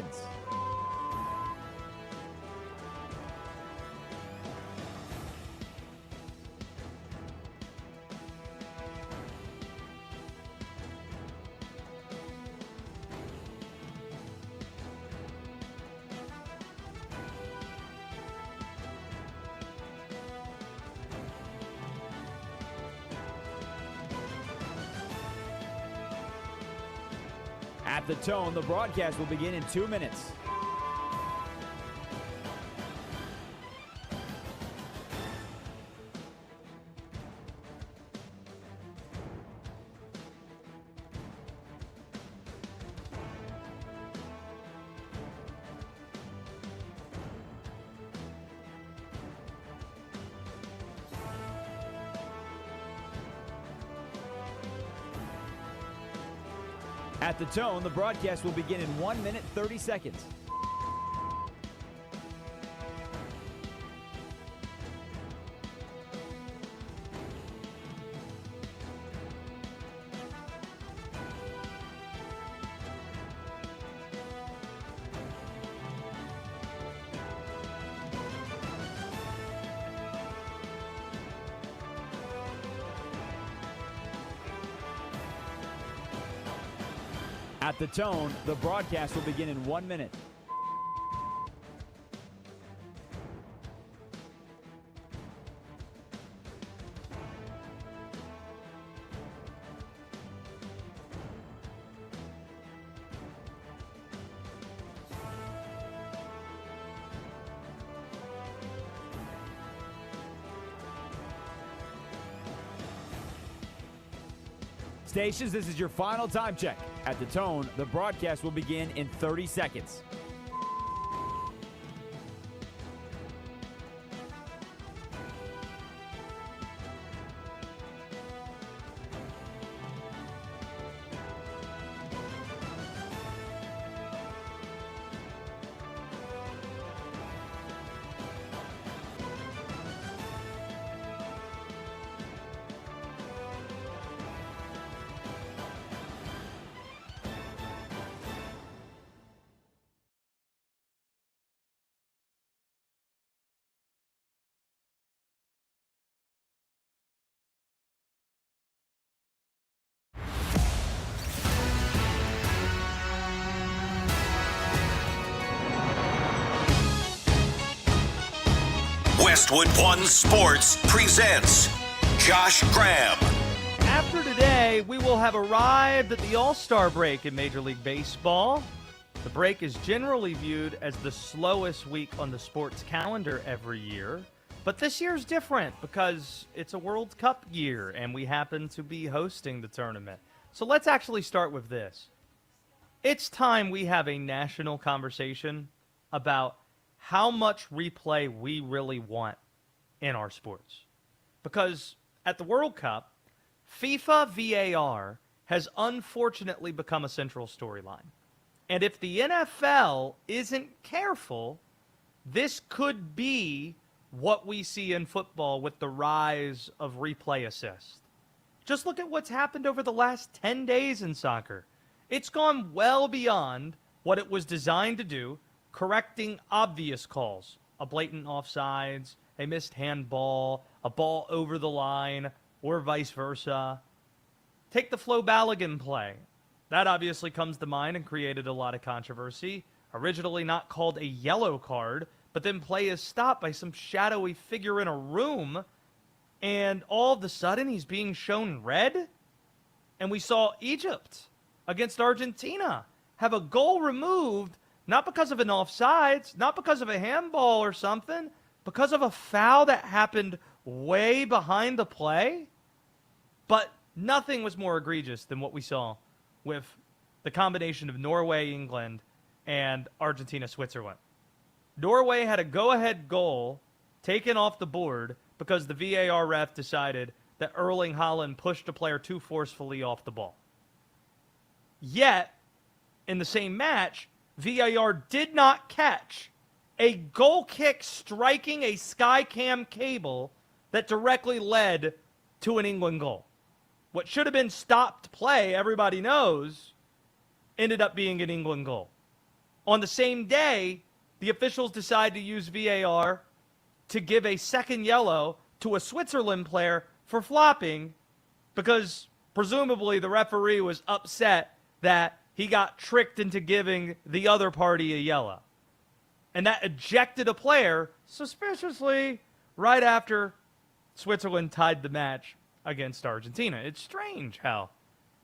seconds. At the tone, the broadcast will begin in 2 minutes. At the tone, the broadcast will begin in 1 minute, 30 seconds. At the tone, the broadcast will begin in 1 minute. Stations, this is your final time check. At the tone, the broadcast will begin in 30 seconds. Westwood One Sports presents Josh Graham. After today, we will have arrived at the All-Star break in Major League Baseball. The break is generally viewed as the slowest week on the sports calendar every year. But this year's different because it's a World Cup year and we happen to be hosting the tournament. So let's actually start with this. It's time we have a national conversation about how much replay we really want in our sports. Because at the World Cup, FIFA VAR has unfortunately become a central storyline. And if the NFL isn't careful, this could be what we see in football with the rise of replay assist. Just look at what's happened over the last 10 days in soccer. It's gone well beyond what it was designed to do, correcting obvious calls, a blatant offsides, a missed handball, a ball over the line, or vice versa. Take the Flo Balogun play. That obviously comes to mind and created a lot of controversy. Originally not called a yellow card, but then play is stopped by some shadowy figure in a room, and all of a sudden he's being shown red? And we saw Egypt against Argentina have a goal removed, not because of an offsides, not because of a handball or something, because of a foul that happened way behind the play. But nothing was more egregious than what we saw with the combination of Norway, England, and Argentina, Switzerland. Norway had a go-ahead goal taken off the board because the VAR ref decided that Erling Haaland pushed a player too forcefully off the ball. Yet, in the same match, VAR did not catch a goal kick striking a Skycam cable that directly led to an England goal. What should have been stopped play, everybody knows, ended up being an England goal. On the same day, the officials decide to use VAR to give a second yellow to a Switzerland player for flopping because presumably the referee was upset that he got tricked into giving the other party a yellow. And that ejected a player suspiciously right after Switzerland tied the match against Argentina. It's strange how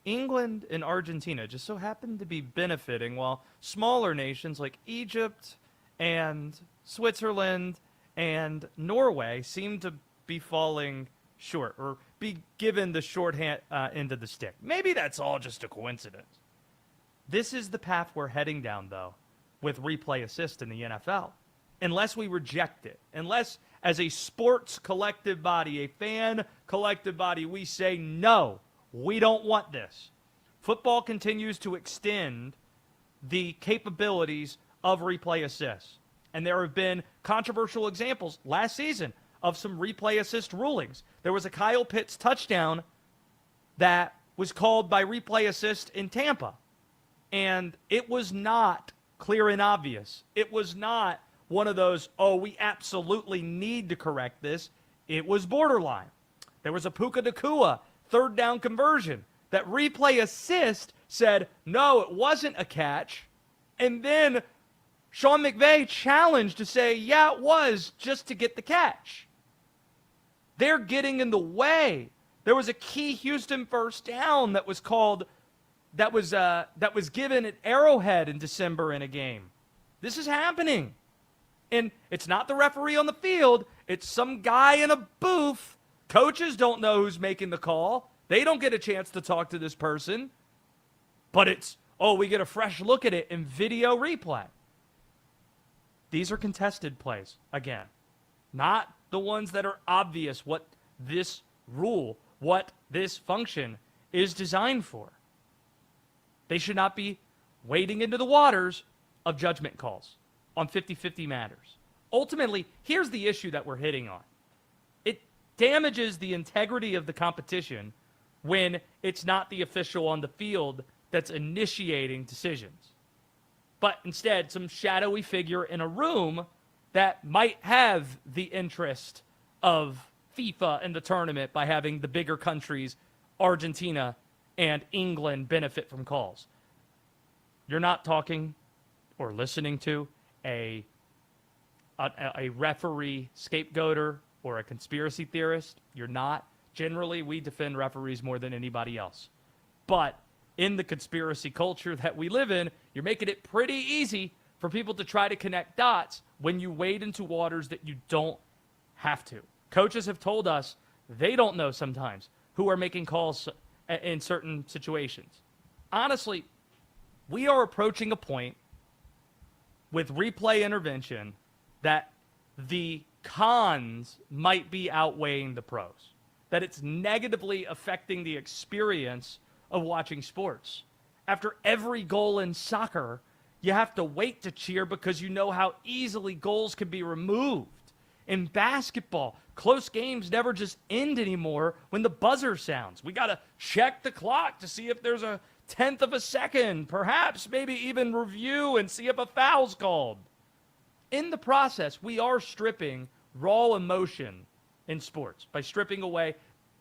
England and Argentina just so happen to be benefiting while smaller nations like Egypt and Switzerland and Norway seem to be falling short or be given the short end of the stick. Maybe that's all just a coincidence. This is the path we're heading down, though, with replay assist in the NFL. Unless we reject it, unless as a sports collective body, a fan collective body, we say, no, we don't want this. Football continues to extend the capabilities of replay assist. And there have been controversial examples last season of some replay assist rulings. There was a Kyle Pitts touchdown that was called by replay assist in Tampa. And it was not clear and obvious. It was not one of those, oh, we absolutely need to correct this. It was borderline. There was a Puka Nacua third down conversion that replay assist said, no, it wasn't a catch. And then Sean McVay challenged to say, yeah, it was, just to get the catch. They're getting in the way. There was a key Houston first down that was called, that was given at Arrowhead in December in a game. This is happening. And it's not the referee on the field. It's some guy in a booth. Coaches don't know who's making the call. They don't get a chance to talk to this person. But it's, oh, we get a fresh look at it in video replay. These are contested plays, again. Not the ones that are obvious what this rule, what this function is designed for. They should not be wading into the waters of judgment calls on 50-50 matters. Ultimately, here's the issue that we're hitting on. It damages the integrity of the competition when it's not the official on the field that's initiating decisions, but instead some shadowy figure in a room that might have the interest of FIFA and the tournament by having the bigger countries, Argentina and England, benefit from calls. You're not talking or listening to a referee scapegoater or a conspiracy theorist. You're not. Generally, we defend referees more than anybody else. But in the conspiracy culture that we live in, you're making it pretty easy for people to try to connect dots when you wade into waters that you don't have to. Coaches have told us they don't know sometimes who are making calls in certain situations. Honestly, we are approaching a point with replay intervention that the cons might be outweighing the pros, that it's negatively affecting the experience of watching sports. After every goal in soccer, you have to wait to cheer because you know how easily goals can be removed. In basketball, close games never just end anymore when the buzzer sounds. We got to check the clock to see if there's a tenth of a second, perhaps maybe even review and see if a foul's called. In the process, we are stripping raw emotion in sports by stripping away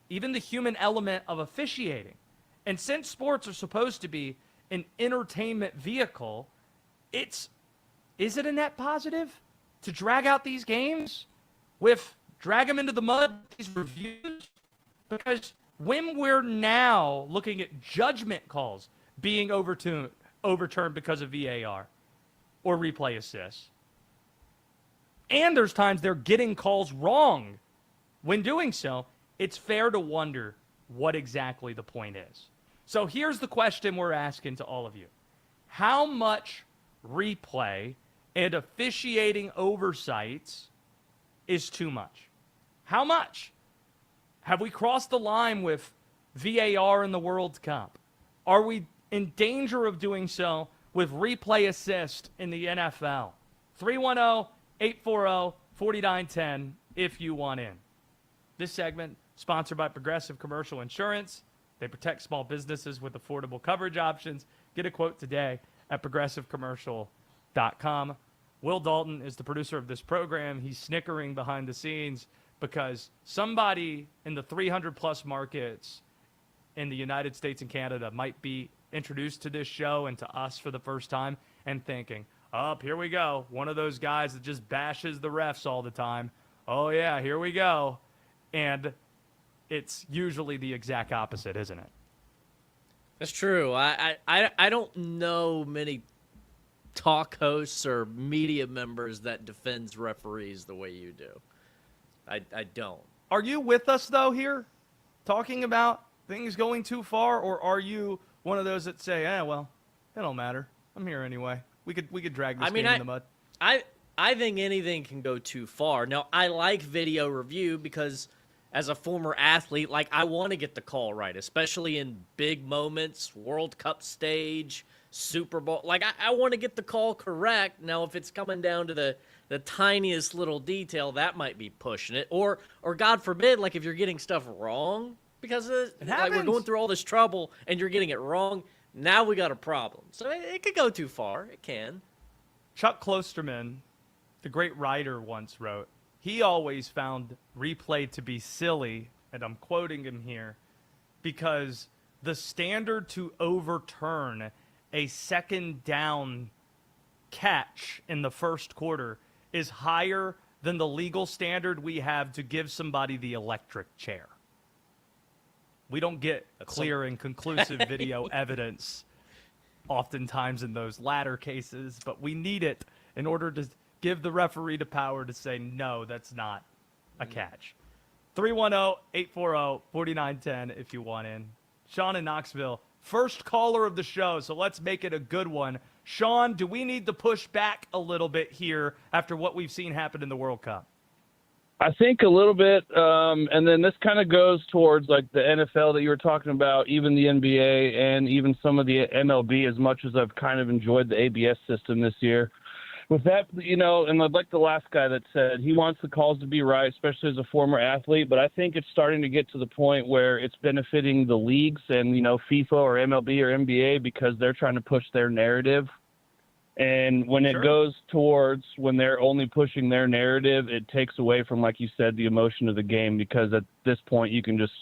even the human element of officiating. And since sports are supposed to be an entertainment vehicle, is it a net positive to drag out these games drag them into the mud, these reviews? Because when we're now looking at judgment calls being overturned because of VAR or replay assist, and there's times they're getting calls wrong when doing so, it's fair to wonder what exactly the point is. So here's the question we're asking to all of you. How much replay and officiating oversights is too much? How much? Have we crossed the line with VAR in the World Cup? Are we in danger of doing so with replay assist in the NFL? 310-840-4910 if you want in. This segment sponsored by Progressive Commercial Insurance. They protect small businesses with affordable coverage options. Get a quote today at progressivecommercial.com. NFL.com. Will Dalton is the producer of this program. He's snickering behind the scenes because somebody in the 300-plus markets in the United States and Canada might be introduced to this show and to us for the first time and thinking, here we go. One of those guys that just bashes the refs all the time. Oh, yeah, here we go. And it's usually the exact opposite, isn't it? That's true. I don't know many talk hosts or media members that defends referees the way you do. I don't. Are you with us, though, here, talking about things going too far, or are you one of those that say, well, it don't matter. I'm here anyway. We could drag this game in the mud. I think anything can go too far. Now, I like video review because as a former athlete, like, I want to get the call right, especially in big moments, World Cup stage, Super Bowl. Like, I want to get the call correct. Now, if it's coming down to the tiniest little detail, that might be pushing it. Or God forbid, like, if you're getting stuff wrong, because like, we're going through all this trouble and you're getting it wrong, now we got a problem. So it could go too far. It can. Chuck Klosterman, the great writer, once wrote, he always found replay to be silly, and I'm quoting him here, because the standard to overturn a second down catch in the first quarter is higher than the legal standard we have to give somebody the electric chair. We don't get clear and conclusive video evidence oftentimes in those latter cases, but we need it in order to give the referee the power to say, no, that's not a catch. 310-840-4910 if you want in. Sean in Knoxville, first caller of the show, so let's make it a good one. Sean, do we need to push back a little bit here after what we've seen happen in the World Cup? I think a little bit, and then this kind of goes towards like the NFL that you were talking about, even the NBA and even some of the MLB, as much as I've kind of enjoyed the ABS system this year. With that, and I'd like the last guy that said he wants the calls to be right, especially as a former athlete, but I think it's starting to get to the point where it's benefiting the leagues and, FIFA or MLB or NBA because they're trying to push their narrative. And when it goes towards when they're only pushing their narrative, it takes away from, like you said, the emotion of the game, because at this point you can just,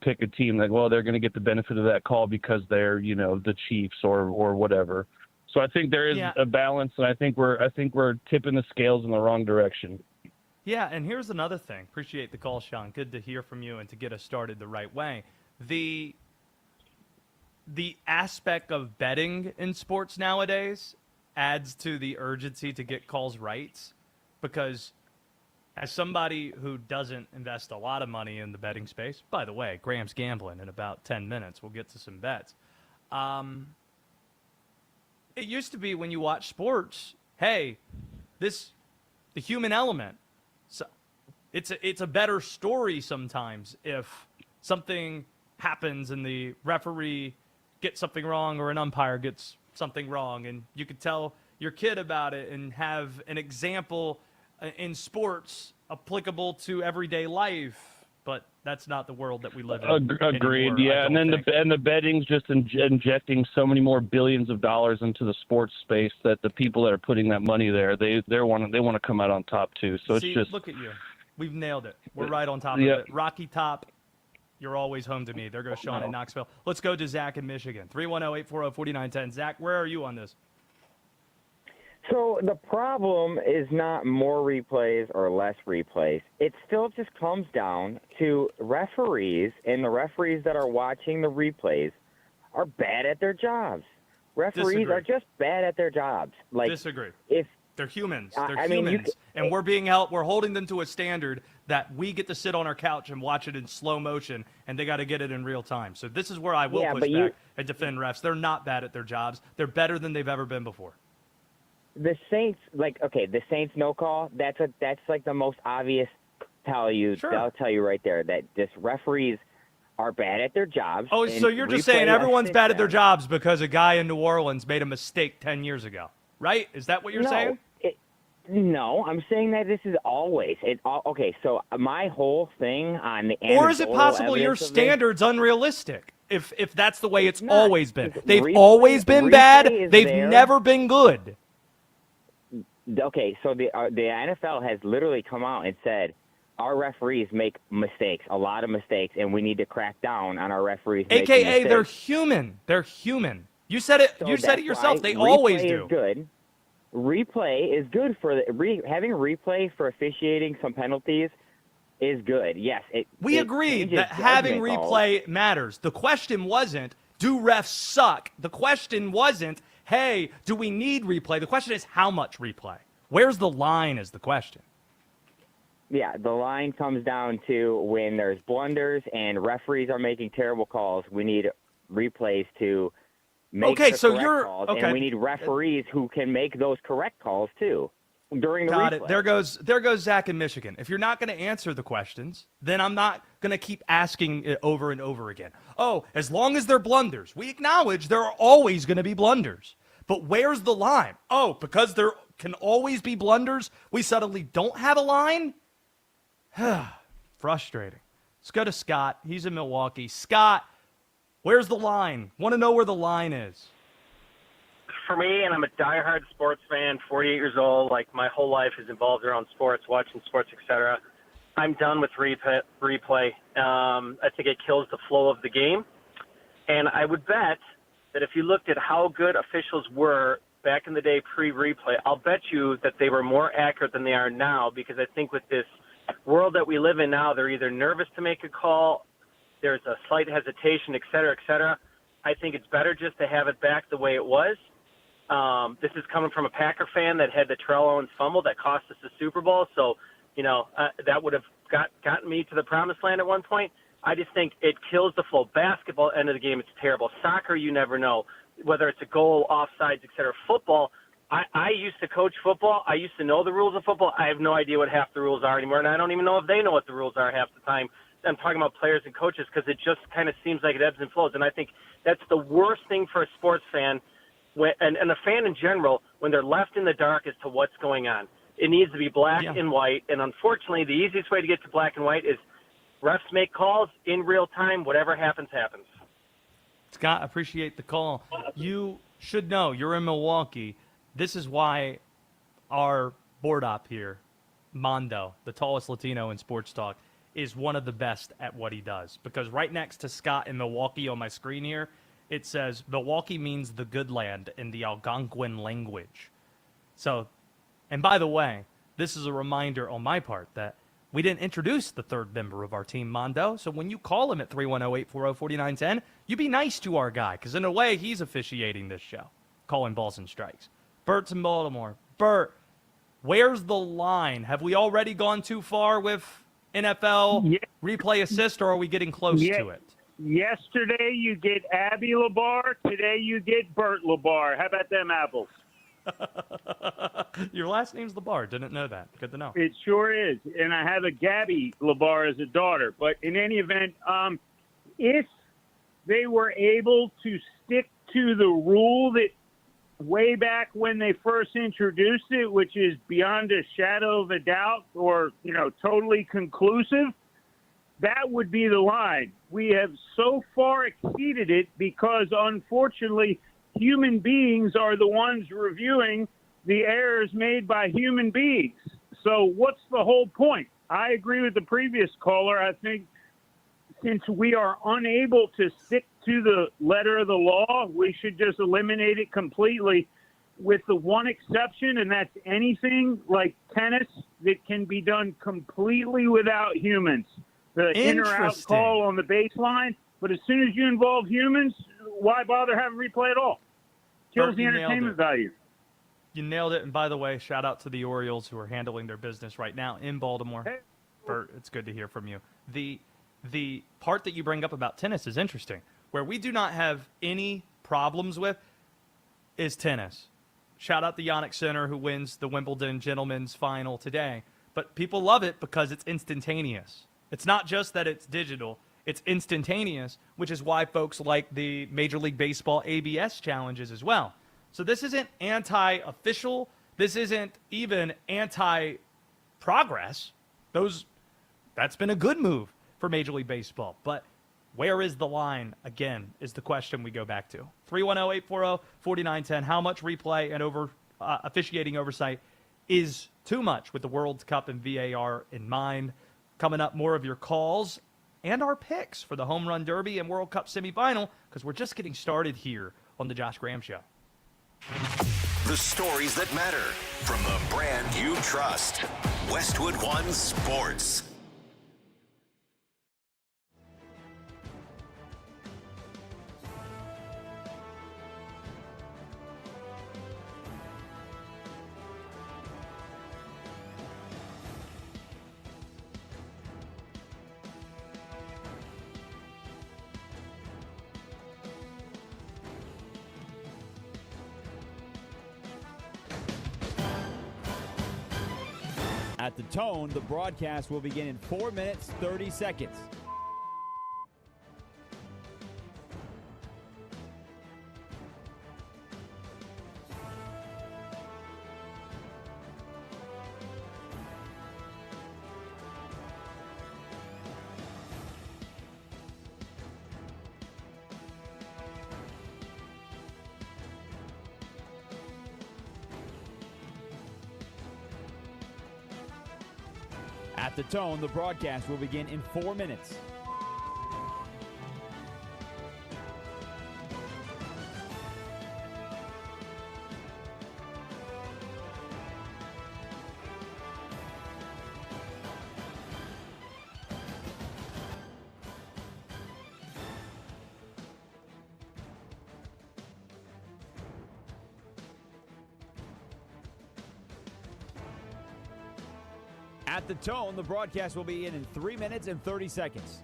pick a team like, well, they're going to get the benefit of that call because they're, the Chiefs or whatever. So I think there is a balance, and I think we're tipping the scales in the wrong direction. Yeah, and here's another thing. Appreciate the call, Sean. Good to hear from you and to get us started the right way. The aspect of betting in sports nowadays adds to the urgency to get calls right, because as somebody who doesn't invest a lot of money in the betting space, by the way, Graham's gambling in about 10 minutes. We'll get to some bets. It used to be when you watch sports, hey, the human element. So it's a better story sometimes if something happens and the referee gets something wrong or an umpire gets something wrong, and you could tell your kid about it and have an example in sports applicable to everyday life. But that's not the world that we live in. Agreed. Anymore, Yeah, and then the betting's just injecting so many more billions of dollars into the sports space that the people that are putting that money there, they want to come out on top too. So See, it's just look at you. We've nailed it. We're right on top of it. Rocky Top, you're always home to me. There goes Sean in Knoxville. Let's go to Zach in Michigan. 310-840-4910. Zach, where are you on this? So the problem is not more replays or less replays. It still just comes down to referees, and the referees that are watching the replays are bad at their jobs. Referees are just bad at their jobs. Disagree. If they're humans. And we're holding them to a standard that we get to sit on our couch and watch it in slow motion, and they got to get it in real time. So this is where I will push back and defend refs. They're not bad at their jobs. They're better than they've ever been before. The Saints, the Saints no call, that's like the most obvious tell you. Sure. They'll tell you right there that just referees are bad at their jobs. Oh, so you're just saying everyone's bad at their jobs because a guy in New Orleans made a mistake 10 years ago, right? Is that what you're saying? No, I'm saying that this is always. Okay, so my whole thing on the Or is it possible your standard's unrealistic? If that's the way it's always been. They've always been bad. They've never been good. Okay, so the NFL has literally come out and said our referees make mistakes, a lot of mistakes, and we need to crack down on our referees. AKA, they're human. They're human. You said it. So You said it yourself. They replay always do. Is good. Replay is good for having replay for officiating some penalties is good. Yes, We it agree changes that having judgment calls. replay matters. The question wasn't, do refs suck? The question wasn't, hey, do we need replay? The question is, how much replay? Where's the line is the question. Yeah, the line comes down to when there's blunders and referees are making terrible calls, we need replays to make the correct calls, and we need referees who can make those correct calls too during the Got replay. it. There goes Zach in Michigan. If you're not going to answer the questions, then I'm not going to keep asking it over and over again. Oh, as long as they're blunders. We acknowledge there are always going to be blunders. But where's the line? Oh, because there can always be blunders, we suddenly don't have a line? Frustrating. Let's go to Scott. He's in Milwaukee. Scott, where's the line? Want to know where the line is. For me, and I'm a diehard sports fan, 48 years old, like my whole life is involved around sports, watching sports, etc. I'm done with replay. I think it kills the flow of the game. And I would bet that if you looked at how good officials were back in the day pre-replay, I'll bet you that they were more accurate than they are now, because I think with this world that we live in now, they're either nervous to make a call, there's a slight hesitation, et cetera, et cetera. I think it's better just to have it back the way it was. This is coming from a Packer fan that had the Terrell Owens fumble that cost us the Super Bowl. So, that would have gotten me to the promised land at one point. I just think it kills the flow. Basketball, end of the game, it's terrible. Soccer, you never know, whether it's a goal, offsides, et cetera. Football, I used to coach football. I used to know the rules of football. I have no idea what half the rules are anymore, and I don't even know if they know what the rules are half the time. I'm talking about players and coaches, because it just kind of seems like it ebbs and flows. And I think that's the worst thing for a sports fan and a fan in general, when they're left in the dark as to what's going on. It needs to be black and white, and unfortunately, the easiest way to get to black and white is refs make calls in real time. Whatever happens, happens. Scott, appreciate the call. You should know, you're in Milwaukee. This is why our board op here, Mondo, the tallest Latino in sports talk, is one of the best at what he does. Because right next to Scott in Milwaukee on my screen here, it says Milwaukee means the good land in the Algonquin language. So, and by the way, this is a reminder on my part that we didn't introduce the third member of our team, Mondo. So when you call him at 310-840-4910, you be nice to our guy, because in a way, he's officiating this show, calling balls and strikes. Bert's in Baltimore. Bert, where's the line? Have we already gone too far with NFL replay assist, or are we getting close to it? Yesterday you get Abby Labar. Today you get Bert Labar. How about them apples? Your last name's Labar. Didn't know that. Good to know. It sure is. And I have a Gabby Labar as a daughter. But in any event, if they were able to stick to the rule that way back when they first introduced it, which is beyond a shadow of a doubt or, totally conclusive, that would be the line. We have so far exceeded it because, unfortunately, human beings are the ones reviewing the errors made by human beings. So what's the whole point? I agree with the previous caller. I think since we are unable to stick to the letter of the law, we should just eliminate it completely, with the one exception, and that's anything like tennis that can be done completely without humans. The in or out call on the baseline, but as soon as you involve humans, why bother having replay at all? Kills the entertainment value. You nailed it. And by the way, shout out to the Orioles who are handling their business right now in Baltimore. Hey. Bert, it's good to hear from you. The part that you bring up about tennis is interesting. Where we do not have any problems with is tennis. Shout out to Yannick Sinner, who wins the Wimbledon Gentlemen's Final today. But people love it because it's instantaneous. It's not just that it's digital, it's instantaneous, which is why folks like the Major League Baseball ABS challenges as well. So this isn't anti-official. This isn't even anti-progress. That's been a good move for Major League Baseball. But where is the line, again, is the question we go back to. 310-840-4910. How much replay and over officiating oversight is too much with the World Cup and VAR in mind. Coming up, more of your calls and our picks for the Home Run Derby and World Cup semifinal, because we're just getting started here on the Josh Graham Show. The stories that matter from the brand you trust. Westwood One Sports. At the tone, the broadcast will begin in 4 minutes, 30 seconds. At the tone, the broadcast will begin in 4 minutes. At the tone, the broadcast will begin in 3 minutes and 30 seconds.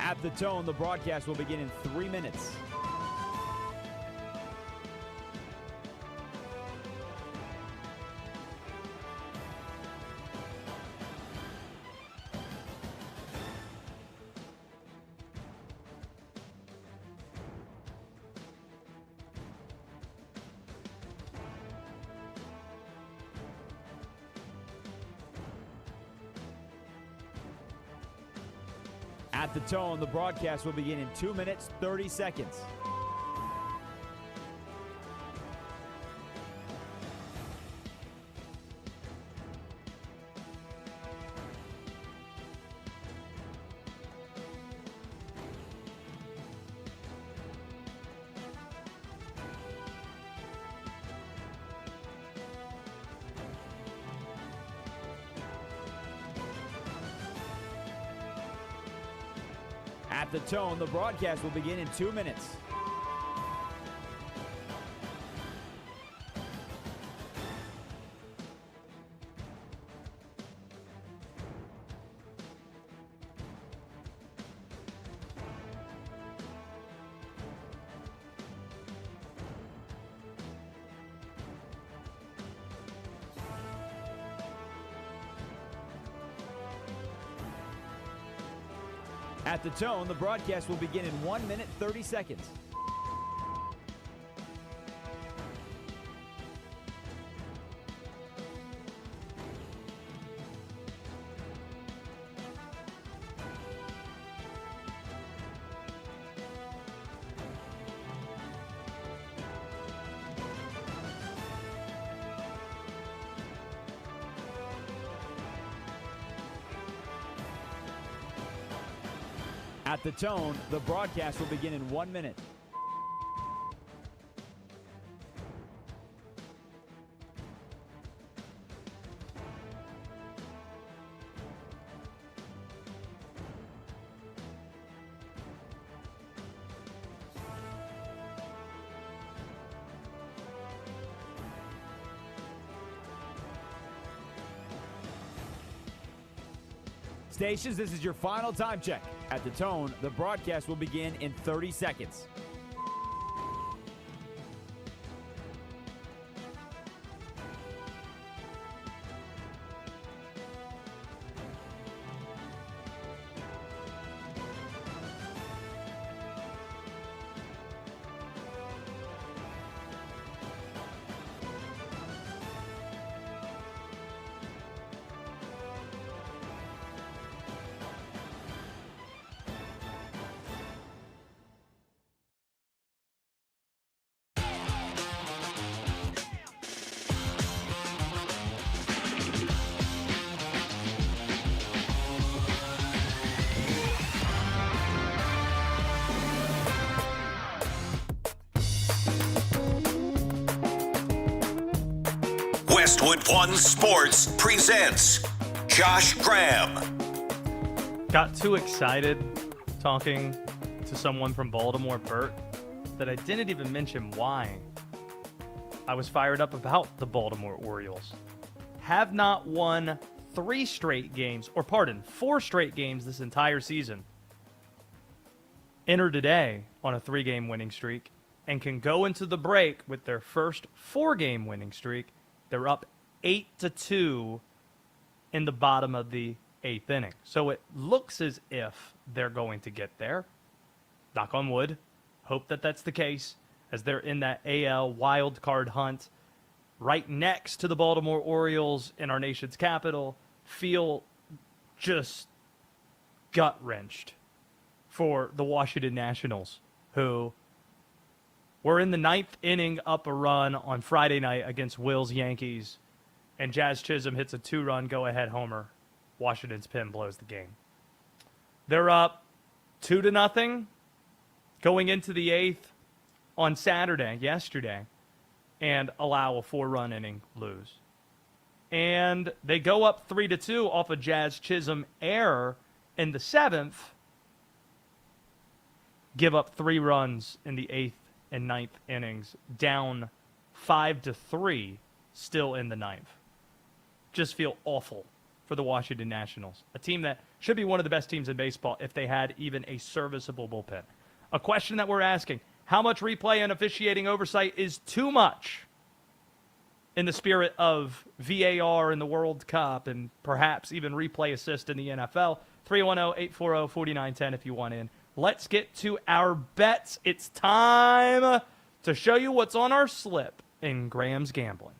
At the tone, the broadcast will begin in 3 minutes. At the tone, the broadcast will begin in 2 minutes, 30 seconds. At the tone, the broadcast will begin in 2 minutes. At the tone, the broadcast will begin in 1 minute, 30 seconds. At the tone, the broadcast will begin in 1 minute. Stations, this is your final time check. At the tone, the broadcast will begin in 30 seconds. Westwood One Sports presents Josh Graham. Got too excited talking to someone from Baltimore, Bert, that I didn't even mention why I was fired up about the Baltimore Orioles. Have not won 4 straight games this entire season. Enter today on a 3-game winning streak and can go into the break with their first 4-game winning streak. They're up 8-2 in the bottom of the 8th inning. So it looks as if they're going to get there. Knock on wood. Hope that that's the case, as they're in that AL wild card hunt right next to the Baltimore Orioles in our nation's capital. Feel just gut-wrenched for the Washington Nationals, who were in the 9th inning up a run on Friday night against Will's Yankees, and Jazz Chisholm hits a 2-run go-ahead homer. Washington's pen blows the game. They're up 2-0 going into the 8th on yesterday, and allow a 4-run inning lose. And they go up 3-2 off a Jazz Chisholm error in the 7th, give up 3 runs in the 8th and 9th innings, down 5-3, still in the 9th. Just feel awful for the Washington Nationals, a team that should be one of the best teams in baseball if they had even a serviceable bullpen. A question that we're asking: how much replay and officiating oversight is too much in the spirit of VAR in the World Cup and perhaps even replay assist in the NFL? 310-840-4910 if you want in. Let's get to our bets. It's time to show you what's on our slip in Graham's Gambling.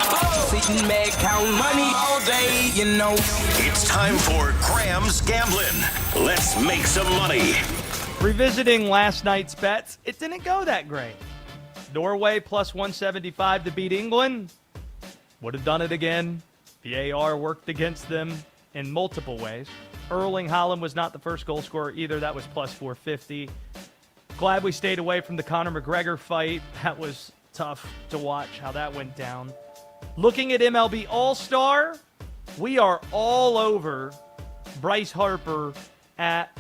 Sitting back, count money all day, you know. It's time for Graham's Gambling. Let's make some money. Revisiting last night's bets, it didn't go that great. Norway plus 175 to beat England. Would have done it again. VAR worked against them in multiple ways. Erling Haaland was not the first goal scorer either. That was plus 450. Glad we stayed away from the Conor McGregor fight. That was tough to watch how that went down. Looking at MLB All-Star, we are all over Bryce Harper at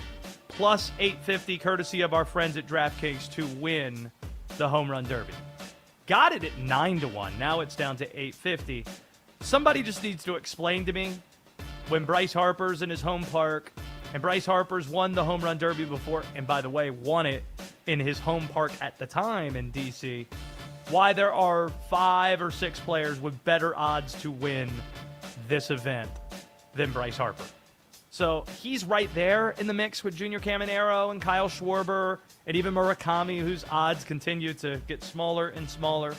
plus 850, courtesy of our friends at DraftKings, to win the Home Run Derby. Got it at 9-1. Now it's down to 850. Somebody just needs to explain to me, when Bryce Harper's in his home park, and Bryce Harper's won the Home Run Derby before, and by the way, won it in his home park at the time in D.C., why there are 5 or 6 players with better odds to win this event than Bryce Harper. So he's right there in the mix with Junior Caminero and Kyle Schwarber and even Murakami, whose odds continue to get smaller and smaller.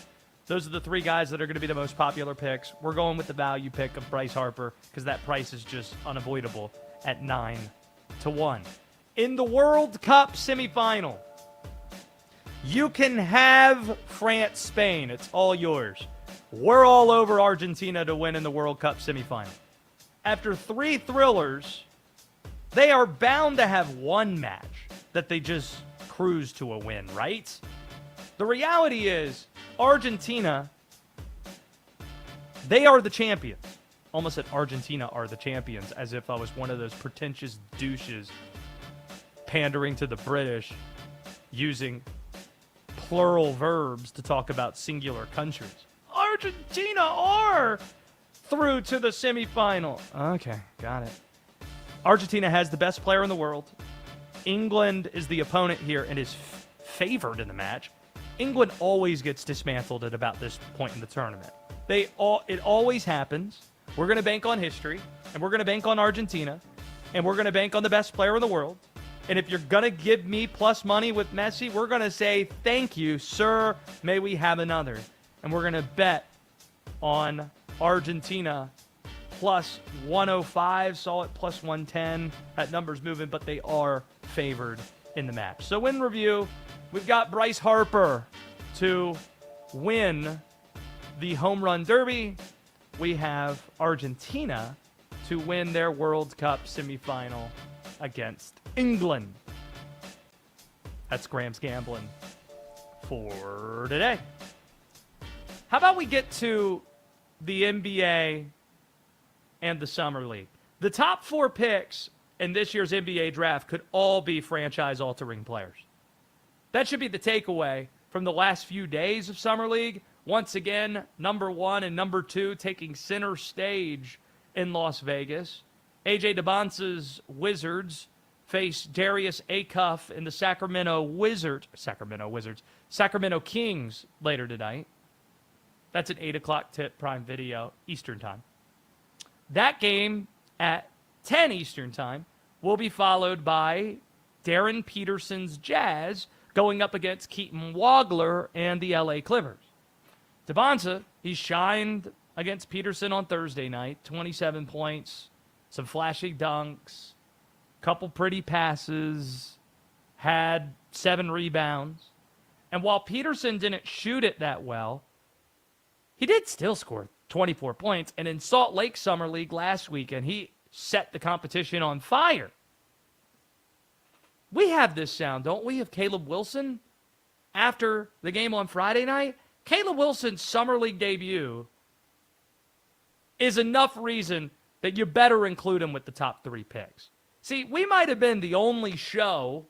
Those are the 3 guys that are going to be the most popular picks. We're going with the value pick of Bryce Harper because that price is just unavoidable at 9-1. In the World Cup semifinal, you can have France-Spain. It's all yours. We're all over Argentina to win in the World Cup semifinal. After 3 thrillers, they are bound to have one match that they just cruise to a win, right? The reality is, Argentina, they are the champions. Almost said Argentina are the champions, as if I was one of those pretentious douches pandering to the British, using plural verbs to talk about singular countries. Argentina are through to the semifinal. Okay, got it. Argentina has the best player in the world. England is the opponent here and is favored in the match. England always gets dismantled at about this point in the tournament. It always happens. We're going to bank on history, and we're going to bank on Argentina, and we're going to bank on the best player in the world. And if you're going to give me plus money with Messi, we're going to say, thank you, sir. May we have another. And we're going to bet on Argentina plus 105. Saw it plus 110. That number's moving, but they are favored in the match. So in review, we've got Bryce Harper to win the Home Run Derby. We have Argentina to win their World Cup semifinal against England. That's Graham's Gambling for today. How about we get to the NBA and the Summer League. The top 4 picks in this year's NBA draft could all be franchise-altering players. That should be the takeaway from the last few days of Summer League. Once again, number 1 and number 2 taking center stage in Las Vegas. A.J. DeBonce's Wizards face Darius Acuff in the Sacramento Kings later tonight. That's an 8 o'clock tip, Prime Video, Eastern Time. That game at 10 Eastern Time will be followed by Darren Peterson's Jazz going up against Keaton Wagler and the LA Clippers. DeBonce, he shined against Peterson on Thursday night, 27 points, some flashy dunks, couple pretty passes, had 7 rebounds. And while Peterson didn't shoot it that well, he did still score 24 points. And in Salt Lake Summer League last weekend, he set the competition on fire. We have this sound, don't we, of Caleb Wilson after the game on Friday night? Caleb Wilson's Summer League debut is enough reason that you better include him with the top 3 picks. See, we might have been the only show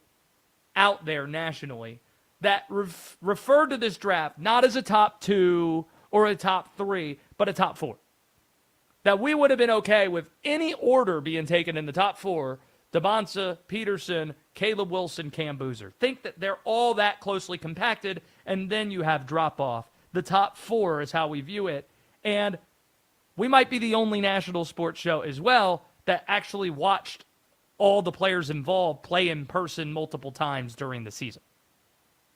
out there nationally that referred to this draft not as a top 2 or a top 3, but a top 4. That we would have been okay with any order being taken in the top 4, DeBonce, Peterson, Caleb Wilson, Cam Boozer. Think that they're all that closely compacted, and then you have drop-off. The top 4 is how we view it. And we might be the only national sports show as well that actually watched all the players involved play in person multiple times during the season.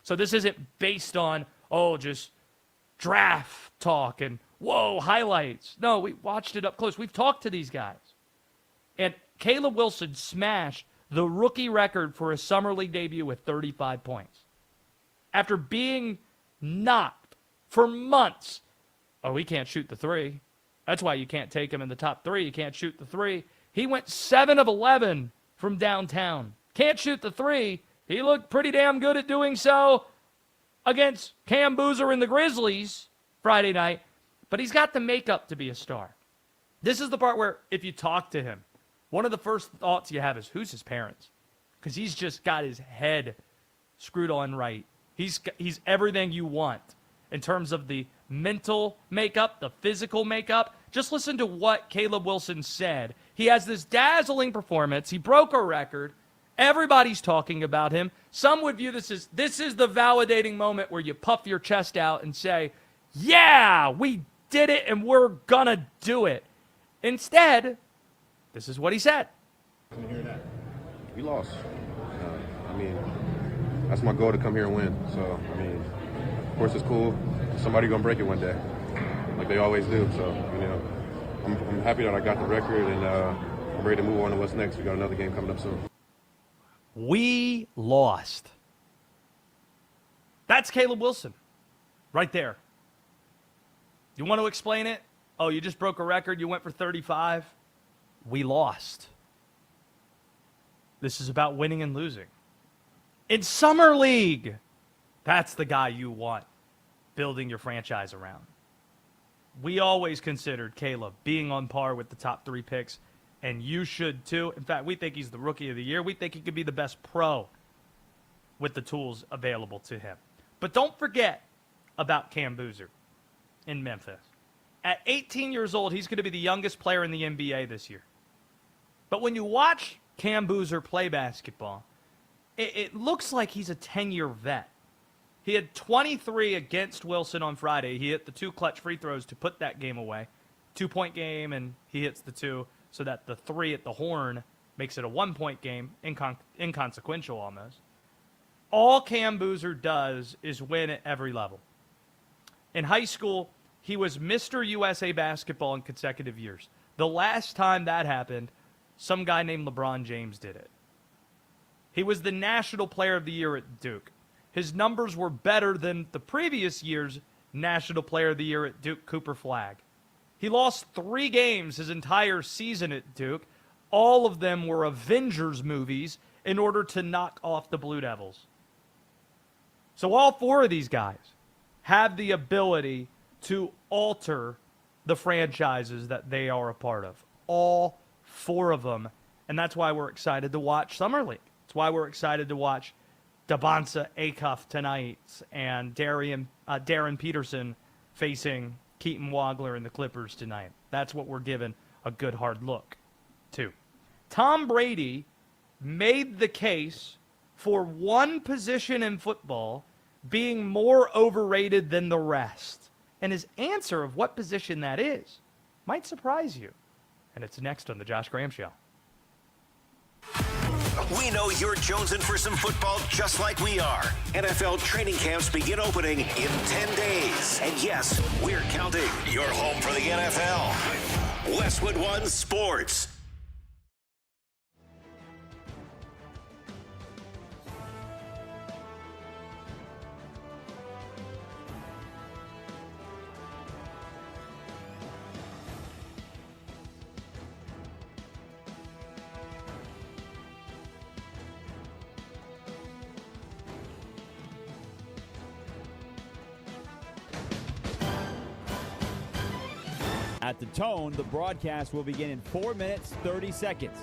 So this isn't based on, just draft talk and, highlights. No, we watched it up close. We've talked to these guys. And Caleb Wilson smashed the rookie record for a Summer League debut with 35 points. After being knocked for months, he can't shoot the 3. That's why you can't take him in the top 3. You can't shoot the 3. He went 7 of 11 from downtown. Can't shoot the 3. He looked pretty damn good at doing so against Cam Boozer and the Grizzlies Friday night, but he's got the makeup to be a star. This is the part where if you talk to him, one of the first thoughts you have is, who's his parents? Because he's just got his head screwed on right. He's everything you want in terms of the mental makeup, the physical makeup. Just listen to what Caleb Wilson said. He has this dazzling performance. He broke a record. Everybody's talking about him. Some would view this is the validating moment where you puff your chest out and say, yeah, we did it and we're gonna do it. Instead, this is what he said. We lost. That's my goal, to come here and win. So, of course it's cool. Somebody's going to break it one day, like they always do. So, I'm happy that I got the record, and I'm ready to move on to what's next. We got another game coming up soon. We lost. That's Caleb Wilson right there. You want to explain it? You just broke a record. You went for 35. We lost. This is about winning and losing. In Summer League, that's the guy you want building your franchise around. We always considered Caleb being on par with the top 3 picks, and you should too. In fact, we think he's the Rookie of the Year. We think he could be the best pro with the tools available to him. But don't forget about Cam Boozer in Memphis. At 18 years old, he's going to be the youngest player in the NBA this year. But when you watch Cam Boozer play basketball, it looks like he's a 10-year vet. He had 23 against Wilson on Friday. He hit the 2 clutch free throws to put that game away. 2-point game, and he hits the 2 so that the 3 at the horn makes it a 1-point game, inconsequential almost. All Cam Boozer does is win at every level. In high school, he was Mr. USA basketball in consecutive years. The last time that happened, some guy named LeBron James did it. He was the National Player of the Year at Duke. His numbers were better than the previous year's National Player of the Year at Duke, Cooper Flagg. He lost 3 games his entire season at Duke. All of them were Avengers movies in order to knock off the Blue Devils. So all 4 of these guys have the ability to alter the franchises that they are a part of. All 4 of them. And that's why we're excited to watch Summer League. It's why we're excited to watch Dabonsa Acuff tonight and Darren Peterson facing Keaton Wagler and the Clippers tonight. That's what we're giving a good hard look to. Tom Brady made the case for one position in football being more overrated than the rest. And his answer of what position that is might surprise you. And it's next on The Josh Graham Show. We know you're jonesing for some football just like we are. NFL training camps begin opening in 10 days. And yes, we're counting. You're home for the NFL. Westwood One Sports. At the tone, the broadcast will begin in 4 minutes, 30 seconds.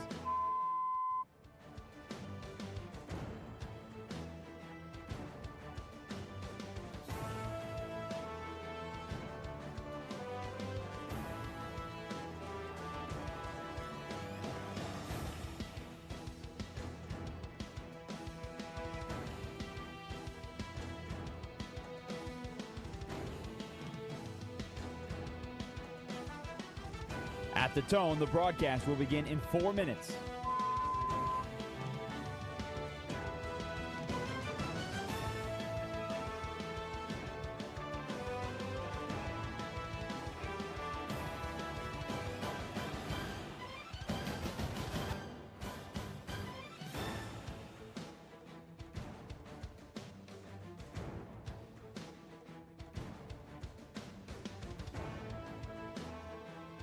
At the tone, the broadcast will begin in 4 minutes.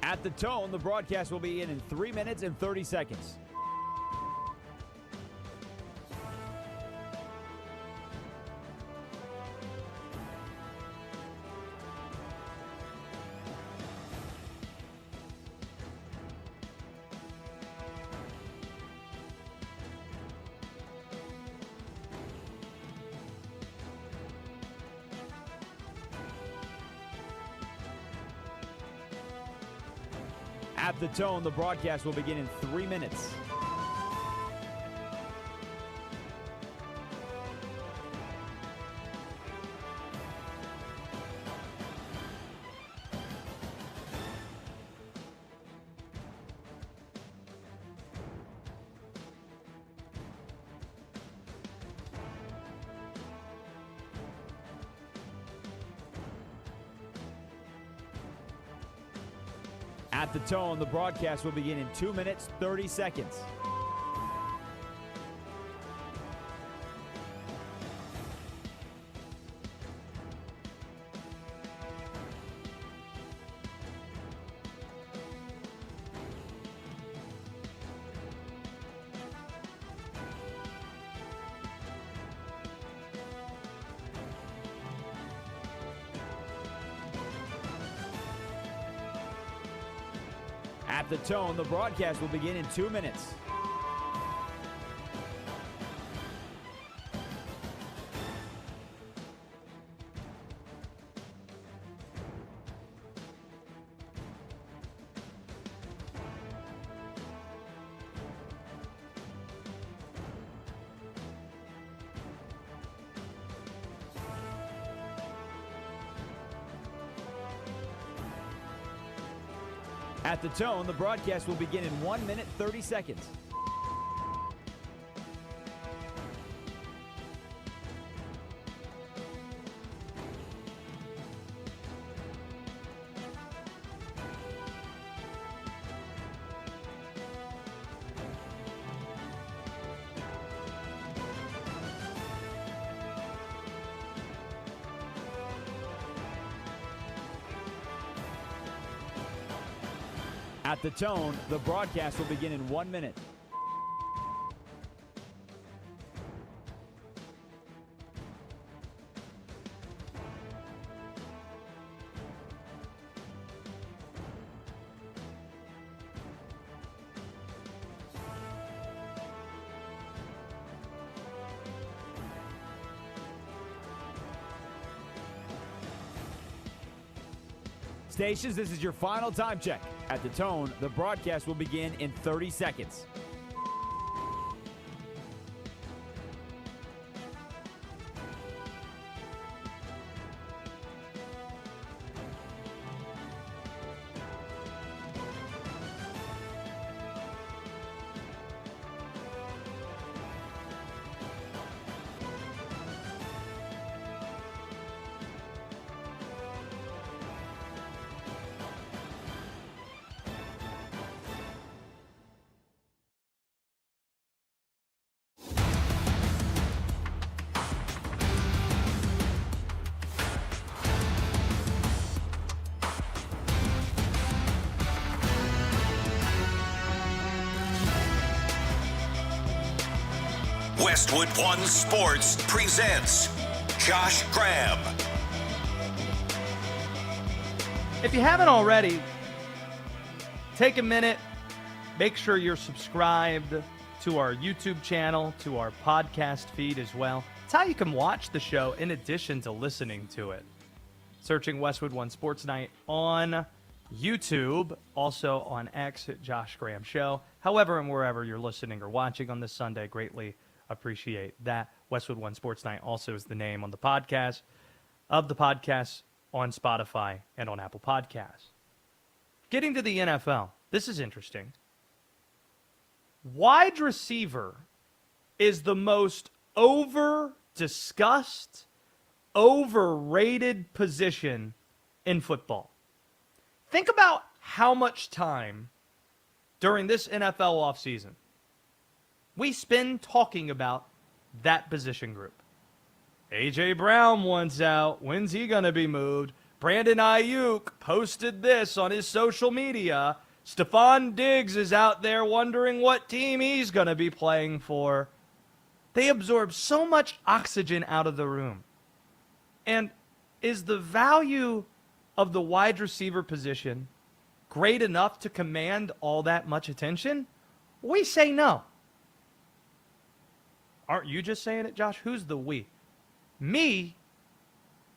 At the tone, the broadcast will begin in 3 minutes and 30 seconds. At the tone, the broadcast will begin in 3 minutes. At the tone, the broadcast will begin in 2 minutes, 30 seconds. At the tone, the broadcast will begin in 2 minutes. At the tone, the broadcast will begin in 1 minute, 30 seconds. At the tone, the broadcast will begin in 1 minute. Stations, this is your final time check. At the tone, the broadcast will begin in 30 seconds. Westwood One Sports presents Josh Graham. If you haven't already, take a minute, make sure you're subscribed to our YouTube channel, to our podcast feed as well. It's how you can watch the show in addition to listening to it. Searching Westwood One Sports Night on YouTube, also on X at Josh Graham Show. However and wherever you're listening or watching on this Sunday, greatly appreciate that. Westwood One Sports Night also is the name on the podcast of the podcast on Spotify and on Apple Podcasts. Getting to the NFL, this is interesting. Wide receiver is the most over-discussed, overrated position in football. Think about how much time during this NFL offseason we spend talking about that position group. A.J. Brown wants out. When's he going to be moved? Brandon Ayuk posted this on his social media. Stephon Diggs is out there wondering what team he's going to be playing for. They absorb so much oxygen out of the room. And is the value of the wide receiver position great enough to command all that much attention? We say no. Aren't you just saying it, Josh? Who's the we? Me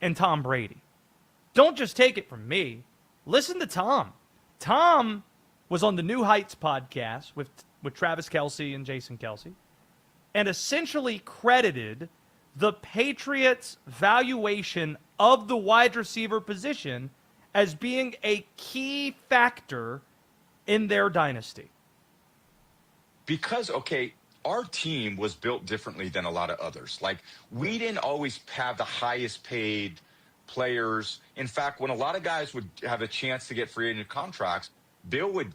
and Tom Brady. Don't just take it from me. Listen to Tom. Tom was on the New Heights podcast with Travis Kelce and Jason Kelce and essentially credited the Patriots' valuation of the wide receiver position as being a key factor in their dynasty. Because, okay, our team was built differently than a lot of others. Like, we didn't always have the highest paid players. In fact, when a lot of guys would have a chance to get free agent contracts, Bill would,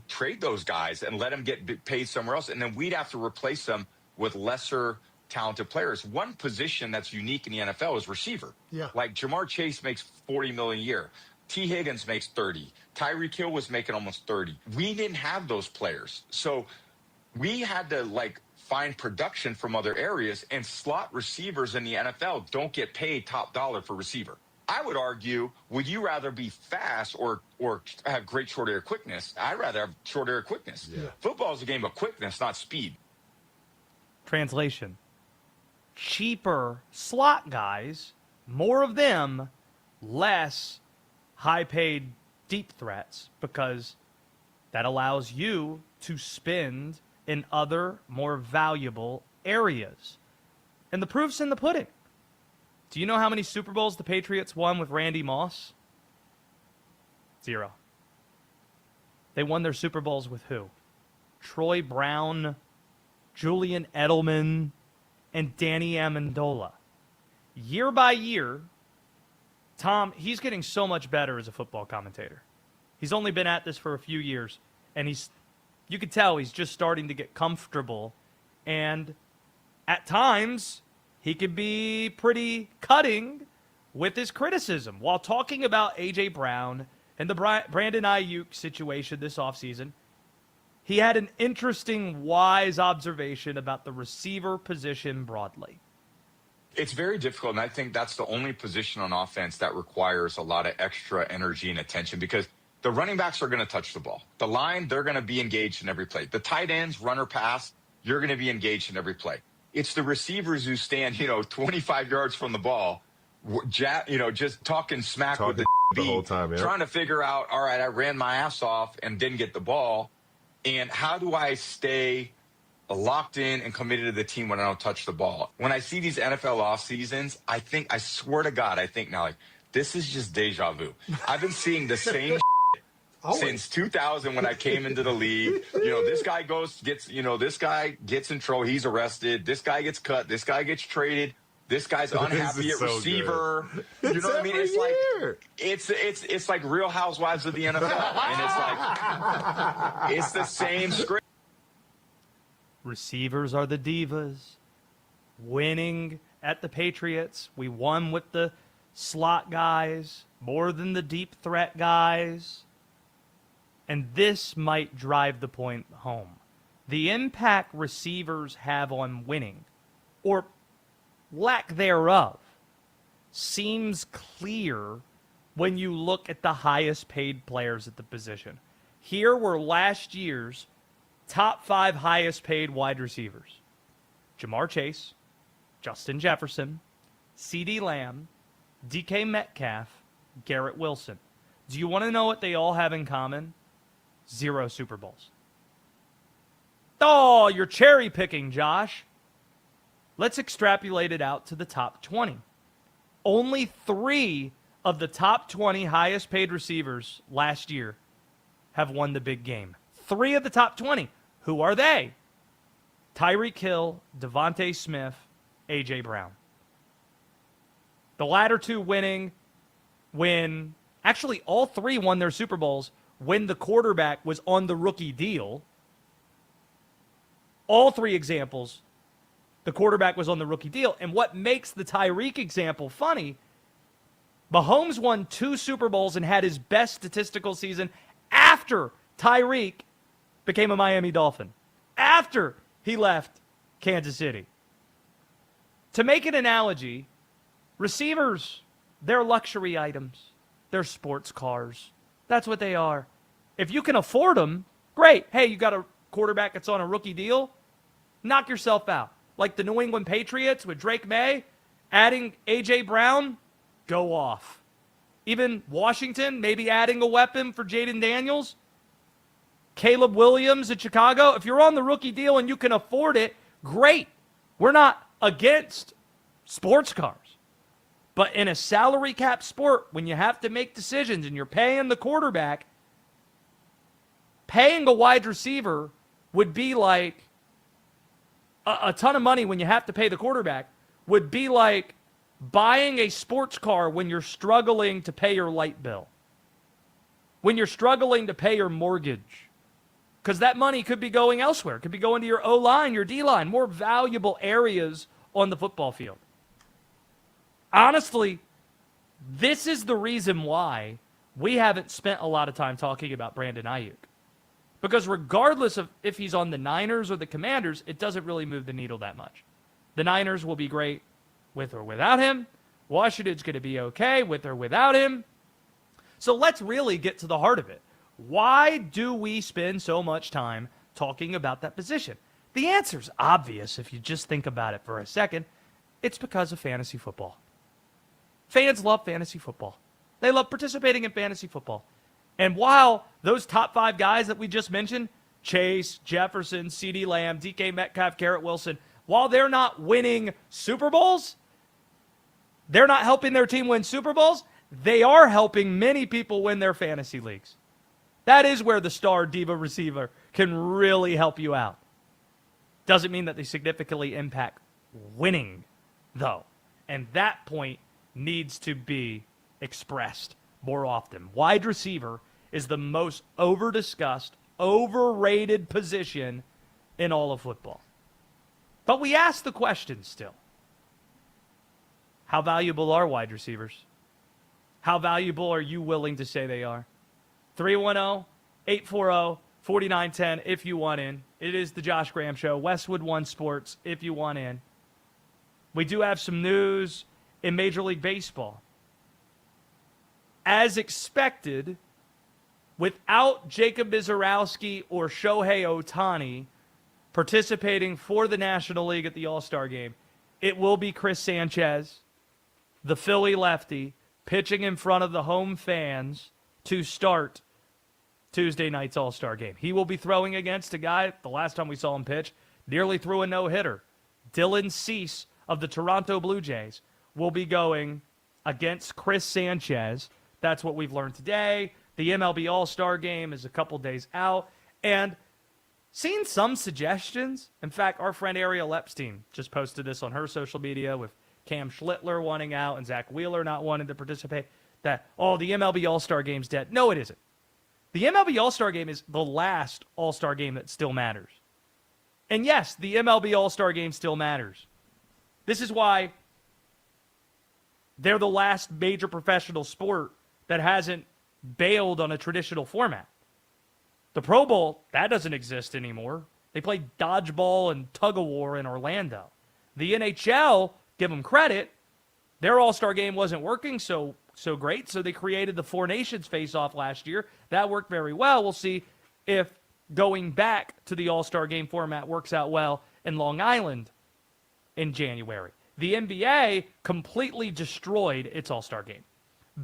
trade those guys and let them get paid somewhere else. And then we'd have to replace them with lesser talented players. One position that's unique in the NFL is receiver. Yeah. Like Jamar Chase makes $40 million a year. T. Higgins makes 30. Tyreek Hill was making almost 30. We didn't have those players. So we had to find production from other areas, and slot receivers in the NFL don't get paid top dollar for receiver. I would argue, would you rather be fast or have great short area quickness? I'd rather have short area quickness. Yeah. Football is a game of quickness, not speed. Translation. Cheaper slot guys, more of them, less high-paid deep threats, because that allows you to spend in other, more valuable areas. And the proof's in the pudding. Do you know how many Super Bowls the Patriots won with Randy Moss? 0. They won their Super Bowls with who? Troy Brown, Julian Edelman, and Danny Amendola. Year by year, Tom, he's getting so much better as a football commentator. He's only been at this for a few years, and you could tell he's just starting to get comfortable, and at times he could be pretty cutting with his criticism while talking about A.J. Brown and the Brandon Ayuk situation this offseason. He had an interesting, wise observation about the receiver position broadly. It's very difficult, and I think that's the only position on offense that requires a lot of extra energy and attention, because the running backs are going to touch the ball. The line, they're going to be engaged in every play. The tight ends, run or pass, you're going to be engaged in every play. It's the receivers who stand, 25 yards from the ball, just talking smack with the be whole time, yeah. trying to figure out, all right, I ran my ass off and didn't get the ball. And how do I stay locked in and committed to the team when I don't touch the ball? When I see these NFL off seasons, I swear to God, I think now, like, this is just deja vu. I've been seeing the same since 2000 when I came into the league. This guy this guy gets in trouble. He's arrested. This guy gets cut. This guy gets traded. This guy's unhappy at receiver. You know what I mean? It's like it's like Real Housewives of the NFL, and it's like it's the same script. Receivers are the divas. Winning at the Patriots, we won with the slot guys more than the deep threat guys. And this might drive the point home. The impact receivers have on winning, or lack thereof, seems clear when you look at the highest paid players at the position. Here were last year's top 5 highest paid wide receivers: Jamar Chase, Justin Jefferson, CeeDee Lamb, DK Metcalf, Garrett Wilson. Do you want to know what they all have in common? 0 Super Bowls. Oh, you're cherry picking, Josh. Let's extrapolate it out to the top 20. Only 3 of the top 20 highest paid receivers last year have won the big game. 3 of the top 20. Who are they? Tyreek Hill, Devontae Smith, A.J. Brown. The latter 2 winning when, actually all 3 won their Super Bowls when the quarterback was on the rookie deal. All 3 examples, the quarterback was on the rookie deal. And what makes the Tyreek example funny, Mahomes won 2 Super Bowls and had his best statistical season after Tyreek became a Miami Dolphin, after he left Kansas City. To make an analogy, receivers, they're luxury items. They're sports cars. That's what they are. If you can afford them, great. Hey, you got a quarterback that's on a rookie deal? Knock yourself out. Like the New England Patriots with Drake May, adding A.J. Brown, go off. Even Washington, maybe adding a weapon for Jaden Daniels. Caleb Williams at Chicago. If you're on the rookie deal and you can afford it, great. We're not against sports cars. But in a salary cap sport, when you have to make decisions and you're paying the quarterback, paying a wide receiver would be like a ton of money when you have to pay the quarterback, would be like buying a sports car when you're struggling to pay your light bill, when you're struggling to pay your mortgage, because that money could be going elsewhere. It could be going to your O-line, your D-line, more valuable areas on the football field. Honestly, this is the reason why we haven't spent a lot of time talking about Brandon Ayuk. Because regardless of if he's on the Niners or the Commanders, it doesn't really move the needle that much. The Niners will be great with or without him. Washington's going to be okay with or without him. So let's really get to the heart of it. Why do we spend so much time talking about that position? The answer's obvious if you just think about it for a second. It's because of fantasy football. Fans love fantasy football. They love participating in fantasy football. And while those top 5 guys that we just mentioned, Chase, Jefferson, CeeDee Lamb, DK Metcalf, Garrett Wilson, while they're not winning Super Bowls, they're not helping their team win Super Bowls, they are helping many people win their fantasy leagues. That is where the star diva receiver can really help you out. Doesn't mean that they significantly impact winning, though. And that point needs to be expressed more often. Wide receiver is the most over-discussed, overrated position in all of football. But we ask the question still. How valuable are wide receivers? How valuable are you willing to say they are? 310-840-4910 if you want in. It is the Josh Graham Show, Westwood One Sports if you want in. We do have some news in Major League Baseball. As expected, without Jacob Mizorowski or Shohei Ohtani participating for the National League at the All-Star Game, it will be Chris Sanchez, the Philly lefty, pitching in front of the home fans to start Tuesday night's All-Star game. He will be throwing against a guy, the last time we saw him pitch, nearly threw a no-hitter. Dylan Cease of the Toronto Blue Jays will be going against Chris Sanchez. That's what we've learned today. The MLB All-Star game is a couple days out. And seen some suggestions. In fact, our friend Ariel Epstein just posted this on her social media with Cam Schlittler wanting out and Zach Wheeler not wanting to participate, that, the MLB All-Star game's dead. No, it isn't. The MLB All-Star game is the last All-Star game that still matters. And yes, the MLB All-Star game still matters. This is why they're the last major professional sport that hasn't bailed on a traditional format. The Pro Bowl, that doesn't exist anymore. They play dodgeball and tug-of-war in Orlando. The NHL, give them credit, their All-Star game wasn't working so great, so they created the Four Nations face-off last year. That worked very well. We'll see if going back to the All-Star game format works out well in Long Island in January. The NBA completely destroyed its All-Star game.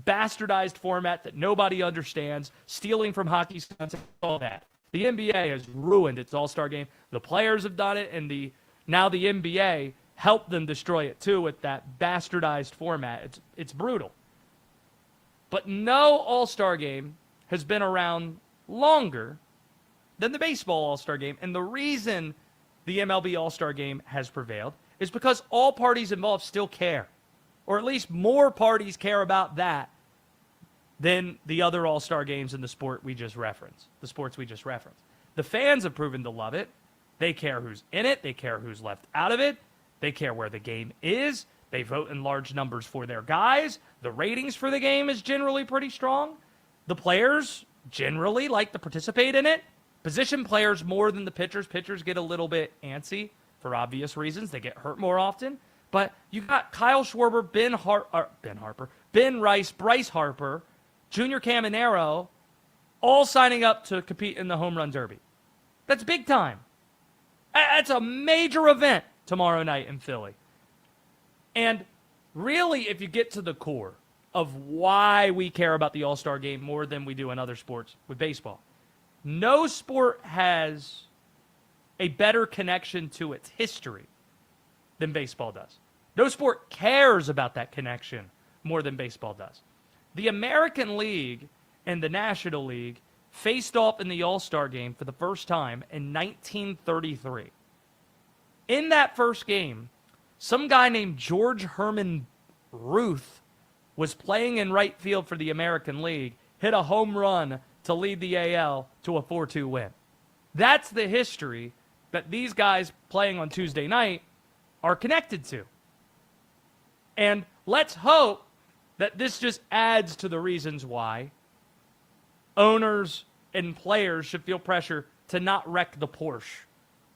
Bastardized format that nobody understands, stealing from hockey stunts, all that. The NBA has ruined its All-Star game. The players have done it, and now the NBA helped them destroy it too with that bastardized format. It's brutal. But no All-Star game has been around longer than the baseball All-Star game. And the reason the MLB All-Star game has prevailed is because all parties involved still care. Or at least more parties care about that than the other All-Star games in the sports we just referenced. The fans have proven to love it. They care who's in it. They care who's left out of it. They care where the game is. They vote in large numbers for their guys. The ratings for the game is generally pretty strong. The players generally like to participate in it. Position players more than the pitchers. Pitchers get a little bit antsy for obvious reasons. They get hurt more often. But you got Kyle Schwarber, Ben Rice, Bryce Harper, Junior Caminero, all signing up to compete in the Home Run Derby. That's big time. That's a major event tomorrow night in Philly. And really, if you get to the core of why we care about the All-Star game more than we do in other sports with baseball, no sport has a better connection to its history than baseball does. No sport cares about that connection more than baseball does. The American League and the National League faced off in the All-Star game for the first time in 1933. In that first game, some guy named George Herman Ruth was playing in right field for the American League, hit a home run to lead the AL to a 4-2 win. That's the history that these guys playing on Tuesday night are connected to. And let's hope that this just adds to the reasons why owners and players should feel pressure to not wreck the Porsche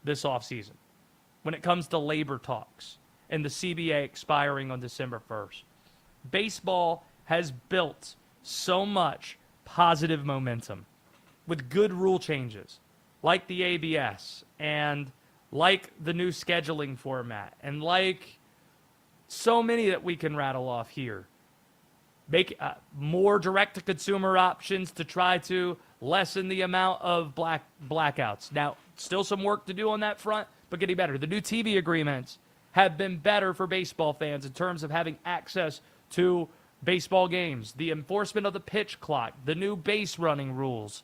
this offseason when it comes to labor talks and the CBA expiring on December 1st. Baseball has built so much positive momentum with good rule changes like the ABS and like the new scheduling format and like so many that we can rattle off here. Make more direct-to-consumer options to try to lessen the amount of blackouts. Now, still some work to do on that front, but getting better. The new TV agreements have been better for baseball fans in terms of having access to baseball games, the enforcement of the pitch clock, the new base running rules.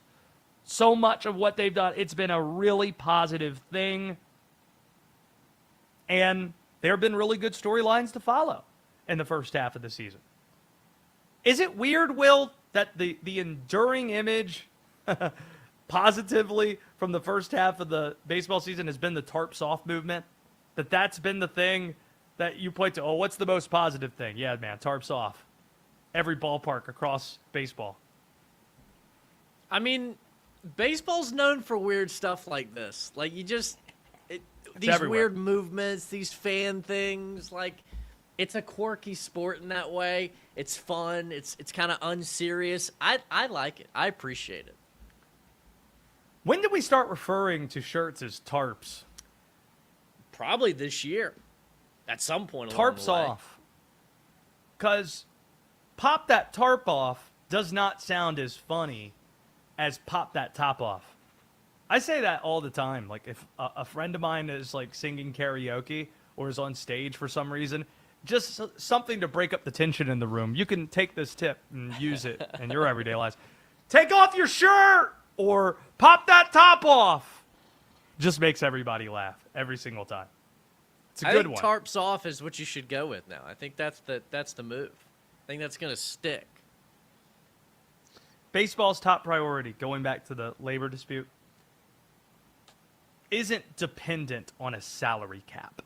So much of what they've done, it's been a really positive thing. And there have been really good storylines to follow in the first half of the season. Is it weird, Will, that the enduring image positively from the first half of the baseball season has been the tarps off movement? That's been the thing that you point to. Oh, what's the most positive thing? Yeah, man, tarps off. Every ballpark across baseball. I mean, baseball's known for weird stuff like this. Like, these everywhere. Weird movements, these fan things, like, it's a quirky sport in that way. It's fun. It's kind of unserious. I like it. I appreciate it. When did we start referring to shirts as tarps? Probably this year. At some point along Tarps the way. off. Because pop that tarp off does not sound as funny as pop that top off. I say that all the time. Like if a friend of mine is like singing karaoke or is on stage for some reason, just something to break up the tension in the room. You can take this tip and use it in your everyday lives. Take off your shirt or pop that top off. Just makes everybody laugh every single time. It's a good one. I think tarps off is what you should go with now. I think that's the move. I think that's going to stick. Baseball's top priority, going back to the labor dispute, isn't dependent on a salary cap.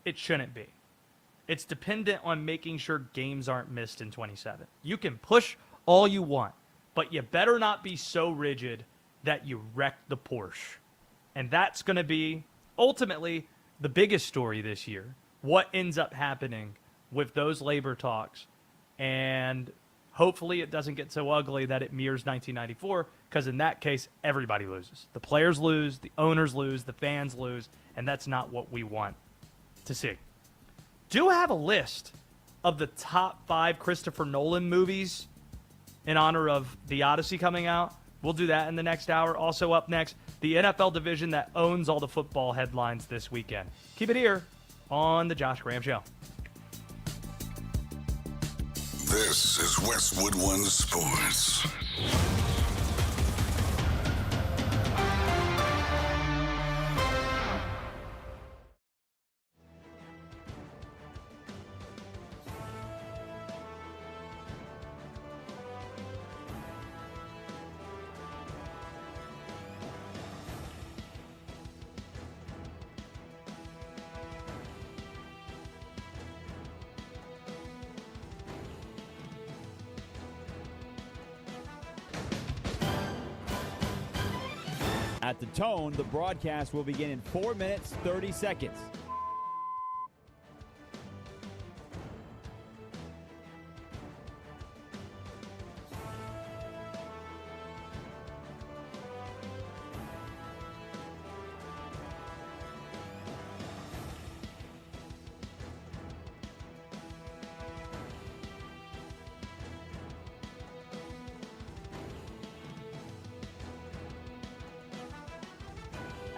It shouldn't be. It's dependent on making sure games aren't missed in 27. You can push all you want, but you better not be so rigid that you wreck the Porsche. And that's going to be, ultimately, the biggest story this year. What ends up happening with those labor talks. And hopefully it doesn't get so ugly that it mirrors 1994, because in that case, everybody loses. The players lose, the owners lose, the fans lose, and that's not what we want to see. Do have a list of the top 5 Christopher Nolan movies in honor of The Odyssey coming out. We'll do that in the next hour. Also up next, the NFL division that owns all the football headlines this weekend. Keep it here on The Josh Graham Show. This is Westwood One Sports. At the tone, the broadcast will begin in 4 minutes, 30 seconds.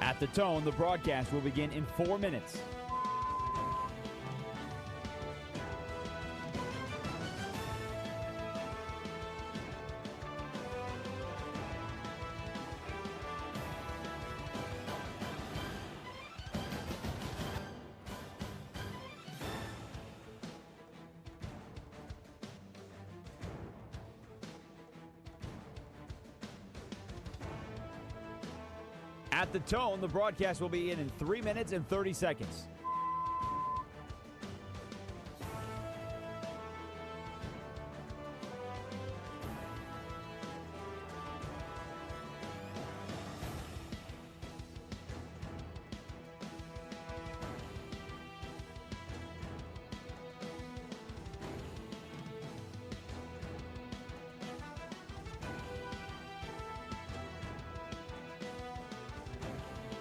At the tone, the broadcast will begin in 4 minutes. At the tone, the broadcast will be in 3 minutes and 30 seconds.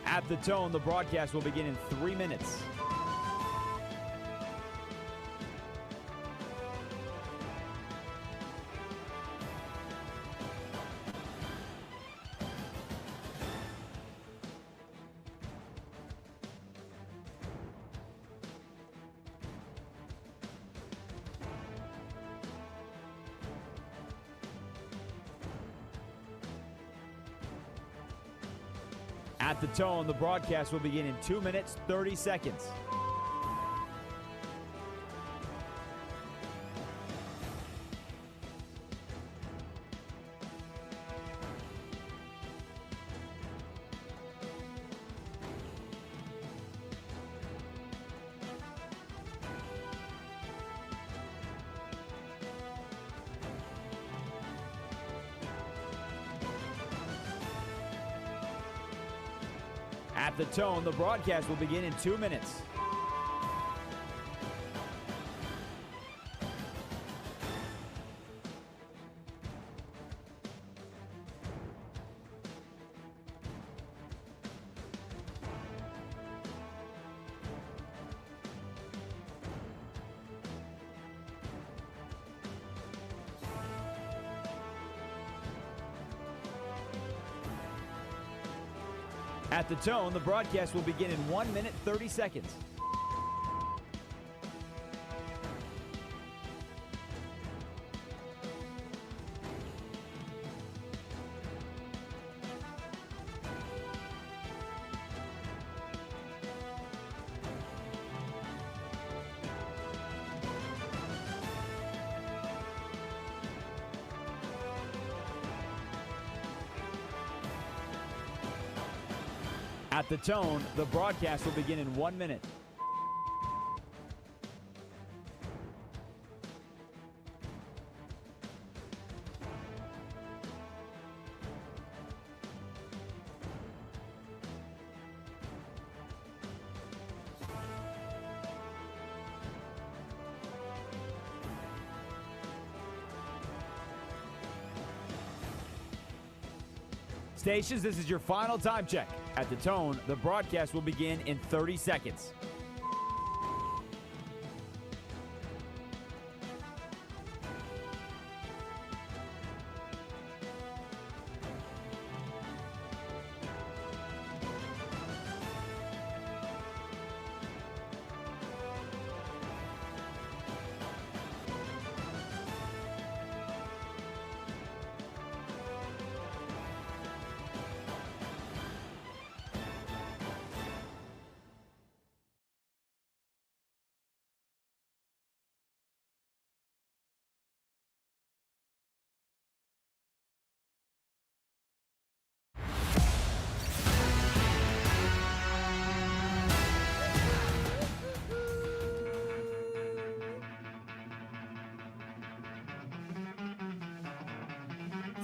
At the tone, the broadcast will begin in 3 minutes. At the tone, the broadcast will begin in 2 minutes, 30 seconds. At the tone, the broadcast will begin in 2 minutes. At the tone, the broadcast will begin in 1 minute, 30 seconds. At the tone, the broadcast will begin in 1 minute. Stations, this is your final time check. At the tone, the broadcast will begin in 30 seconds.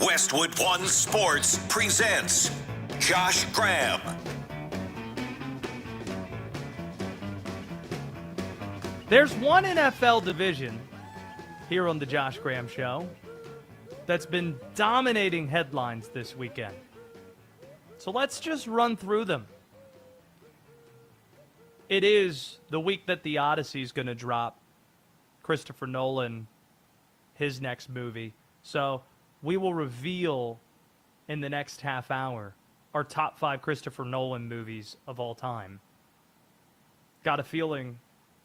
Westwood One Sports presents Josh Graham. There's one NFL division here on the Josh Graham Show that's been dominating headlines this weekend. So let's just run through them. It is the week that The Odyssey is going to drop. Christopher Nolan, his next movie. So we will reveal in the next half hour our top 5 Christopher Nolan movies of all time. Got a feeling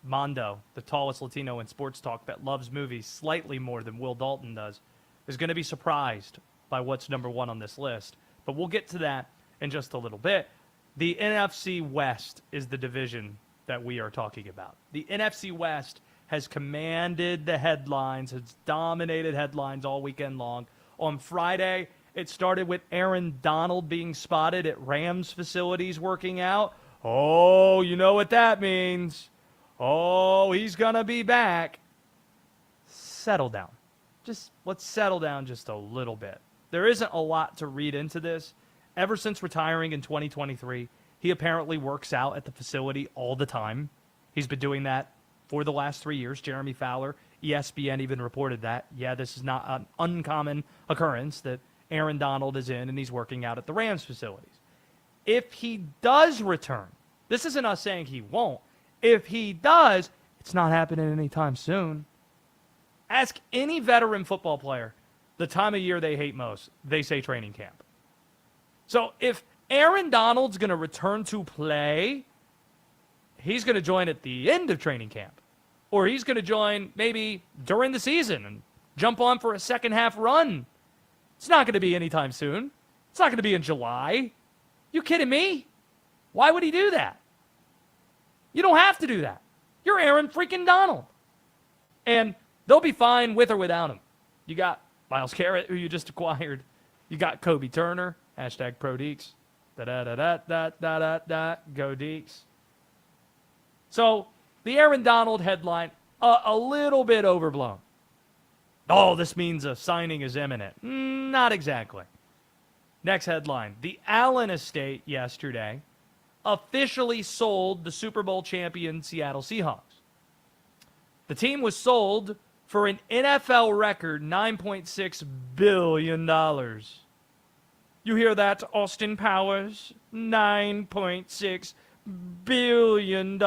Mondo, the tallest Latino in sports talk that loves movies slightly more than Will Dalton does, is going to be surprised by what's number 1 on this list. But we'll get to that in just a little bit. The NFC West is the division that we are talking about. The NFC West has commanded the headlines, has dominated headlines all weekend long. On Friday, it started with Aaron Donald being spotted at Rams facilities working out. Oh, you know what that means. Oh, he's going to be back. Settle down. Let's settle down just a little bit. There isn't a lot to read into this. Ever since retiring in 2023, he apparently works out at the facility all the time. He's been doing that for the last 3 years. Jeremy Fowler, ESPN even reported that. Yeah, this is not an uncommon occurrence that Aaron Donald is in and he's working out at the Rams facilities. If he does return, this isn't us saying he won't. If he does, it's not happening anytime soon. Ask any veteran football player the time of year they hate most. They say training camp. So if Aaron Donald's going to return to play, he's going to join at the end of training camp. Or he's going to join maybe during the season and jump on for a second half run. It's not going to be anytime soon. It's not going to be in July. You kidding me? Why would he do that? You don't have to do that. You're Aaron freaking Donald. And they'll be fine with or without him. You got Myles Garrett, who you just acquired. You got Kobe Turner. Hashtag Pro Deeks. Da-da-da-da-da-da-da-da. Go Deeks. So, the Aaron Donald headline, a little bit overblown. Oh, this means a signing is imminent. Not exactly. Next headline. The Allen estate yesterday officially sold the Super Bowl champion Seattle Seahawks. The team was sold for an NFL record $9.6 billion. You hear that, Austin Powers? $9.6 billion.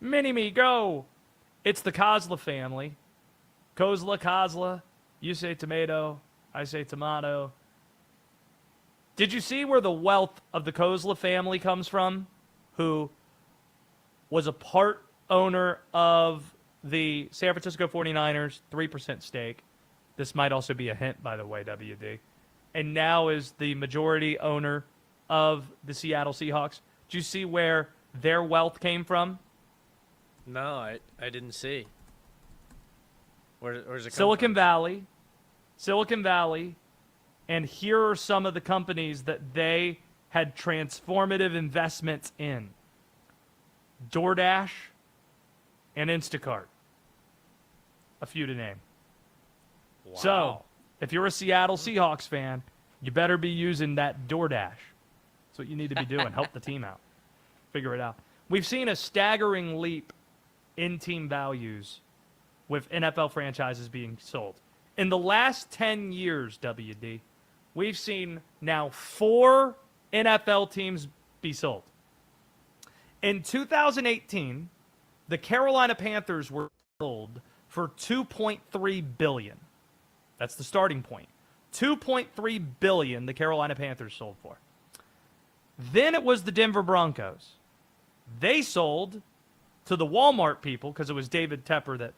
Mini-me, go. It's the Kozla family. Kozla, you say tomato, I say tomato. Did you see where the wealth of the Kozla family comes from, who was a part owner of the San Francisco 49ers, 3% stake? This might also be a hint, by the way, WD. And now is the majority owner of the Seattle Seahawks. Did you see where their wealth came from? No, I didn't see. Where's it come Silicon from? Valley. Silicon Valley. And here are some of the companies that they had transformative investments in. DoorDash and Instacart. A few to name. Wow. So, if you're a Seattle Seahawks fan, you better be using that DoorDash. That's what you need to be doing. Help the team out. Figure it out. We've seen a staggering leap in team values with NFL franchises being sold. In the last 10 years, WD, we've seen now 4 NFL teams be sold. In 2018, the Carolina Panthers were sold for $2.3 billion. That's the starting point. $2.3 billion the Carolina Panthers sold for. Then it was the Denver Broncos. They sold to the Walmart people, because it was David Tepper that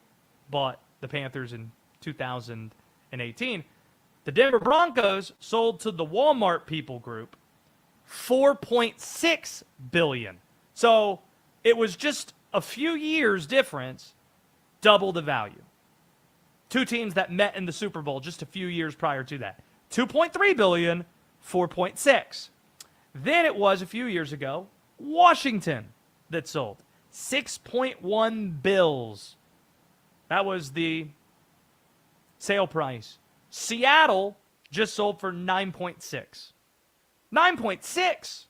bought the Panthers in 2018. The Denver Broncos sold to the Walmart people group $4.6 billion. So it was just a few years difference, double the value. 2 teams that met in the Super Bowl just a few years prior to that. $2.3 billion, 4.6. Then it was a few years ago, Washington that sold. 6.1 bills. That was the sale price. Seattle just sold for 9.6. 9.6.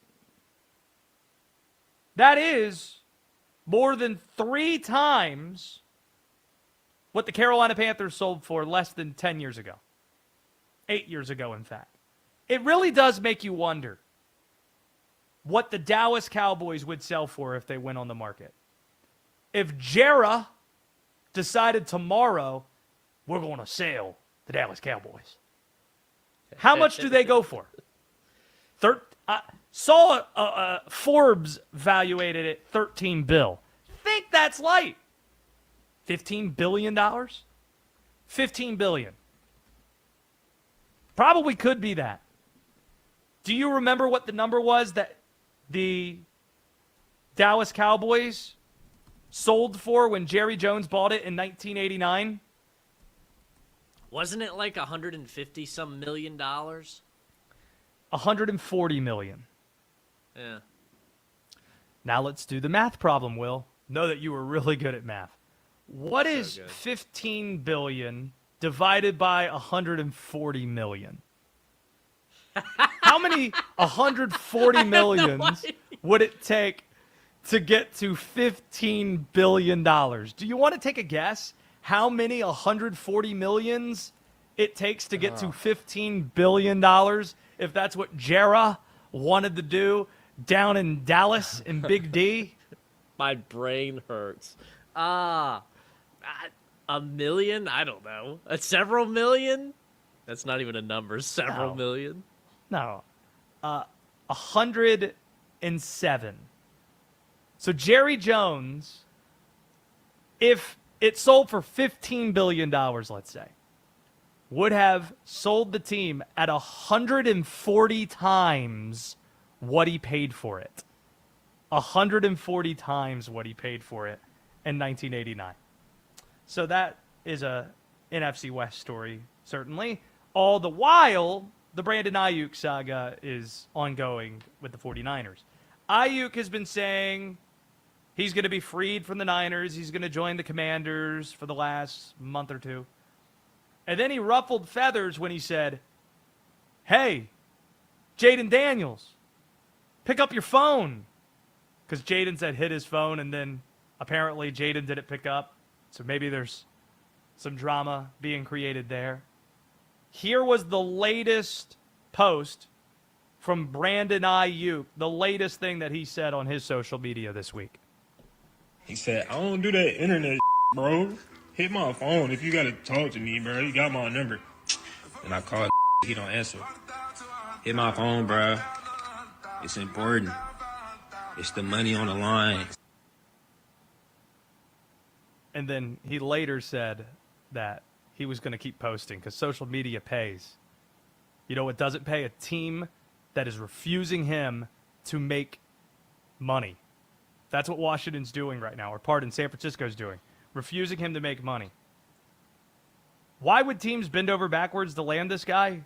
That is more than 3 times what the Carolina Panthers sold for less than 10 years ago. 8 years ago, in fact. It really does make you wonder what the Dallas Cowboys would sell for if they went on the market. If Jera decided tomorrow, we're going to sell the Dallas Cowboys, how much do they go for? Saw Forbes valuated it $13 billion. Think that's light. $15 billion? $15 billion. Probably could be that. Do you remember what the number was that the Dallas Cowboys sold for when Jerry Jones bought it in 1989? Wasn't it like $150-some million? $140 million. Yeah. Now let's do the math problem, Will. Know that you were really good at math. What is good. 15 billion divided by 140 million? How many 140 millions would it take to get to $15 billion? Do you want to take a guess how many 140 millions it takes to get to $15 billion if that's what Jera wanted to do down in Dallas in Big D? My brain hurts. $1 million? I don't know. Several million? That's not even a number. Several million? No. 107. So Jerry Jones, if it sold for $15 billion, let's say, would have sold the team at 140 times what he paid for it. 140 times what he paid for it in 1989. So that is a NFC West story, certainly. All the while, the Brandon Ayuk saga is ongoing with the 49ers. Ayuk has been saying he's going to be freed from the Niners. He's going to join the Commanders for the last month or two. And then he ruffled feathers when he said, hey, Jaden Daniels, pick up your phone. Because Jaden said hit his phone, and then apparently Jaden didn't pick up. So maybe there's some drama being created there. Here was the latest post from Brandon Ayuk, the latest thing that he said on his social media this week. He said, I don't do that internet bro. Hit my phone if you got to talk to me, bro. You got my number. And I called, he don't answer. Hit my phone, bro. It's important. It's the money on the line. And then he later said that he was going to keep posting because social media pays. You know what doesn't pay? A team that is refusing him to make money. That's what Washington's doing right now, or pardon, San Francisco's doing. Refusing him to make money. Why would teams bend over backwards to land this guy?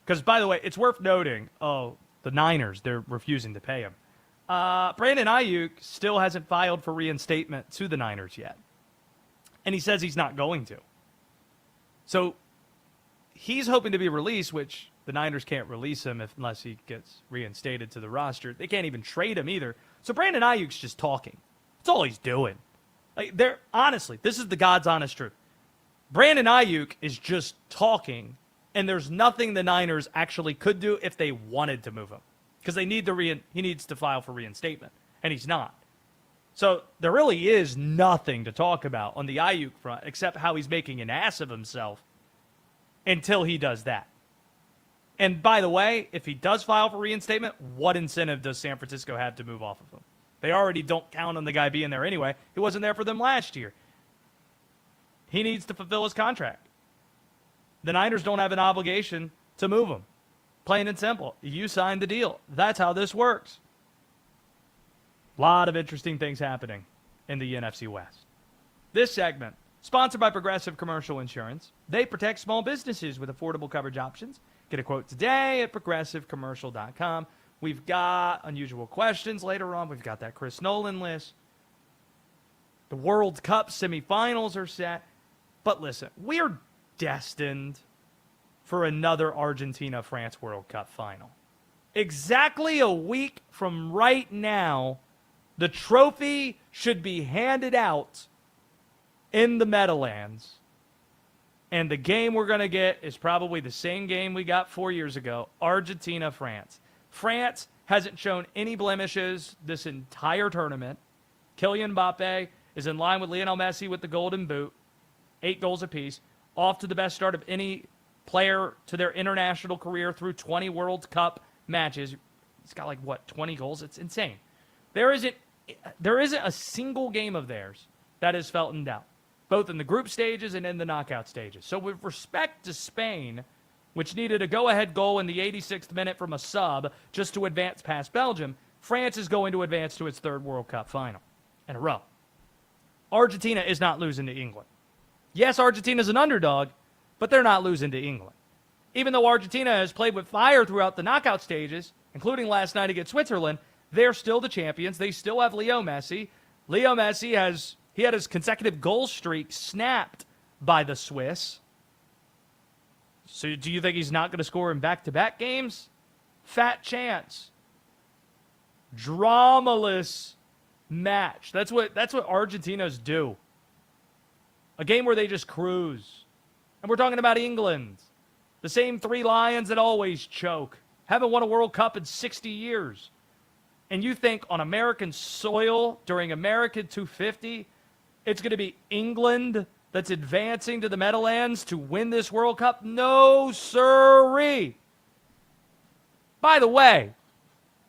Because, by the way, it's worth noting, the Niners, they're refusing to pay him. Brandon Ayuk still hasn't filed for reinstatement to the Niners yet. And he says he's not going to. So he's hoping to be released, which the Niners can't release him unless he gets reinstated to the roster. They can't even trade him either. So Brandon Ayuk's just talking. That's all he's doing. Honestly, this is the God's honest truth. Brandon Ayuk is just talking, and there's nothing the Niners actually could do if they wanted to move him. Because he needs to file for reinstatement, and he's not. So there really is nothing to talk about on the Ayuk front except how he's making an ass of himself until he does that. And by the way, if he does file for reinstatement, what incentive does San Francisco have to move off of him? They already don't count on the guy being there anyway. He wasn't there for them last year. He needs to fulfill his contract. The Niners don't have an obligation to move him. Plain and simple. You signed the deal. That's how this works. A lot of interesting things happening in the NFC West. This segment, sponsored by Progressive Commercial Insurance. They protect small businesses with affordable coverage options. Get a quote today at progressivecommercial.com. We've got unusual questions later on. We've got that Chris Nolan list. The World Cup semifinals are set. But listen, we're destined for another Argentina-France World Cup final. Exactly a week from right now, the trophy should be handed out in the Meadowlands. And the game we're going to get is probably the same game we got 4 years ago, Argentina-France. France hasn't shown any blemishes this entire tournament. Kylian Mbappe is in line with Lionel Messi with the Golden Boot, 8 goals apiece, off to the best start of any player to their international career through 20 World Cup matches. He's got 20 goals. It's insane. There isn't a single game of theirs that is felt in doubt, both in the group stages and in the knockout stages. So with respect to Spain, which needed a go-ahead goal in the 86th minute from a sub just to advance past Belgium, France is going to advance to its 3rd World Cup final in a row. Argentina is not losing to England. Yes, Argentina's an underdog, but they're not losing to England. Even though Argentina has played with fire throughout the knockout stages, including last night against Switzerland, they're still the champions. They still have Leo Messi. Leo Messi had his consecutive goal streak snapped by the Swiss. So do you think he's not going to score in back-to-back games? Fat chance. Dramaless match. That's what Argentinos do. A game where they just cruise. And we're talking about England. The same 3 Lions that always choke. Haven't won a World Cup in 60 years. And you think on American soil during American 250, it's going to be England that's advancing to the Meadowlands to win this World Cup? No, sirree. By the way,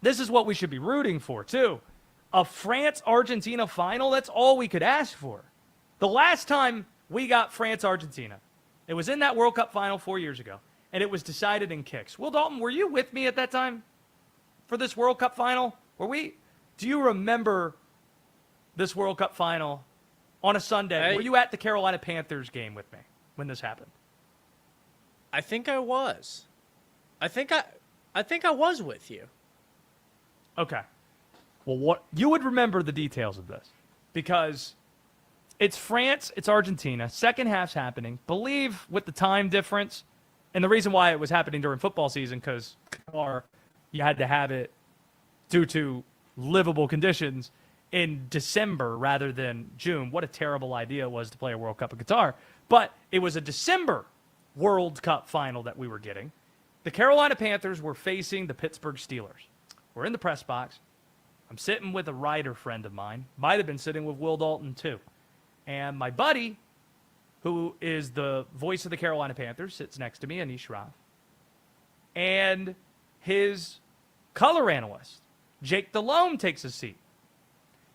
this is what we should be rooting for, too. A France-Argentina final, that's all we could ask for. The last time we got France-Argentina, it was in that World Cup final 4 years ago, and it was decided in kicks. Will Dalton, were you with me at that time for this World Cup final? Do you remember this World Cup final on a Sunday? Were you at the Carolina Panthers game with me when this happened? I think I was. I think I was with you. Okay. Well, you would remember the details of this because it's France, it's Argentina. Second half's happening. Believe with the time difference, and the reason why it was happening during football season because you had to have it due to livable conditions in December rather than June. What a terrible idea it was to play a World Cup in Qatar. But it was a December World Cup final that we were getting. The Carolina Panthers were facing the Pittsburgh Steelers. We're in the press box. I'm sitting with a writer friend of mine. Might have been sitting with Will Dalton, too. And my buddy, who is the voice of the Carolina Panthers, sits next to me, Anish Rav. and his color analyst, Jake Delhomme, takes a seat.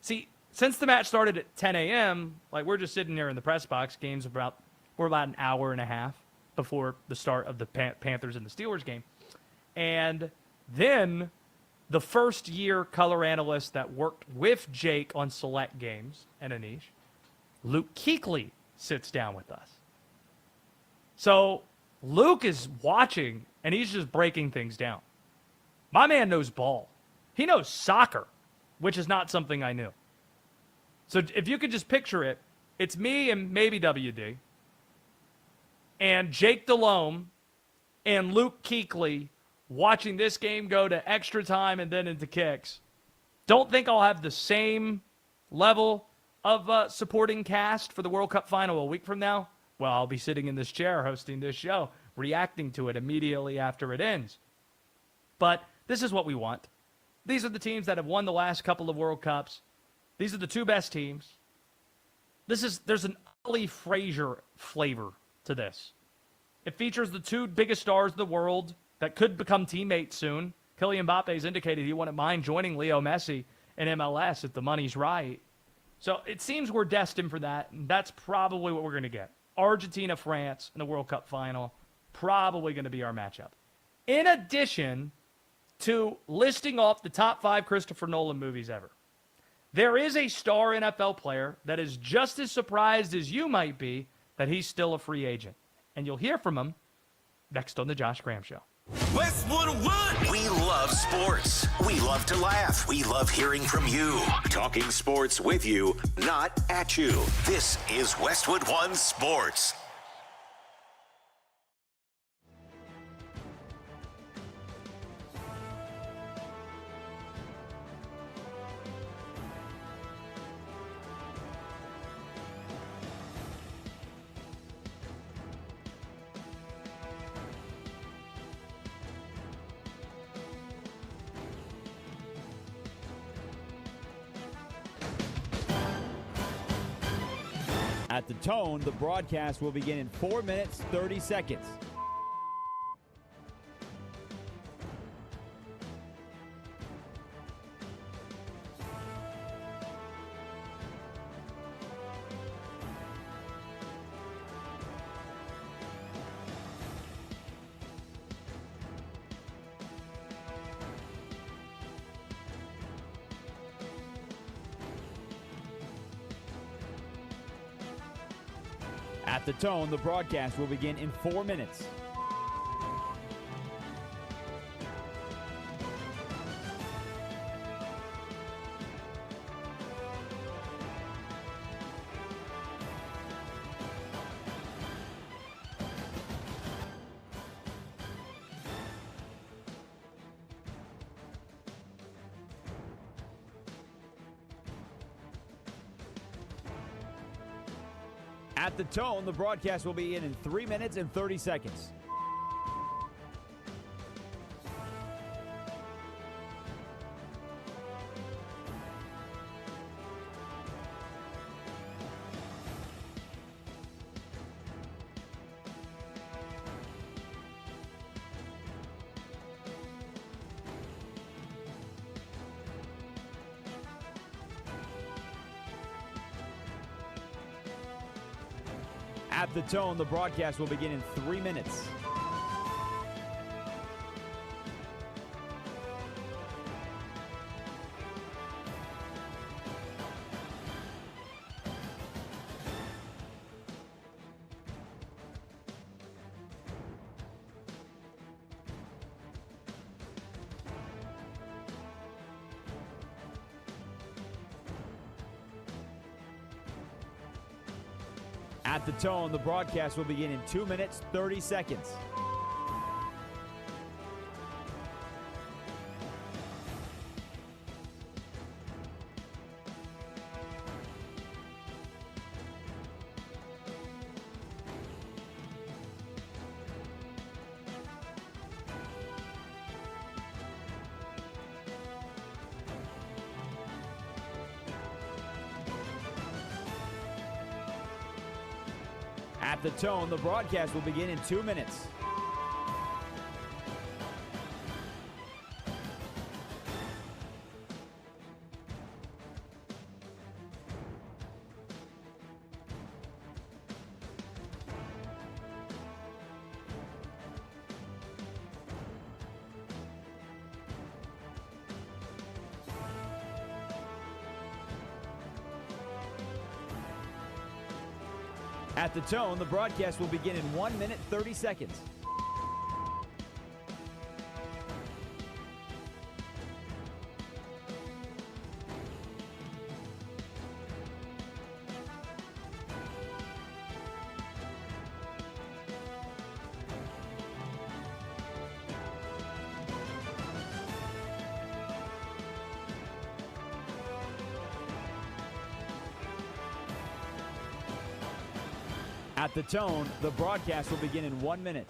See, since the match started at 10 a.m., like we're just sitting there in the press box. We're about an hour and a half before the start of the Panthers and the Steelers game. And then the first-year color analyst that worked with Jake on select games and Anish, Luke Kuechly, sits down with us. So Luke is watching, and he's just breaking things down. My man knows ball. He knows soccer, which is not something I knew. So if you could just picture it, it's me and maybe WD, and Jake Delhomme and Luke Kuechly watching this game go to extra time and then into kicks. Don't think I'll have the same level of supporting cast for the World Cup final a week from now. Well, I'll be sitting in this chair hosting this show, reacting to it immediately after it ends. But this is what we want. These are the teams that have won the last couple of World Cups. These are the two best teams. There's an Ollie Frazier flavor to this. It features the two biggest stars of the world that could become teammates soon. Kylian Mbappe has indicated he wouldn't mind joining Leo Messi in MLS if the money's right. So it seems we're destined for that, and that's probably what we're going to get. Argentina, France in the World Cup final, probably going to be our matchup. In addition to listing off the top 5 Christopher Nolan movies ever, there is a star NFL player that is just as surprised as you might be that he's still a free agent. And you'll hear from him next on The Josh Graham Show. Westwood One. We love sports. We love to laugh. We love hearing from you. Talking sports with you, not at you. This is Westwood One Sports. At the tone, the broadcast will begin in 4 minutes, 30 seconds. At the tone, the broadcast will begin in 4 minutes. At the tone, the broadcast will begin in 3 minutes and 30 seconds. At the tone, the broadcast will begin in 3 minutes. At the tone, the broadcast will begin in 2 minutes, 30 seconds. At the tone, the broadcast will begin in 2 minutes. At the tone, the broadcast will begin in 1 minute, 30 seconds. At the tone, the broadcast will begin in 1 minute.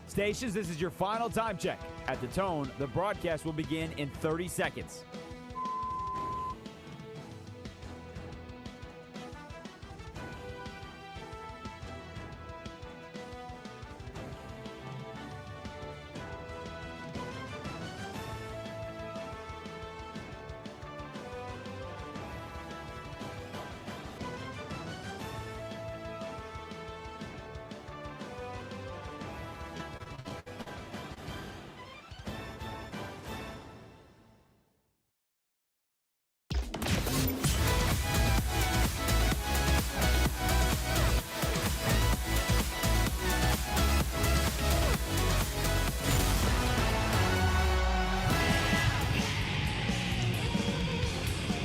Stations, this is your final time check. At the tone, the broadcast will begin in 30 seconds.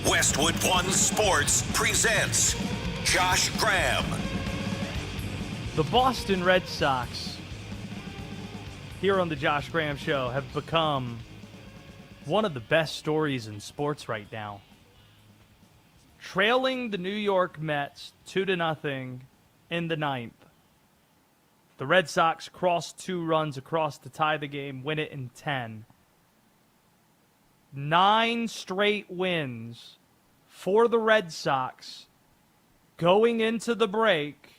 Westwood One Sports presents Josh Graham. The Boston Red Sox, here on the Josh Graham Show, have become one of the best stories in sports right now. Trailing the New York Mets 2-0 in the ninth, the Red Sox cross 2 runs across to tie the game, win it in 10. 9 straight wins for the Red Sox going into the break,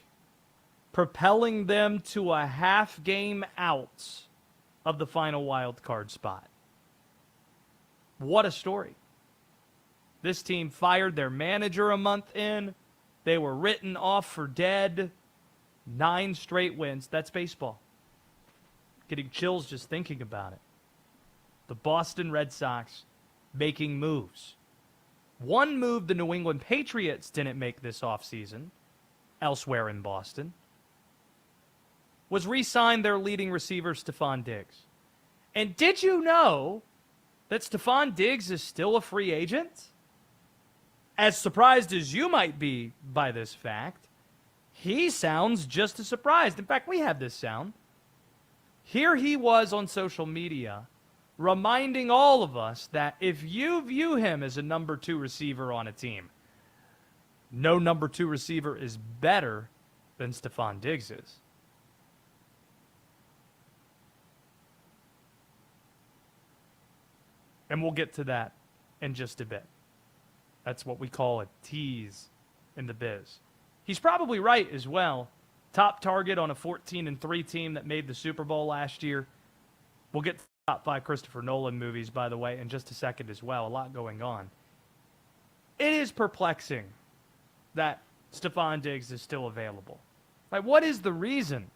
propelling them to a half game out of the final wild card spot. What a story. This team fired their manager a month in. They were written off for dead. 9 straight wins. That's baseball. Getting chills just thinking about it. The Boston Red Sox making moves. One move the New England Patriots didn't make this offseason, elsewhere in Boston, was re-sign their leading receiver, Stephon Diggs. And did you know that Stephon Diggs is still a free agent? As surprised as you might be by this fact, he sounds just as surprised. In fact, we have this sound. Here he was on social media reminding all of us that if you view him as a number 2 receiver on a team, no number 2 receiver is better than Stephon Diggs is. And we'll get to that in just a bit. That's what we call a tease in the biz. He's probably right as well. Top target on a 14-3 team that made the Super Bowl last year. We'll get to top 5 Christopher Nolan movies, by the way, in just a second as well. A lot going on. It is perplexing that Stephon Diggs is still available. Like, what is the reason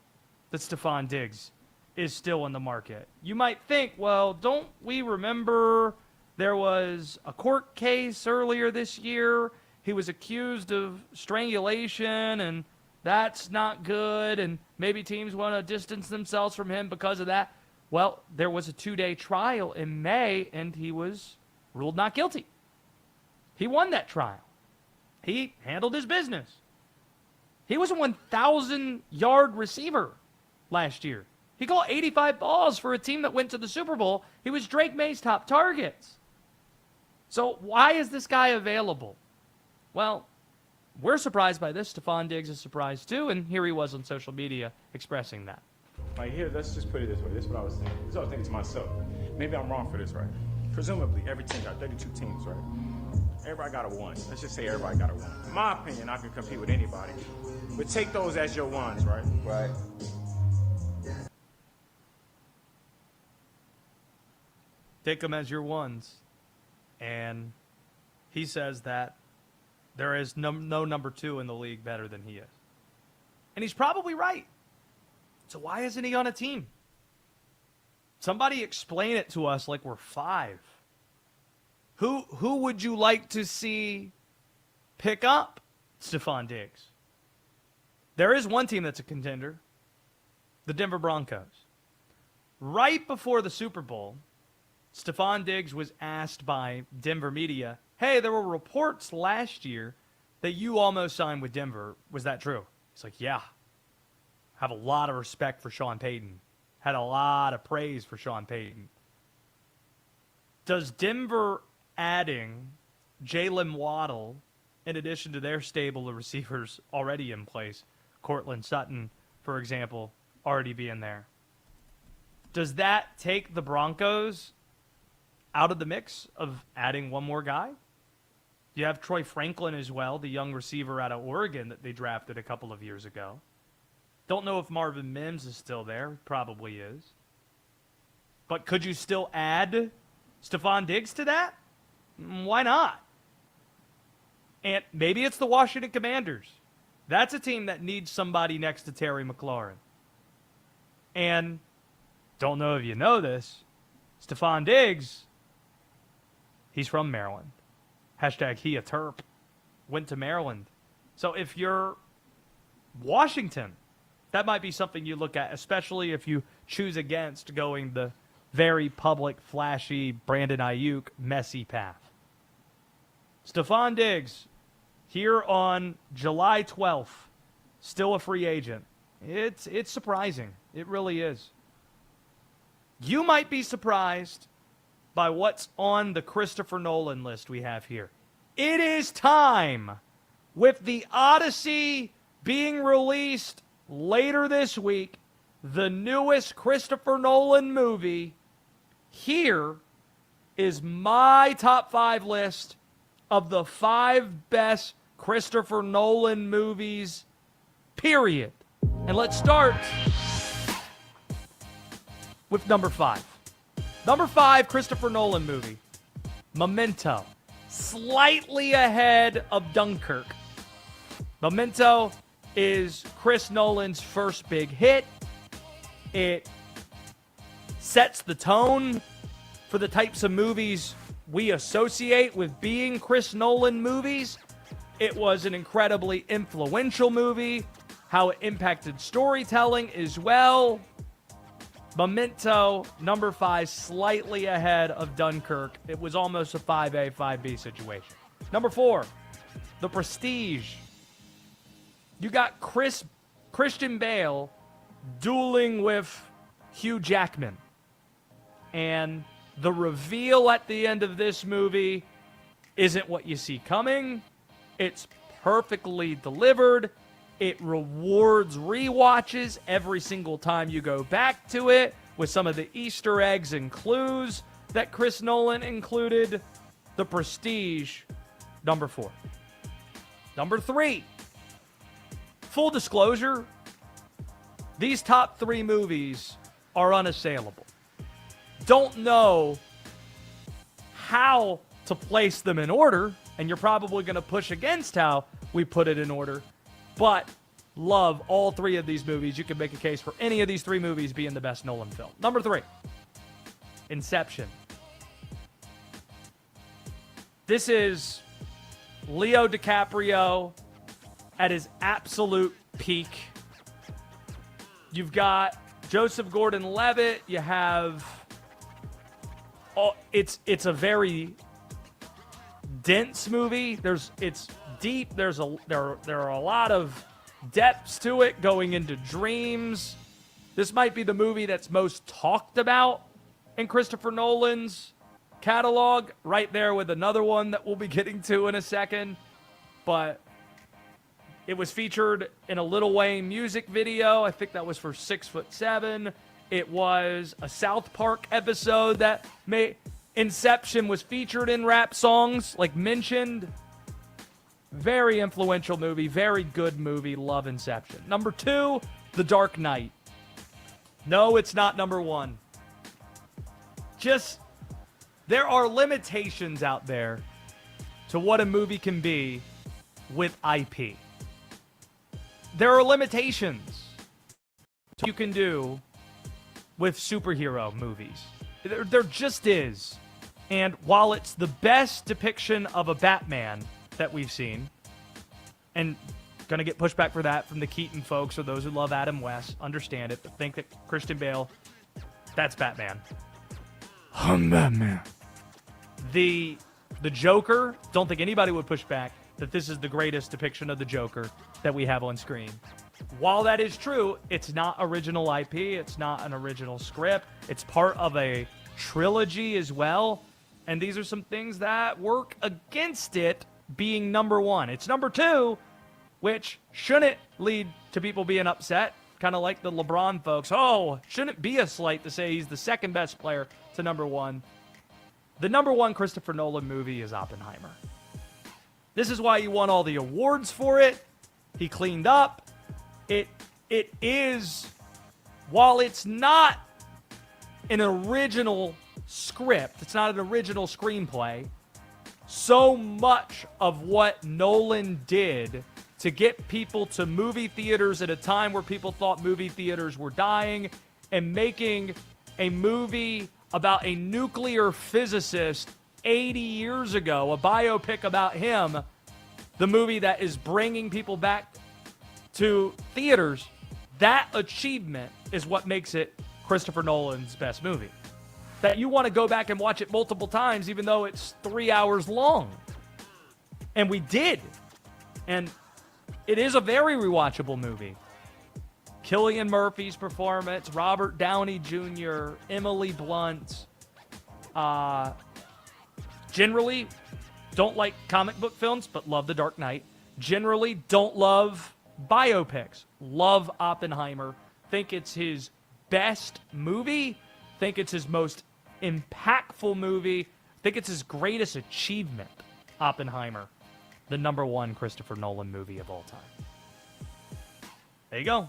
that Stephon Diggs is still in the market? You might think, well, don't we remember there was a court case earlier this year? He was accused of strangulation, and that's not good, and maybe teams want to distance themselves from him because of that. Well, there was a 2-day trial in May, and he was ruled not guilty. He won that trial. He handled his business. He was a 1,000-yard receiver last year. He caught 85 balls for a team that went to the Super Bowl. He was Drake May's top targets. So why is this guy available? Well, we're surprised by this. Stephon Diggs is surprised too, and here he was on social media expressing that. Like, here, let's just put it this way. This is what I was thinking. This is what I was thinking to myself. Maybe I'm wrong for this, right? Presumably, every team got 32 teams, right? Everybody got a 1. Let's just say everybody got a 1. In my opinion, I can compete with anybody. But take those as your 1s, right? Right. Take them as your ones. And he says that there is no number 2 in the league better than he is. And he's probably right. So why isn't he on a team? Somebody explain it to us like we're 5. Who would you like to see pick up Stephon Diggs? There is one team that's a contender, the Denver Broncos. Right before the Super Bowl, Stephon Diggs was asked by Denver media, hey, there were reports last year that you almost signed with Denver. Was that true? He's like, yeah. Have a lot of respect for Sean Payton. Had a lot of praise for Sean Payton. Does Denver adding Jalen Waddle, in addition to their stable of receivers already in place, Cortland Sutton, for example, already being there, does that take the Broncos out of the mix of adding one more guy? You have Troy Franklin as well, the young receiver out of Oregon that they drafted a couple of years ago. Don't know if Marvin Mims is still there. Probably is. But could you still add Stephon Diggs to that? Why not? And maybe it's the Washington Commanders. That's a team that needs somebody next to Terry McLaurin. And don't know if you know this, Stephon Diggs, he's from Maryland. Hashtag he a Terp. Went to Maryland. So if you're Washington, that might be something you look at, especially if you choose against going the very public, flashy, Brandon Ayuk, messy path. Stephon Diggs, here on July 12th, still a free agent. It's surprising. It really is. You might be surprised by what's on the Christopher Nolan list we have here. It is time, with the Odyssey being released later this week, the newest Christopher Nolan movie. Here is my top 5 list of the 5 best Christopher Nolan movies, period. And let's start with number 5. Number 5 Christopher Nolan movie, Memento. Slightly ahead of Dunkirk. Memento is Chris Nolan's first big hit. It sets the tone for the types of movies we associate with being Chris Nolan movies. It was an incredibly influential movie, how it impacted storytelling as well. Memento, number 5, slightly ahead of Dunkirk. It was almost a 5A, 5B situation. Number 4, The Prestige. You got Christian Bale dueling with Hugh Jackman. And the reveal at the end of this movie isn't what you see coming. It's perfectly delivered. It rewards rewatches every single time you go back to it with some of the Easter eggs and clues that Chris Nolan included. The Prestige, number 4. Number 3, full disclosure, these top 3 movies are unassailable. Don't know how to place them in order, and you're probably going to push against how we put it in order. But love all 3 of these movies. You can make a case for any of these 3 movies being the best Nolan film. Number 3, Inception. This is Leo DiCaprio at his absolute peak. You've got Joseph Gordon-Levitt. You have... it's a very dense movie. It's deep. There are a lot of depths to it, going into dreams. This might be the movie that's most talked about in Christopher Nolan's catalog, right there with another one that we'll be getting to in a second. But it was featured in a Lil Wayne music video. I think that was for 6'7". It was a South Park episode that Inception was featured in rap songs, like mentioned. Very influential movie, very good movie. Love Inception. Number 2, The Dark Knight. No, it's not number 1. Just There are limitations out there to what a movie can be with IP. There are limitations to what you can do with superhero movies. There just is. And while it's the best depiction of a Batman that we've seen, and going to get pushback for that from the Keaton folks or those who love Adam West, understand it, but think that Christian Bale, that's Batman. I'm Batman. The Joker, don't think anybody would push back that this is the greatest depiction of the Joker that we have on screen. While that is true, it's not original IP. It's not an original script. It's part of a trilogy as well. And these are some things that work against it being number one. It's number two, which shouldn't lead to people being upset. Kind of like the LeBron folks. Oh, shouldn't be a slight to say he's the second best player to number one. The number one Christopher Nolan movie is Oppenheimer. This is why he won all the awards for it. He cleaned up. It is, while it's not an original script, it's not an original screenplay, so much of what Nolan did to get people to movie theaters at a time where people thought movie theaters were dying and making a movie about a nuclear physicist 80 years ago, a biopic about him, the movie that is bringing people back to theaters, that achievement is what makes it Christopher Nolan's best movie. That you want to go back and watch it multiple times, even though it's 3 hours long. And we did. And it is a very rewatchable movie. Cillian Murphy's performance, Robert Downey Jr., Emily Blunt. Generally, don't like comic book films, but love The Dark Knight. Generally, don't love biopics. Love Oppenheimer. Think it's his best movie. Think it's his most impactful movie. Think it's his greatest achievement, Oppenheimer. The number one Christopher Nolan movie of all time. There you go.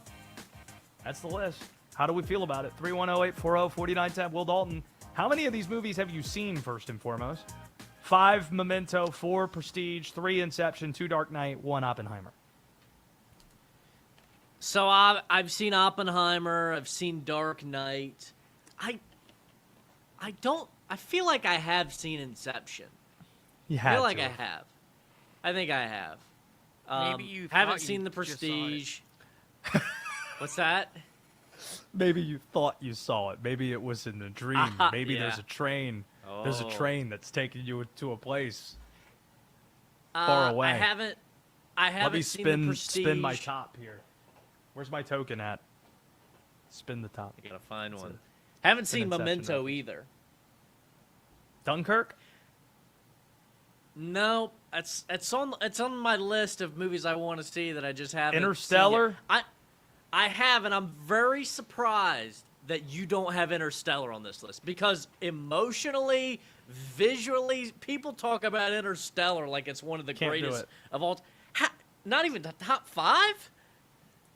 That's the list. How do we feel about it? 310-840-4910. Will Dalton, how many of these movies have you seen, first and foremost? 5 Memento, 4 Prestige, 3 Inception, 2 Dark Knight, 1 Oppenheimer. So I've seen Oppenheimer. I've seen Dark Knight. I feel like I have seen Inception. You I feel had like to. I have. I think I have. Maybe you haven't thought seen you The just saw it. Prestige. What's that? Maybe you thought you saw it. Maybe it was in a dream. Maybe there's a train. There's a train that's taking you to a place far away. I haven't Let me seen The Prestige. spin my top here. Where's my token at? Spin the top. You gotta find one. Haven't seen Inception Memento reference. either. Dunkirk? No, it's on my list of movies I want to see that I just haven't. Interstellar? Seen yet. I have, and I'm very surprised that you don't have Interstellar on this list because emotionally, visually, people talk about Interstellar like it's one of the Can't do greatest it. of all. Not even the top 5.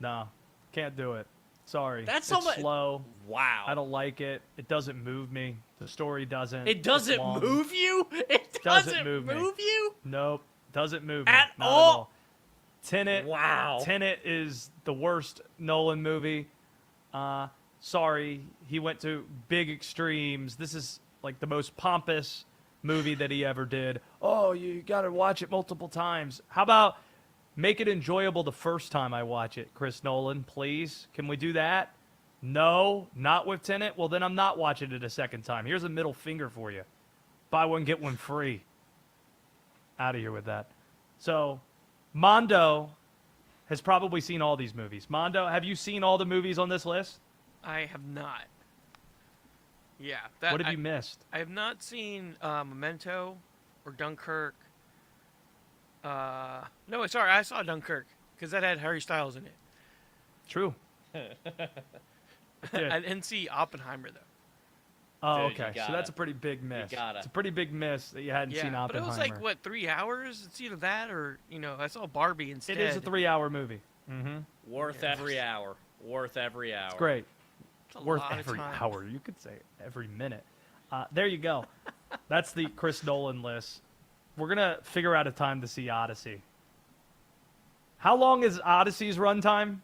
No, can't do it. Sorry. That's it's so much. slow. Wow. I don't like it. It doesn't move me. The story doesn't. It doesn't It's long. move you? It doesn't move you? Nope. Doesn't move At me. Not all? At all. Tenet. Wow. Tenet is the worst Nolan movie. Sorry. He went to big extremes. This is like the most pompous movie that he ever did. Oh, you got to watch it multiple times. How about make it enjoyable the first time I watch it, Chris Nolan, please? Can we do that? No, not with Tenet. Well, then I'm not watching it a second time. Here's a middle finger for you. Buy one, get one free. Out of here with that. So, Mondo has probably seen all these movies. Mondo, have you seen all the movies on this list? I have not. Yeah. What have you missed? I have not seen Memento or Dunkirk. No, sorry, I saw Dunkirk because that had Harry Styles in it. True. I didn't see Oppenheimer though. Oh, Dude, you okay. So that's a pretty big miss. gotta. It's a pretty big miss that you hadn't seen Yeah, but it Oppenheimer. was like what 3 hours? It's either that or I saw Barbie instead. It is a 3-hour movie. Mm-hmm. Worth every hour. Worth every hour. It's great. It's a Worth lot of every time. hour. You could say every minute. There you go. That's the Chris Nolan list. We're going to figure out a time to see Odyssey. How long is Odyssey's runtime?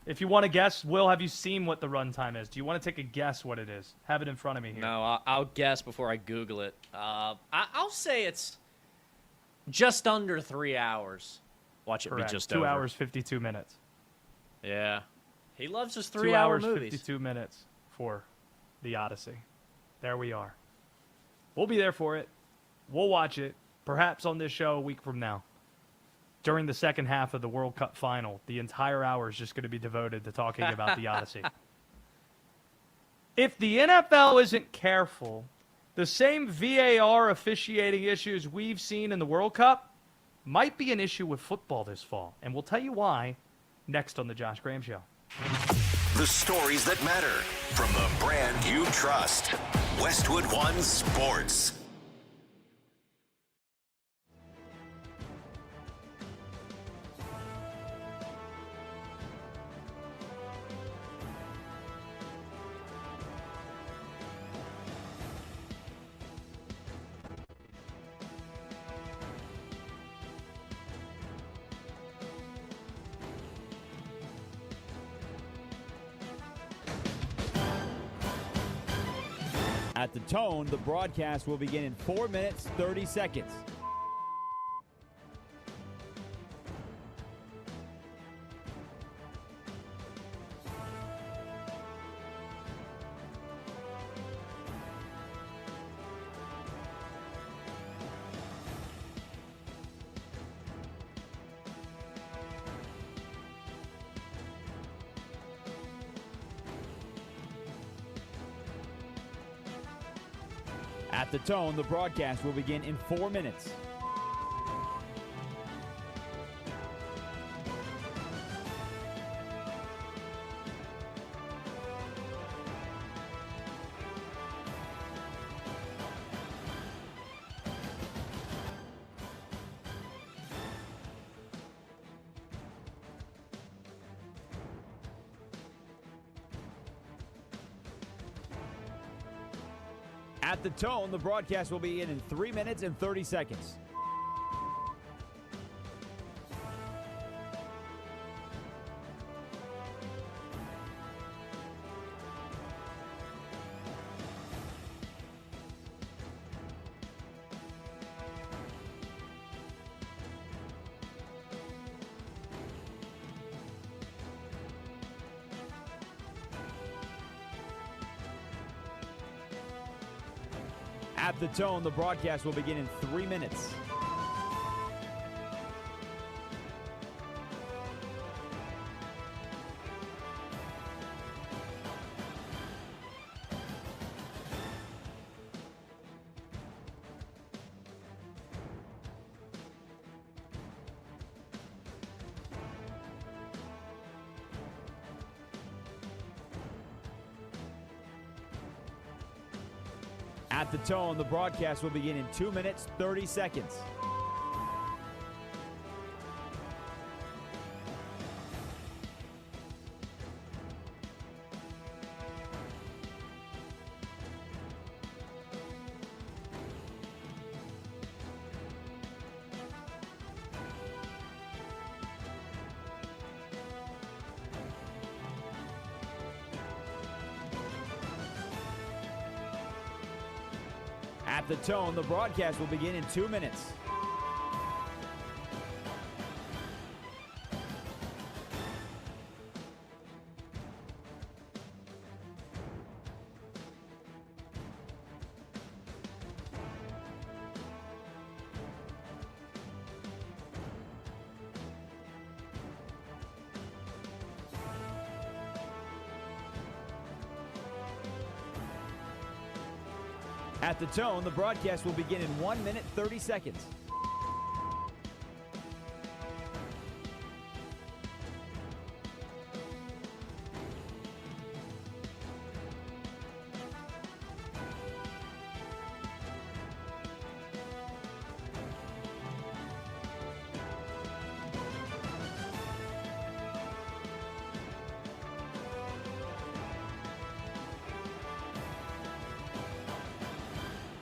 If you want to guess, Will, have you seen what the runtime is? Do you want to take a guess what it is? Have it in front of me here. No, I'll guess before I Google it. I'll say it's just under 3 hours. Watch it Correct. be just 2 over. hours, 52 minutes. Yeah. He loves his 2 3-hour hours, movies. 52 minutes for the Odyssey. There we are. We'll be there for it. We'll watch it, perhaps on this show a week from now. During the second half of the World Cup final, the entire hour is just going to be devoted to talking about the Odyssey. If the NFL isn't careful, the same VAR officiating issues we've seen in the World Cup might be an issue with football this fall. And we'll tell you why next on The Josh Graham Show. The stories that matter from the brand you trust. Westwood One Sports. At the tone, the broadcast will begin in 4 minutes, 30 seconds. At the tone, the broadcast will begin in 4 minutes. At the tone, the broadcast will begin in 3 minutes and 30 seconds. At the tone, the broadcast will begin in 3 minutes. At the tone, the broadcast will begin in 2 minutes, 30 seconds. At the tone, the broadcast will begin in 2 minutes. At the tone, the broadcast will begin in 1 minute, 30 seconds.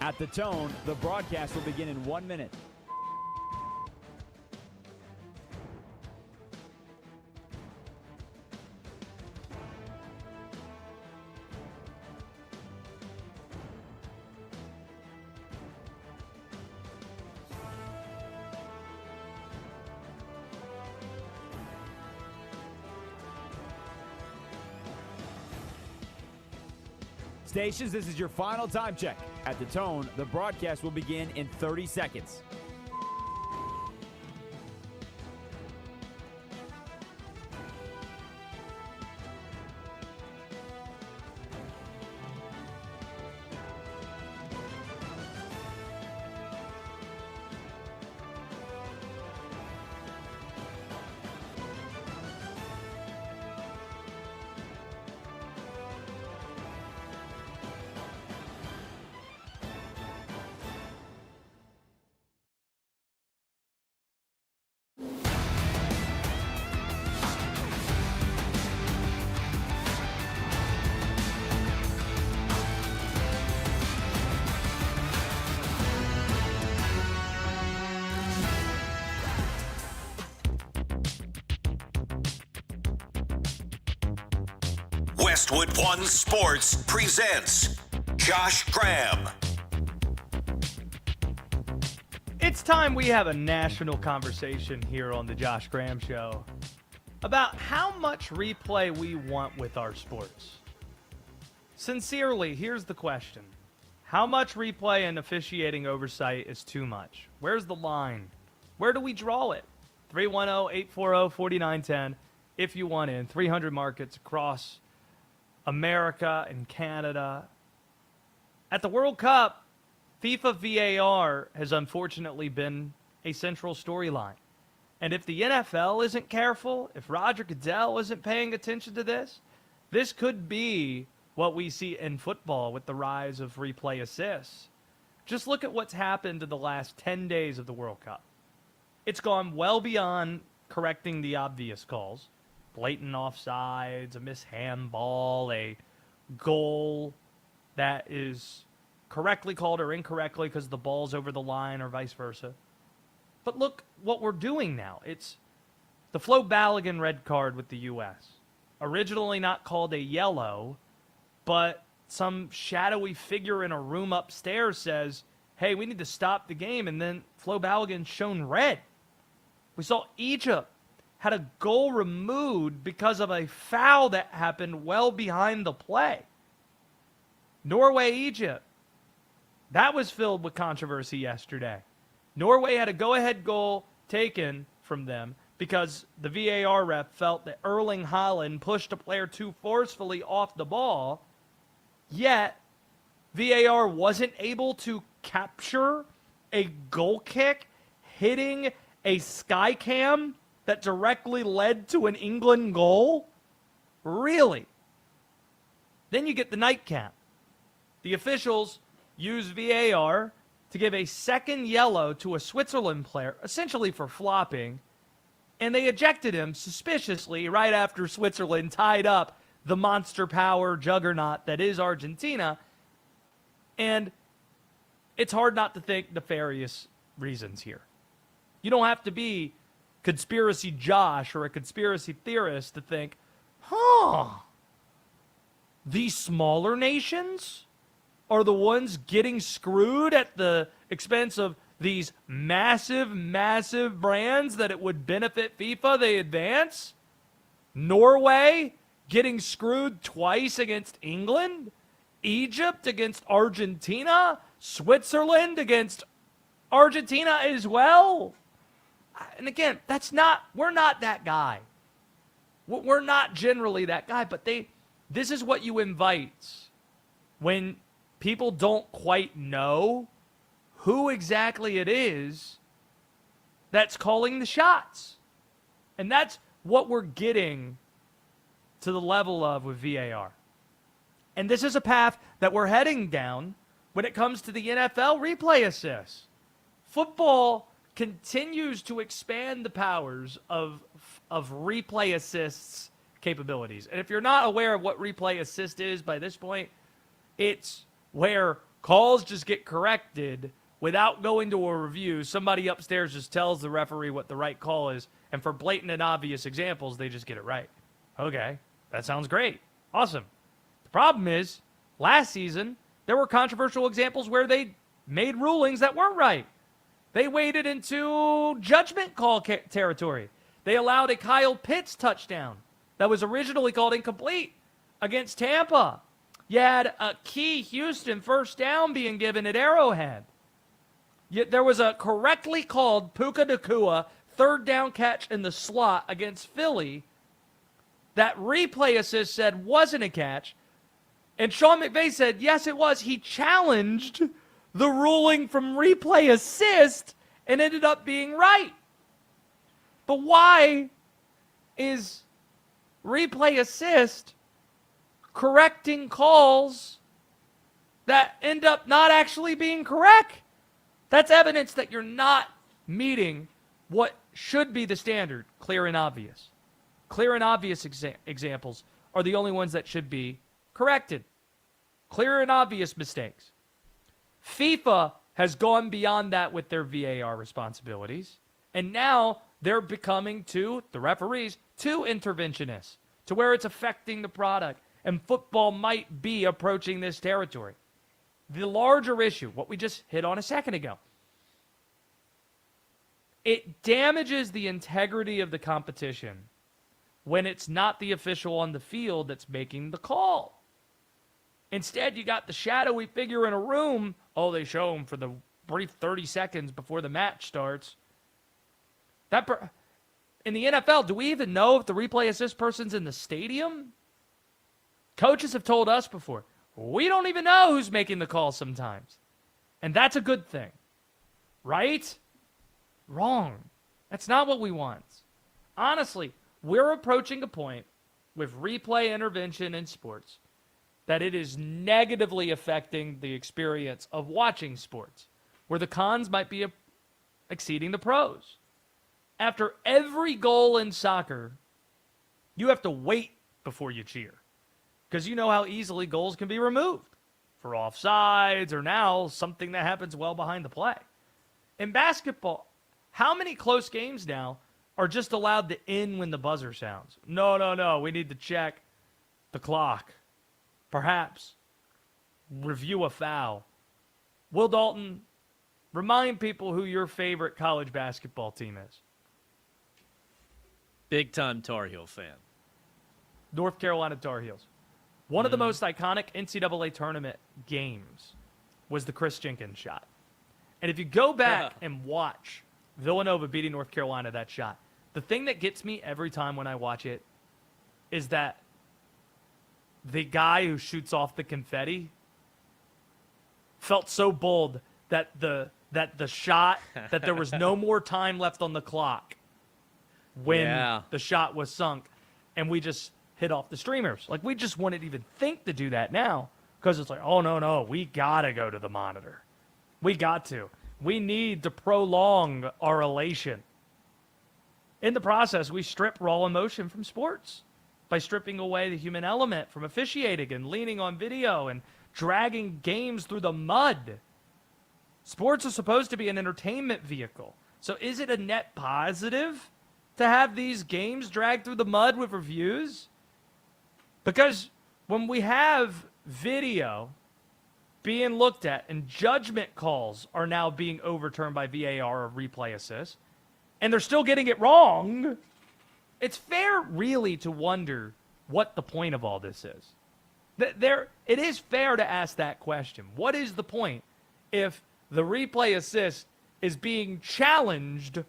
At the tone, the broadcast will begin in 1 minute. Stations, this is your final time check. At the tone, the broadcast will begin in 30 seconds. Westwood One Sports presents Josh Graham. It's time we have a national conversation here on the Josh Graham Show about how much replay we want with our sports. Sincerely, here's the question. How much replay and officiating oversight is too much? Where's the line? Where do we draw it? 310-840-4910 if you want in. 300 markets across America and Canada. At the World Cup, FIFA VAR has unfortunately been a central storyline. And if the NFL isn't careful, if Roger Goodell isn't paying attention to this, this could be what we see in football with the rise of replay assists. Just look at what's happened in the last 10 days of the World Cup. It's gone well beyond correcting the obvious calls. Blatant offsides, a mishandball, a goal that is correctly called or incorrectly because the ball's over the line or vice versa. But look what we're doing now. It's the Flo Balogun red card with the U.S. Originally not called a yellow, but some shadowy figure in a room upstairs says, hey, we need to stop the game, and then Flo Balogun shown red. We saw Egypt had a goal removed because of a foul that happened well behind the play. Norway, Egypt. That was filled with controversy yesterday. Norway had a go-ahead goal taken from them because the VAR ref felt that Erling Haaland pushed a player too forcefully off the ball, yet VAR wasn't able to capture a goal kick hitting a sky cam that directly led to an England goal? Really? Then you get the nightcap. The officials use VAR to give a second yellow to a Switzerland player, essentially for flopping, and they ejected him suspiciously right after Switzerland tied up the monster power juggernaut that is Argentina. And it's hard not to think nefarious reasons here. You don't have to be Conspiracy Josh or a conspiracy theorist to think, these smaller nations are the ones getting screwed at the expense of these massive, massive brands that it would benefit FIFA they advance? Norway getting screwed twice against England? Egypt against Argentina? Switzerland against Argentina as well? And again, we're not that guy. We're not generally that guy, but this is what you invite when people don't quite know who exactly it is that's calling the shots. And that's what we're getting to the level of with VAR. And this is a path that we're heading down when it comes to the NFL replay assists. Football continues to expand the powers of replay assists capabilities. And if you're not aware of what replay assist is by this point, it's where Calls just get corrected without going to a review. Somebody upstairs just tells the referee what the right call is, and for blatant and obvious examples, they just get it right. Okay, that sounds great. Awesome. The problem is, last season, there were controversial examples where they made rulings that weren't right. They waded into judgment call territory. They allowed a Kyle Pitts touchdown that was originally called incomplete against Tampa. You had a key Houston first down being given at Arrowhead. Yet there was a correctly called Puka Nacua third down catch in the slot against Philly that replay assist said wasn't a catch. And Sean McVay said, yes, it was. He challenged the ruling from replay assist and ended up being right. But why is replay assist correcting calls that end up not actually being correct? That's evidence that you're not meeting what should be the standard, clear and obvious. Clear and obvious examples are the only ones that should be corrected. Clear and obvious mistakes. FIFA has gone beyond that with their VAR responsibilities, and now they're becoming, the referees, too interventionists, to where it's affecting the product, and football might be approaching this territory. The larger issue, what we just hit on a second ago, it damages the integrity of the competition when it's not the official on the field that's making the call. Instead, you got the shadowy figure in a room. Oh, they show him for the brief 30 seconds before the match starts. In the NFL, do we even know if the replay assist person's in the stadium? Coaches have told us before, we don't even know who's making the call sometimes. And that's a good thing. Right? Wrong. That's not what we want. Honestly, we're approaching a point with replay intervention in sports that it is negatively affecting the experience of watching sports, where the cons might be exceeding the pros. After every goal in soccer, you have to wait before you cheer, because you know how easily goals can be removed for offsides or now something that happens well behind the play. In basketball, how many close games now are just allowed to end when the buzzer sounds? No, we need to check the clock. Perhaps review a foul. Will Dalton, remind people who your favorite college basketball team is. Big time Tar Heel fan. North Carolina Tar Heels. One of the most iconic NCAA tournament games was the Chris Jenkins shot. And if you go back and watch Villanova beating North Carolina that shot, the thing that gets me every time when I watch it is that the guy who shoots off the confetti felt so bold that the shot, that there was no more time left on the clock when the shot was sunk, and we just hit off the streamers. Like, we just wouldn't even think to do that now, because it's like, oh, no, we got to go to the monitor. We got to. We need to prolong our elation. In the process, we strip raw emotion from sports by stripping away the human element from officiating and leaning on video and dragging games through the mud. Sports are supposed to be an entertainment vehicle. So is it a net positive to have these games dragged through the mud with reviews? Because when we have video being looked at and judgment calls are now being overturned by VAR or replay assist, and they're still getting it wrong, it's fair really to wonder what the point of all this is. It is fair to ask that question. What is the point if the replay assist is being challenged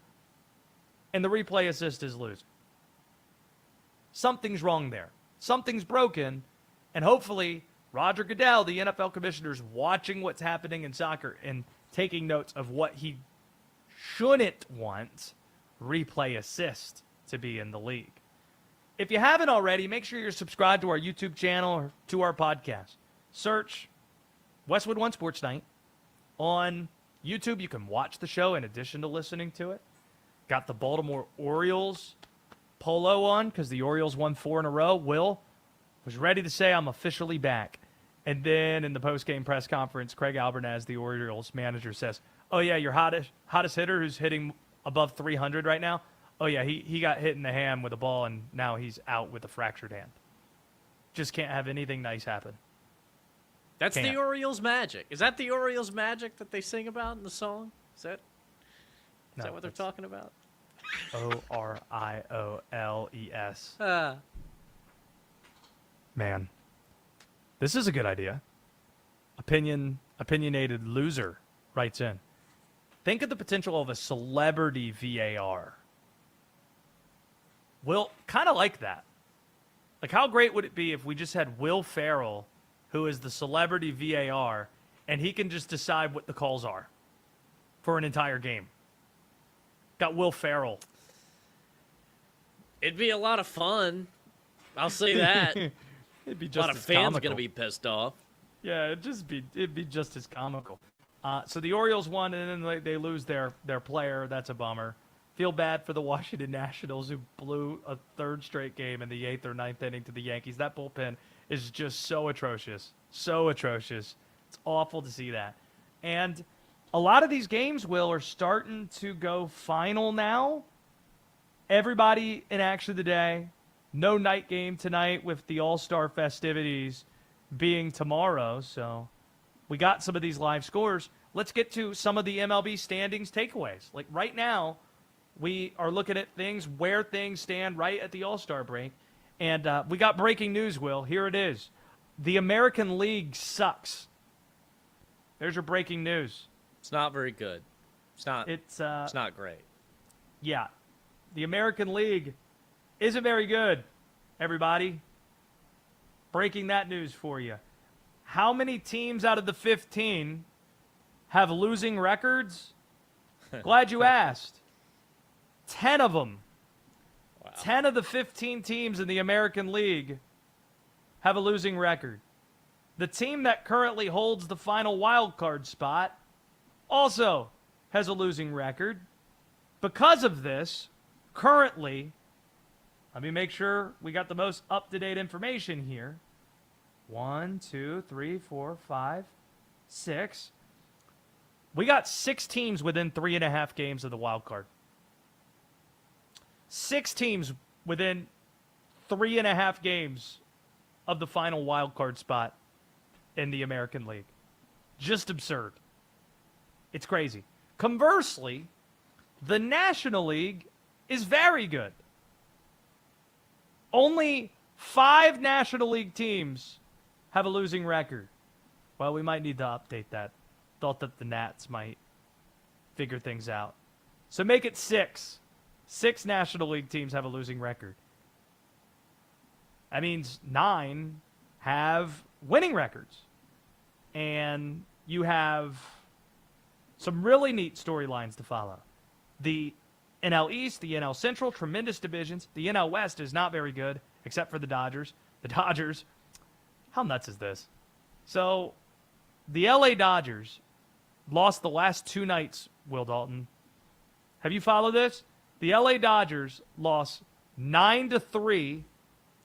and the replay assist is losing? Something's wrong there. Something's broken, and hopefully Roger Goodell, the NFL commissioner, is watching what's happening in soccer and taking notes of what he shouldn't want replay assist to be in the league. If you haven't already, make sure you're subscribed to our YouTube channel or to our podcast. Search Westwood One Sports Night. On YouTube, you can watch the show in addition to listening to it. Got the Baltimore Orioles polo on because the Orioles won 4 in a row. Will was ready to say I'm officially back. And then in the post-game press conference, Craig Albertaz, the Orioles manager, says, "Oh yeah, your hottest hitter who's hitting above 300 right now. Oh yeah, he got hit in the hand with a ball, and now he's out with a fractured hand. Just can't have anything nice happen." That's Can't. the Orioles magic. Is that the Orioles magic that they sing about in the song? Is that what they're talking about? Orioles. Man, this is a good idea. Opinionated loser writes in. Think of the potential of a celebrity VAR. Will, kind of like that. Like, how great would it be if we just had Will Ferrell, who is the celebrity VAR, and he can just decide what the calls are for an entire game? Got Will Ferrell. It'd be a lot of fun. I'll say that. It'd be a just lot of as fans comical. going to be pissed off. Yeah, it'd be just as comical. So the Orioles won, and then they lose their player. That's a bummer. Feel bad for the Washington Nationals, who blew a third straight game in the 8th or 9th inning to the Yankees. That bullpen is just so atrocious. So atrocious. It's awful to see that. And a lot of these games, Will, are starting to go final now. Everybody in action today. No night game tonight with the All-Star festivities being tomorrow. So we got some of these live scores. Let's get to some of the MLB standings takeaways. Like right now, we are looking at things, where things stand right at the All-Star break. And we got breaking news, Will. Here it is. The American League sucks. There's your breaking news. It's not very good. It's not great. Yeah. The American League isn't very good, everybody. Breaking that news for you. How many teams out of the 15 have losing records? Glad you asked. 10 of them. Wow. 10 of the 15 teams in the American League have a losing record. The team that currently holds the final wild card spot also has a losing record. Because of this, currently, let me make sure we got the most up-to-date information here. 1, 2, 3, 4, 5, 6. We got 6 teams within 3.5 games of the wild card. 6 teams within 3.5 games of the final wild card spot in the American League. Just absurd. It's crazy. Conversely, the National League is very good. Only 5 National League teams have a losing record. Well, we might need to update that. Thought that the Nats might figure things out. So make it 6. 6 National League teams have a losing record. That means 9 have winning records. And you have some really neat storylines to follow. The NL East, the NL Central, tremendous divisions. The NL West is not very good, except for the Dodgers. The Dodgers, how nuts is this? So, the LA Dodgers lost the last 2 nights, Will Dalton. Have you followed this? The LA Dodgers lost 9-3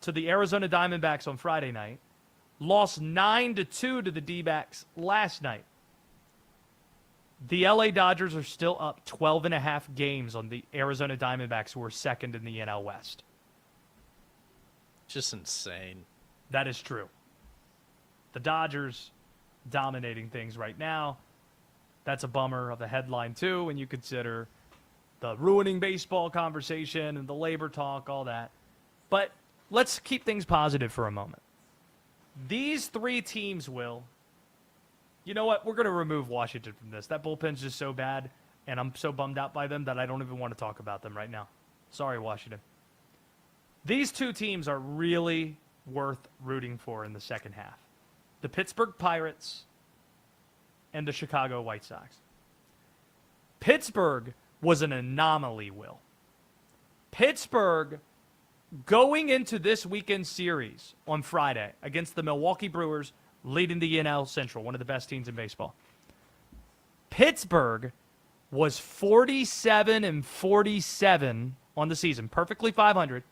to the Arizona Diamondbacks on Friday night. Lost 9-2 to the D-backs last night. The LA Dodgers are still up 12.5 games on the Arizona Diamondbacks, who are second in the NL West. Just insane. That is true. The Dodgers dominating things right now. That's a bummer of a headline, too, when you consider the ruining baseball conversation and the labor talk, all that. But let's keep things positive for a moment. These 3 teams, Will, you know what? We're going to remove Washington from this. That bullpen's just so bad, and I'm so bummed out by them that I don't even want to talk about them right now. Sorry, Washington. These 2 teams are really worth rooting for in the second half. The Pittsburgh Pirates and the Chicago White Sox. Pittsburgh was an anomaly, Will. Pittsburgh, going into this weekend series on Friday against the Milwaukee Brewers, leading the NL Central, one of the best teams in baseball. Pittsburgh was 47-47 on the season, perfectly 500,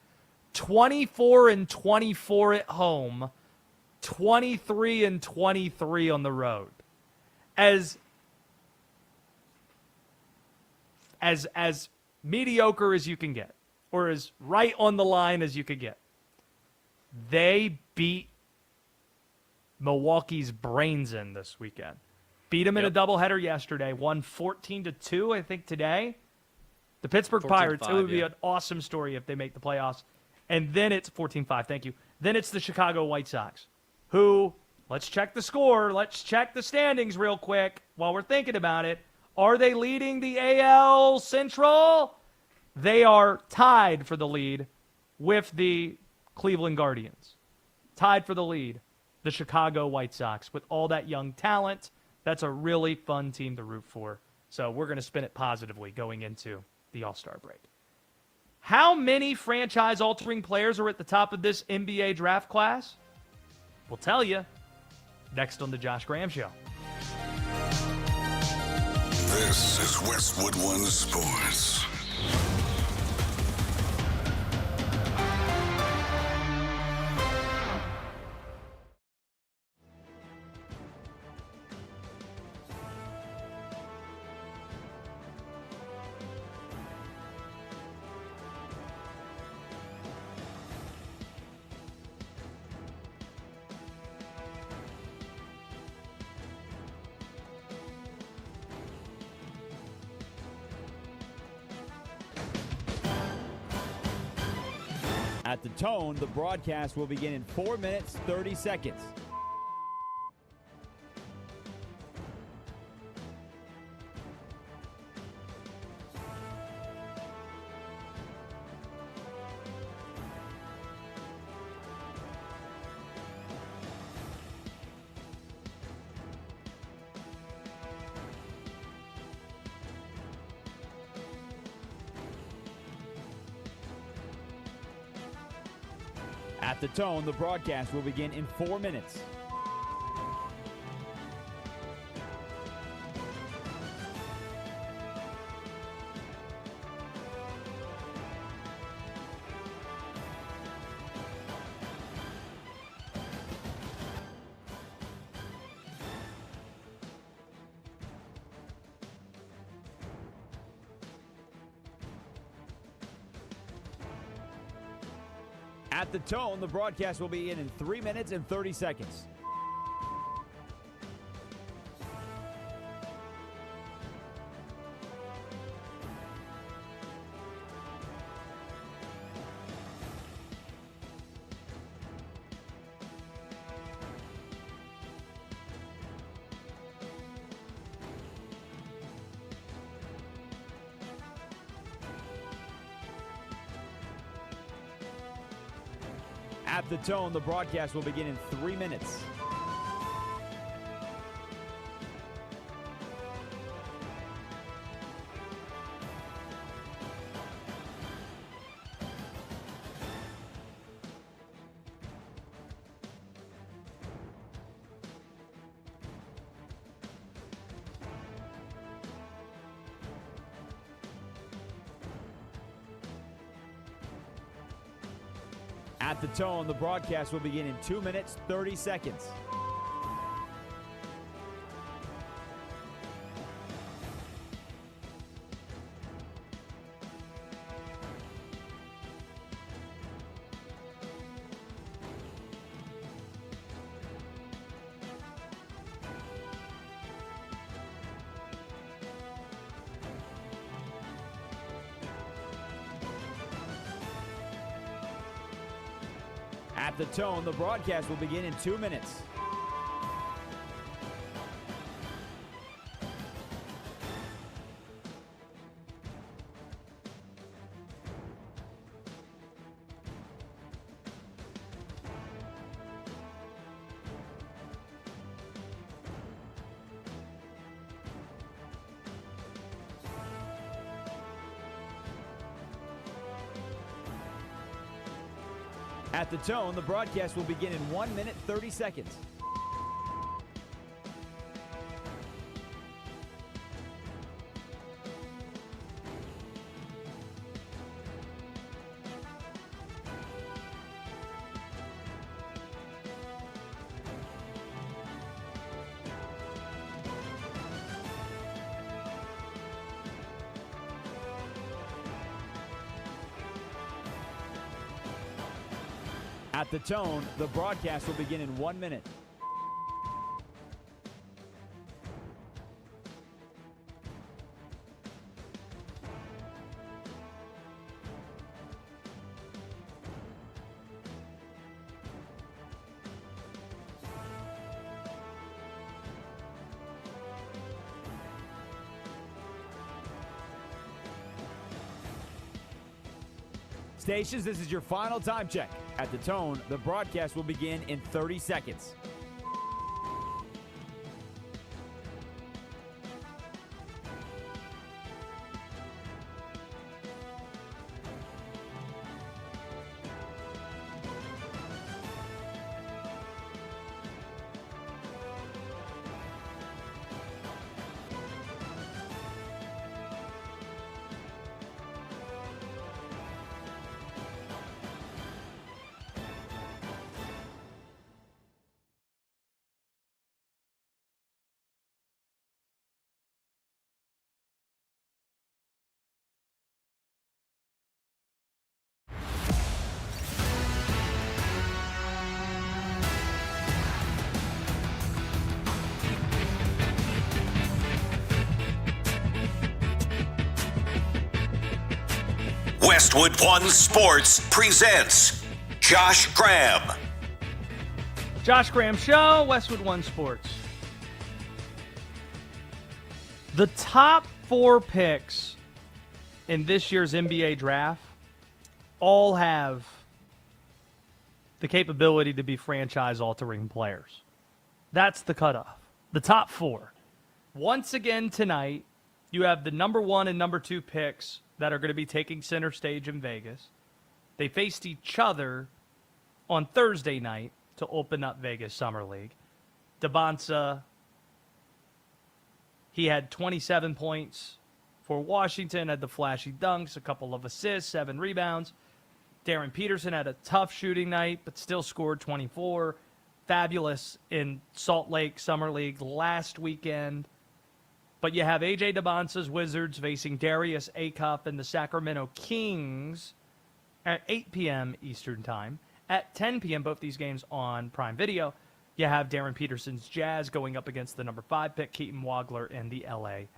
24-24 at home, 23-23 on the road. As mediocre as you can get, or as right on the line as you could get. They beat Milwaukee's brains in this weekend. Beat them in a doubleheader yesterday. Won 14-2, I think, today. The Pittsburgh Pirates, it would be an awesome story if they make the playoffs. And then it's 14-5, thank you. Then it's the Chicago White Sox, who, let's check the score. Let's check the standings real quick while we're thinking about it. Are they leading the AL Central? They are tied for the lead with the Cleveland Guardians. Tied for the lead, the Chicago White Sox. With all that young talent, that's a really fun team to root for. So we're going to spin it positively going into the All-Star break. How many franchise-altering players are at the top of this NBA draft class? We'll tell you next on the Josh Graham Show. This is Westwood One Sports. At the tone, the broadcast will begin in 4 minutes, 30 seconds. At the tone, the broadcast will begin in 4 minutes. At the tone, the broadcast will begin in 3 minutes and 30 seconds. At the tone, the broadcast will begin in 3 minutes. At the tone, the broadcast will begin in 2 minutes, 30 seconds. At the tone, the broadcast will begin in 2 minutes. At the tone, the broadcast will begin in 1 minute, 30 seconds. At the tone, the broadcast will begin in 1 minute. Stations, this is your final time check. At the tone, the broadcast will begin in 30 seconds. Westwood One Sports presents Josh Graham. Josh Graham Show, Westwood One Sports. The top 4 picks in this year's NBA draft all have the capability to be franchise-altering players. That's the cutoff. The top 4. Once again tonight, you have the number 1 and number 2 picks that are going to be taking center stage in Vegas. They faced each other on Thursday night to open up Vegas Summer League. Dabonsa, he had 27 points for Washington, had the flashy dunks, a couple of assists, 7 rebounds. Darren Peterson had a tough shooting night, but still scored 24. Fabulous in Salt Lake Summer League last weekend. But you have A.J. Dabonsa's Wizards facing Darius Acuff and the Sacramento Kings at 8 p.m. Eastern Time. At 10 p.m., both these games on Prime Video, you have Darren Peterson's Jazz going up against the number 5 pick, Keaton Wagler, and the L.A.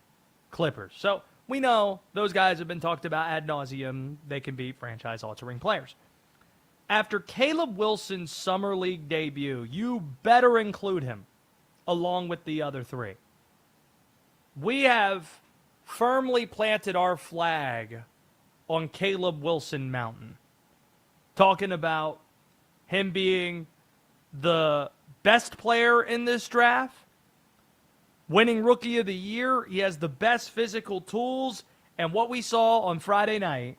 Clippers. So we know those guys have been talked about ad nauseum. They can be franchise-altering players. After Caleb Wilson's Summer League debut, you better include him along with the other 3. We have firmly planted our flag on Caleb Wilson Mountain, talking about him being the best player in this draft, winning Rookie of the Year. He has the best physical tools, and what we saw on Friday night,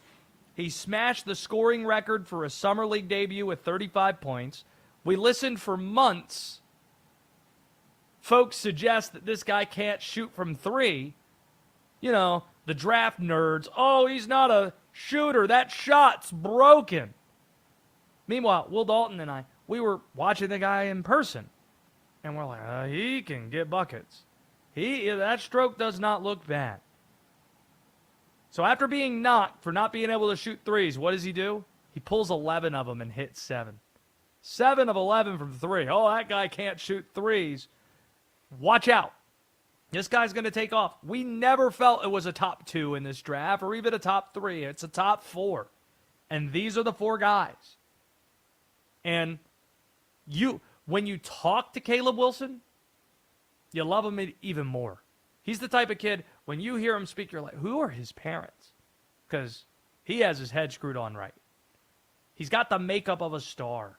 he smashed the scoring record for a Summer League debut with 35 points. We listened for months. Folks suggest that this guy can't shoot from 3. You know, the draft nerds. Oh, he's not a shooter. That shot's broken. Meanwhile, Will Dalton and I, we were watching the guy in person. And we're like, he can get buckets. That stroke does not look bad. So after being knocked for not being able to shoot threes, what does he do? He pulls 11 of them and hits 7. 7 of 11 from 3. Oh, that guy can't shoot threes. Watch out. This guy's going to take off. We never felt it was a top 2 in this draft or even a top 3. It's a top 4. And these are the 4 guys. And when you talk to Caleb Wilson, you love him even more. He's the type of kid, when you hear him speak, you're like, who are his parents? Because he has his head screwed on right. He's got the makeup of a star.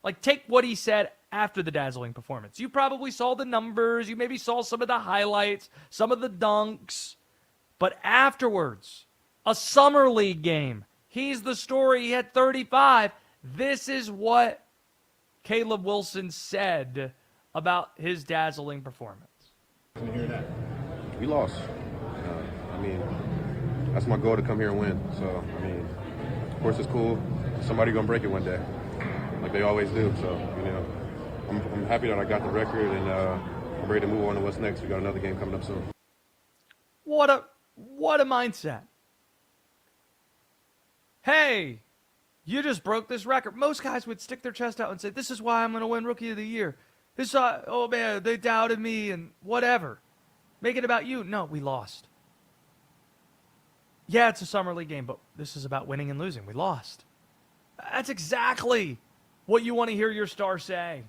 Like, take what he said after the dazzling performance. You probably saw the numbers. You maybe saw some of the highlights, some of the dunks. But afterwards, a Summer League game. He's the story. He had 35. This is what Caleb Wilson said about his dazzling performance. Didn't hear that. We lost. I mean, that's my goal, to come here and win. So, I mean, of course it's cool. Somebody gonna break it one day, like they always do. So, you know, I'm happy that I got the record, and I'm ready to move on to what's next. We got another game coming up soon. What a mindset. Hey, You just broke this record. Most guys would stick their chest out and say, this is why I'm going to win Rookie of the Year. Oh, man, they doubted me and whatever. Make it about you. No, we lost. Yeah, it's a summer league game, but this is about winning and losing. We lost. That's exactly what you want to hear your star say.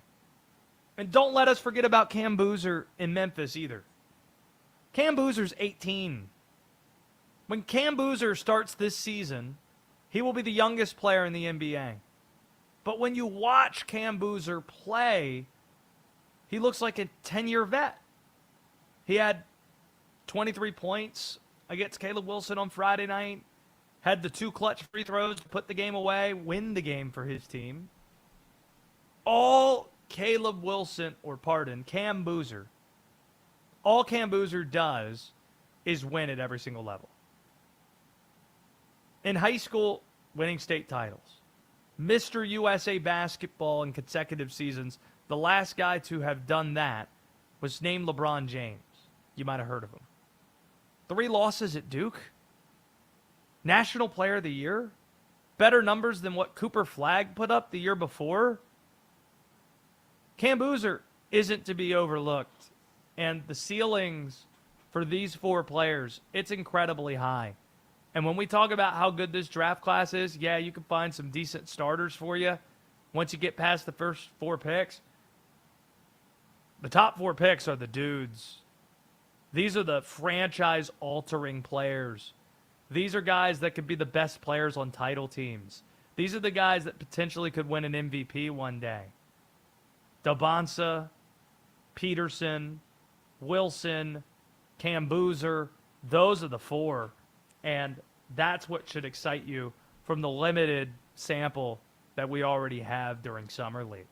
And don't let us forget about Cam Boozer in Memphis either. Cam Boozer's 18. When Cam Boozer starts this season, he will be the youngest player in the NBA. But when you watch Cam Boozer play, he looks like a 10-year vet. He had 23 points against Caleb Wilson on Friday night, had the 2 clutch free throws to put the game away, win the game for his team. All Cam Boozer, all Cam Boozer does is win at every single level. In high school, winning state titles. Mr. USA basketball in consecutive seasons. The last guy to have done that was named LeBron James. You might have heard of him. 3 losses at Duke. National Player of the Year. Better numbers than what Cooper Flagg put up the year before. Cam Boozer isn't to be overlooked. And the ceilings for these 4 players, it's incredibly high. And when we talk about how good this draft class is, yeah, you can find some decent starters for you once you get past the first 4 picks. The top 4 picks are the dudes. These are the franchise-altering players. These are guys that could be the best players on title teams. These are the guys that potentially could win an MVP one day. Dabonsa, Peterson, Wilson, Cam Boozer, those are the 4. And that's what should excite you from the limited sample that we already have during Summer League.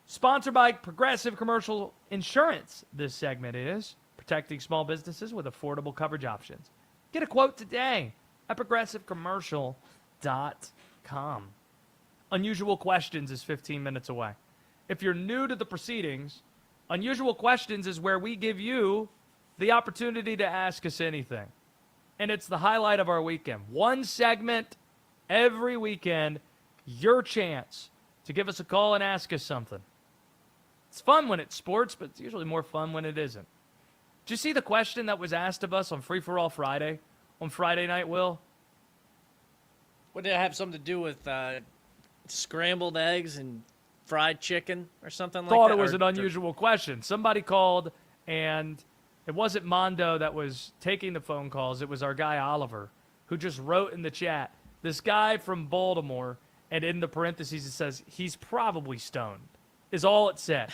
Sponsored by Progressive Commercial Insurance, this segment is protecting small businesses with affordable coverage options. Get a quote today at progressivecommercial.com. Unusual Questions is 15 minutes away. If you're new to the proceedings, Unusual Questions is where we give you the opportunity to ask us anything. And it's the highlight of our weekend. 1 segment every weekend, your chance to give us a call and ask us something. It's fun when it's sports, but it's usually more fun when it isn't. Did you see the question that was asked of us on Free For All Friday, on Friday night, Will? What did it have something to do with scrambled eggs and fried chicken or something like that? Thought it was an unusual question. Somebody called, and it wasn't Mondo that was taking the phone calls. It was our guy Oliver, who just wrote in the chat, this guy from Baltimore, and in the parentheses it says, he's probably stoned, is all it said.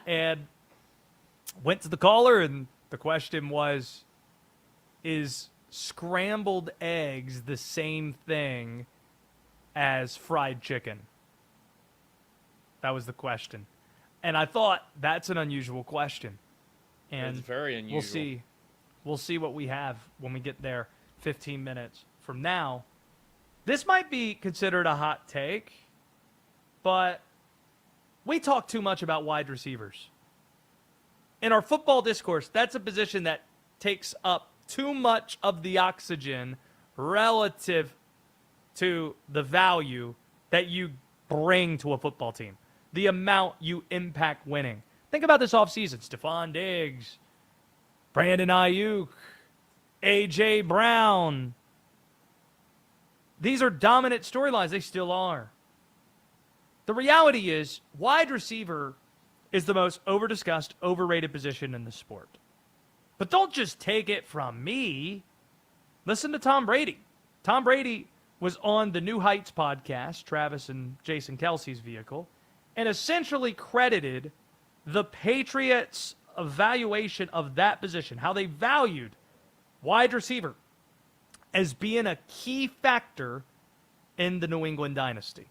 And went to the caller, and the question was, is scrambled eggs the same thing as fried chicken? That was the question. And I thought, that's an unusual question. And it's very unusual. We'll see what we have when we get there 15 minutes from now. This might be considered a hot take, but we talk too much about wide receivers. In our football discourse, that's a position that takes up too much of the oxygen relative to the value that you bring to a football team, the amount you impact winning. Think about this offseason. Stephon Diggs, Brandon Ayuk, A.J. Brown. These are dominant storylines. They still are. The reality is, wide receiver is the most over-discussed, overrated position in the sport. But don't just take it from me. Listen to Tom Brady. Tom Brady was on the New Heights podcast, Travis and Jason Kelsey's vehicle, and essentially credited the Patriots' evaluation of that position, how they valued wide receiver, as being a key factor in the New England dynasty.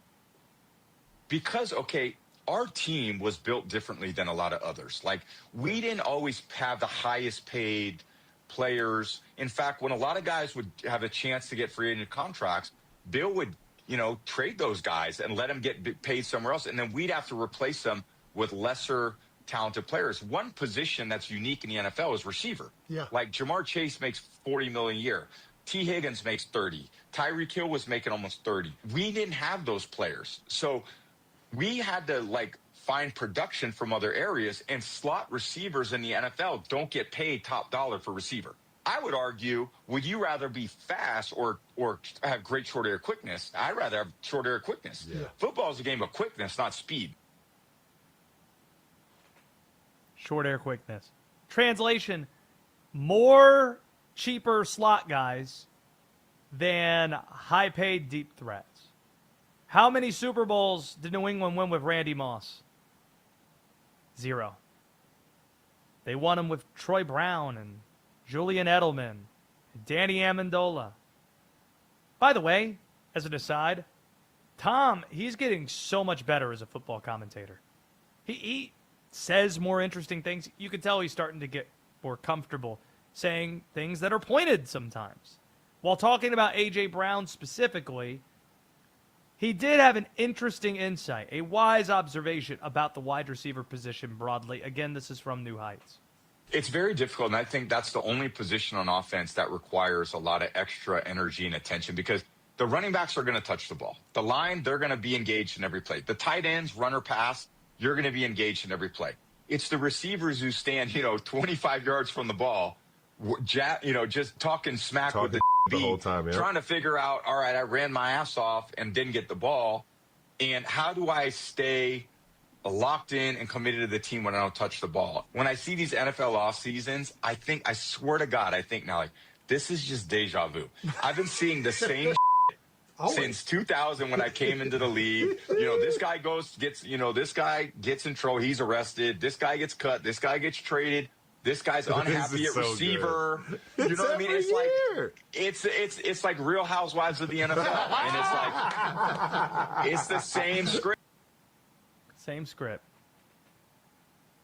Because, okay, our team was built differently than a lot of others. Like, we didn't always have the highest paid players. In fact, when a lot of guys would have a chance to get free agent contracts, Bill would, trade those guys and let them get paid somewhere else. And then we'd have to replace them with lesser talented players. One position that's unique in the NFL is receiver. Yeah. Like Jamar Chase makes $40 million a year. T. Higgins makes 30. Tyreek Hill was making almost 30. We didn't have those players. So we had to find production from other areas, and slot receivers in the NFL don't get paid top dollar for receiver. I would argue, would you rather be fast or have great short area quickness? I'd rather have short area quickness. Yeah. Football is a game of quickness, not speed. Short air quickness. Translation, more cheaper slot guys than high-paid deep threats. How many Super Bowls did New England win with Randy Moss? 0. They won them with Troy Brown and Julian Edelman and Danny Amendola. By the way, as an aside, Tom, he's getting so much better as a football commentator. He says more interesting things. You can tell he's starting to get more comfortable saying things that are pointed sometimes. While talking about A.J. Brown specifically, he did have an interesting insight, a wise observation about the wide receiver position broadly. Again, this is from New Heights. It's very difficult, and I think that's the only position on offense that requires a lot of extra energy and attention because the running backs are going to touch the ball. The line, they're going to be engaged in every play. The tight ends, run or pass, you're going to be engaged in every play. It's the receivers who stand, 25 yards from the ball, just talking smack with the whole time, yeah. Trying to figure out, all right, I ran my ass off and didn't get the ball, and how do I stay locked in and committed to the team when I don't touch the ball? When I see these NFL off seasons, I swear to God, I think now, this is just deja vu. I've been seeing the same since 2000 when I came into the league. This guy this guy gets in trouble, he's arrested, this guy gets cut, this guy gets traded. This guy's unhappy at receiver. Good. You know what I mean? It's like Real Housewives of the NFL, and it's the same script. Same script.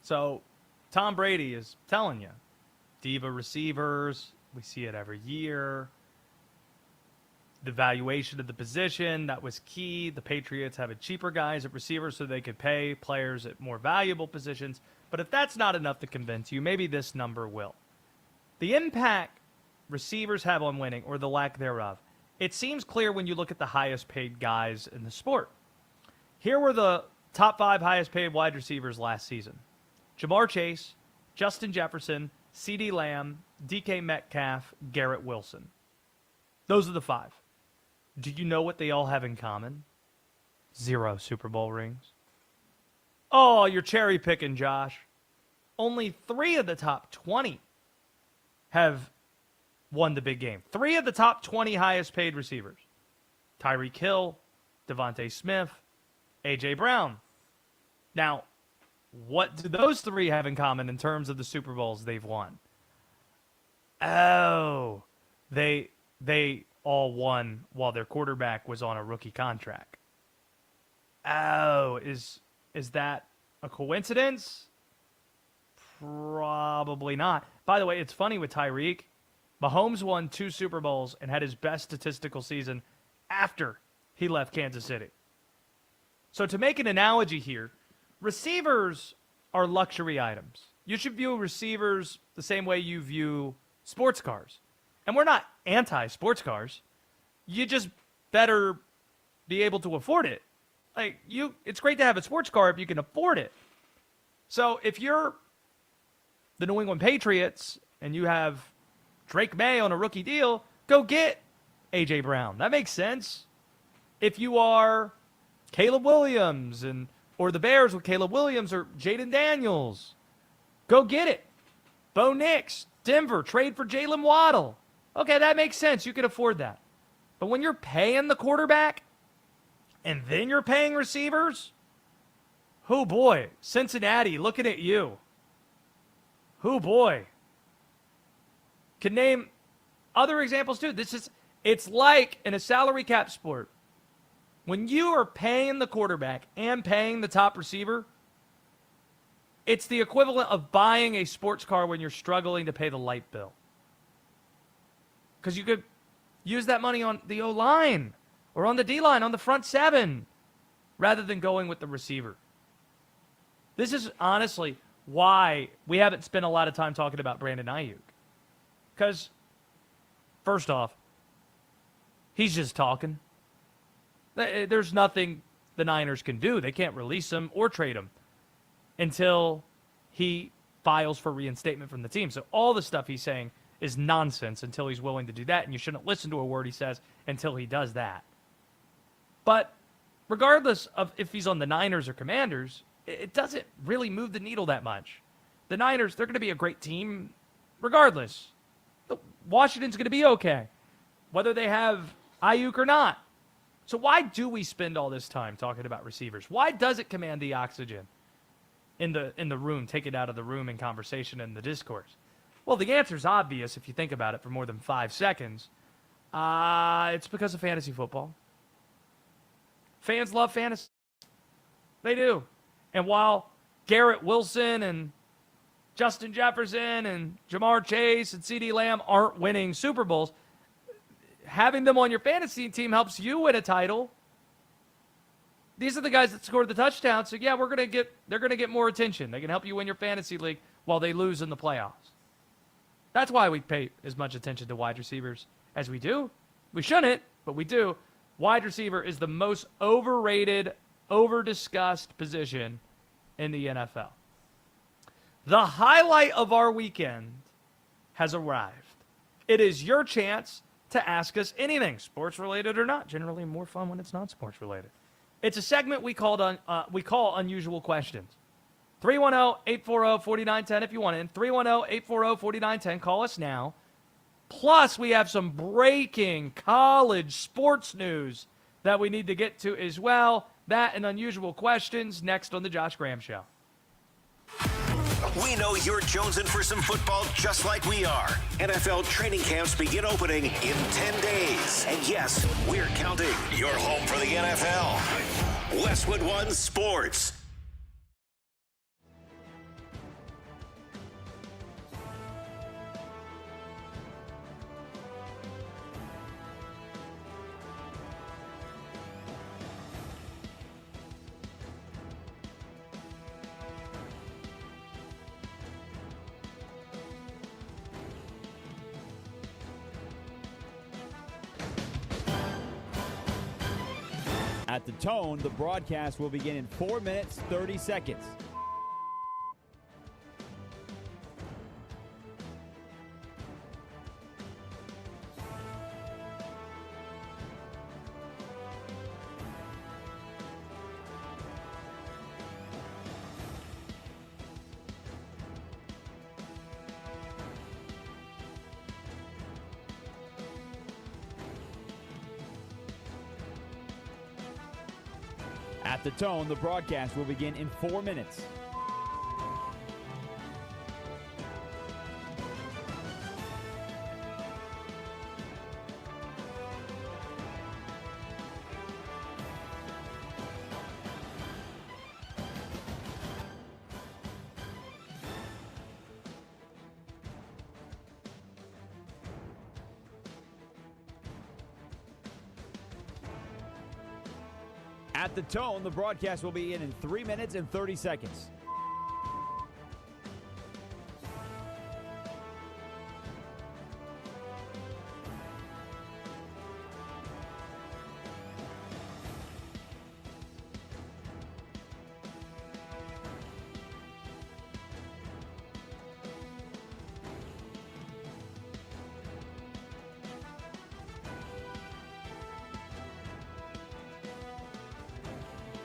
So, Tom Brady is telling you, diva receivers. We see it every year. The valuation of the position, that was key. The Patriots having cheaper guys at receivers so they could pay players at more valuable positions. But if that's not enough to convince you, maybe this number will. The impact receivers have on winning, or the lack thereof, it seems clear when you look at the highest paid guys in the sport. Here were the top 5 highest paid wide receivers last season: Jamar Chase, Justin Jefferson, CeeDee Lamb, DK Metcalf, Garrett Wilson. Those are the 5. Do you know what they all have in common? 0 Super Bowl rings. Oh, you're cherry picking, Josh. Only 3 of the top 20 have won the big game. 3 of the top 20 highest paid receivers: Tyreek Hill, Devontae Smith, A.J. Brown. Now, what do those 3 have in common in terms of the Super Bowls they've won? Oh, they all won while their quarterback was on a rookie contract. Oh, is that a coincidence? Probably not. By the way, it's funny with Tyreek. Mahomes won 2 Super Bowls and had his best statistical season after he left Kansas City. So to make an analogy here, receivers are luxury items. You should view receivers the same way you view sports cars. And we're not anti-sports cars. You just better be able to afford it. It's great to have a sports car if you can afford it. So if you're the New England Patriots and you have Drake May on a rookie deal, go get A.J. Brown. That makes sense. If you are Caleb Williams or the Bears with Caleb Williams or Jaden Daniels, go get it. Bo Nix, Denver, trade for Jalen Waddle. Okay, that makes sense. You can afford that. But when you're paying the quarterback and then you're paying receivers, oh boy, Cincinnati, looking at you. Oh boy. Can name other examples too. It's like in a salary cap sport. When you are paying the quarterback and paying the top receiver, it's the equivalent of buying a sports car when you're struggling to pay the light bill. Because you could use that money on the O-line or on the D-line, on the front 7, rather than going with the receiver. This is honestly why we haven't spent a lot of time talking about Brandon Ayuk. Because, first off, He's just talking. There's nothing the Niners can do. They can't release him or trade him until he files for reinstatement from the team. So all the stuff he's saying is nonsense until he's willing to do that, and you shouldn't listen to a word he says until he does that. But regardless of if he's on the Niners or Commanders, it doesn't really move the needle that much. The Niners, they're going to be a great team regardless. Washington's going to be okay, whether they have Ayuk or not. So why do we spend all this time talking about receivers? Why does it command the oxygen in the room, take it out of the room in conversation and the discourse? Well, the answer is obvious if you think about it for more than 5 seconds. It's because of fantasy football. Fans love fantasy. They do. And while Garrett Wilson and Justin Jefferson and Jamar Chase and CeeDee Lamb aren't winning Super Bowls, having them on your fantasy team helps you win a title. These are the guys that scored the touchdown, so yeah, they're gonna get more attention. They can help you win your fantasy league while they lose in the playoffs. That's why we pay as much attention to wide receivers as we do. We shouldn't, but we do. Wide receiver is the most overrated, over-discussed position in the NFL. The highlight of our weekend has arrived. It is your chance to ask us anything, sports-related or not. Generally more fun when it's not sports-related. It's a segment we call Unusual Questions. 310-840-4910 if you want in. 310-840-4910. Call us now. Plus, we have some breaking college sports news that we need to get to as well. That and Unusual Questions next on The Josh Graham Show. We know you're jonesing for some football just like we are. NFL training camps begin opening in 10 days. And yes, we're counting. Your home for the NFL. Westwood One Sports. At the tone, the broadcast will begin in 4 minutes, 30 seconds. At the tone, the broadcast will begin in 4 minutes. At the tone, the broadcast will begin in 3 minutes and 30 seconds.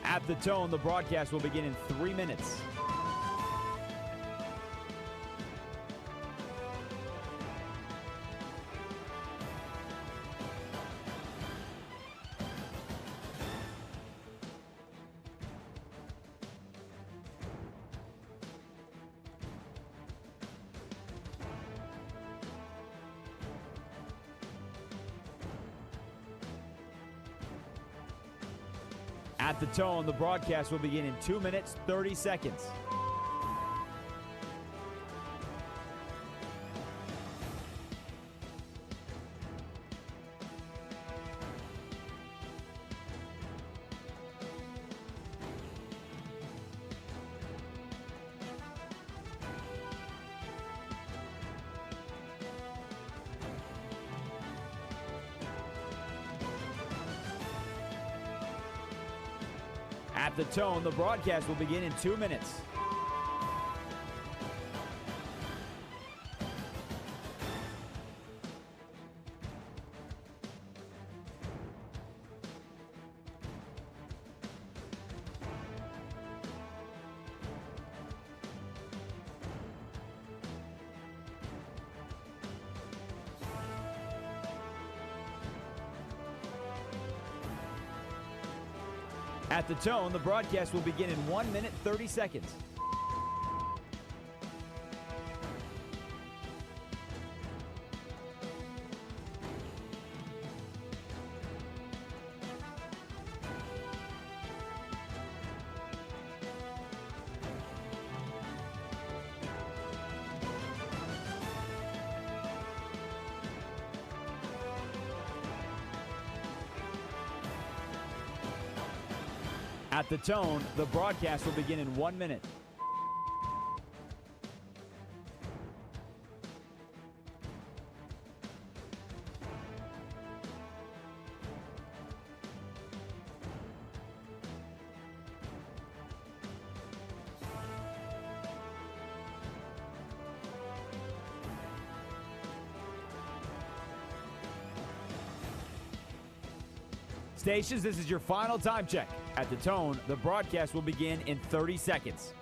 At the tone, the broadcast will begin in 3 minutes. At the tone, the broadcast will begin in 2 minutes, 30 seconds. At the tone, the broadcast will begin in 2 minutes. At the tone, the broadcast will begin in 1 minute, 30 seconds. At the tone, the broadcast will begin in 1 minute. Stations, this is your final time check. At the tone, the broadcast will begin in 30 seconds.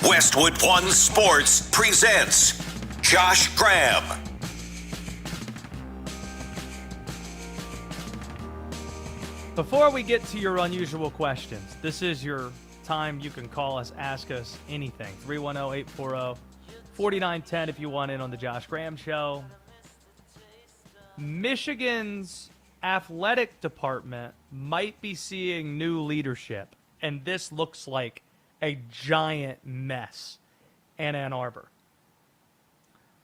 Westwood One Sports presents Josh Graham. Before we get to your unusual questions, this is your time you can call us, ask us anything. 310-840-4910 if you want in on the Josh Graham Show. Michigan's athletic department might be seeing new leadership, and this looks like a giant mess in Ann Arbor.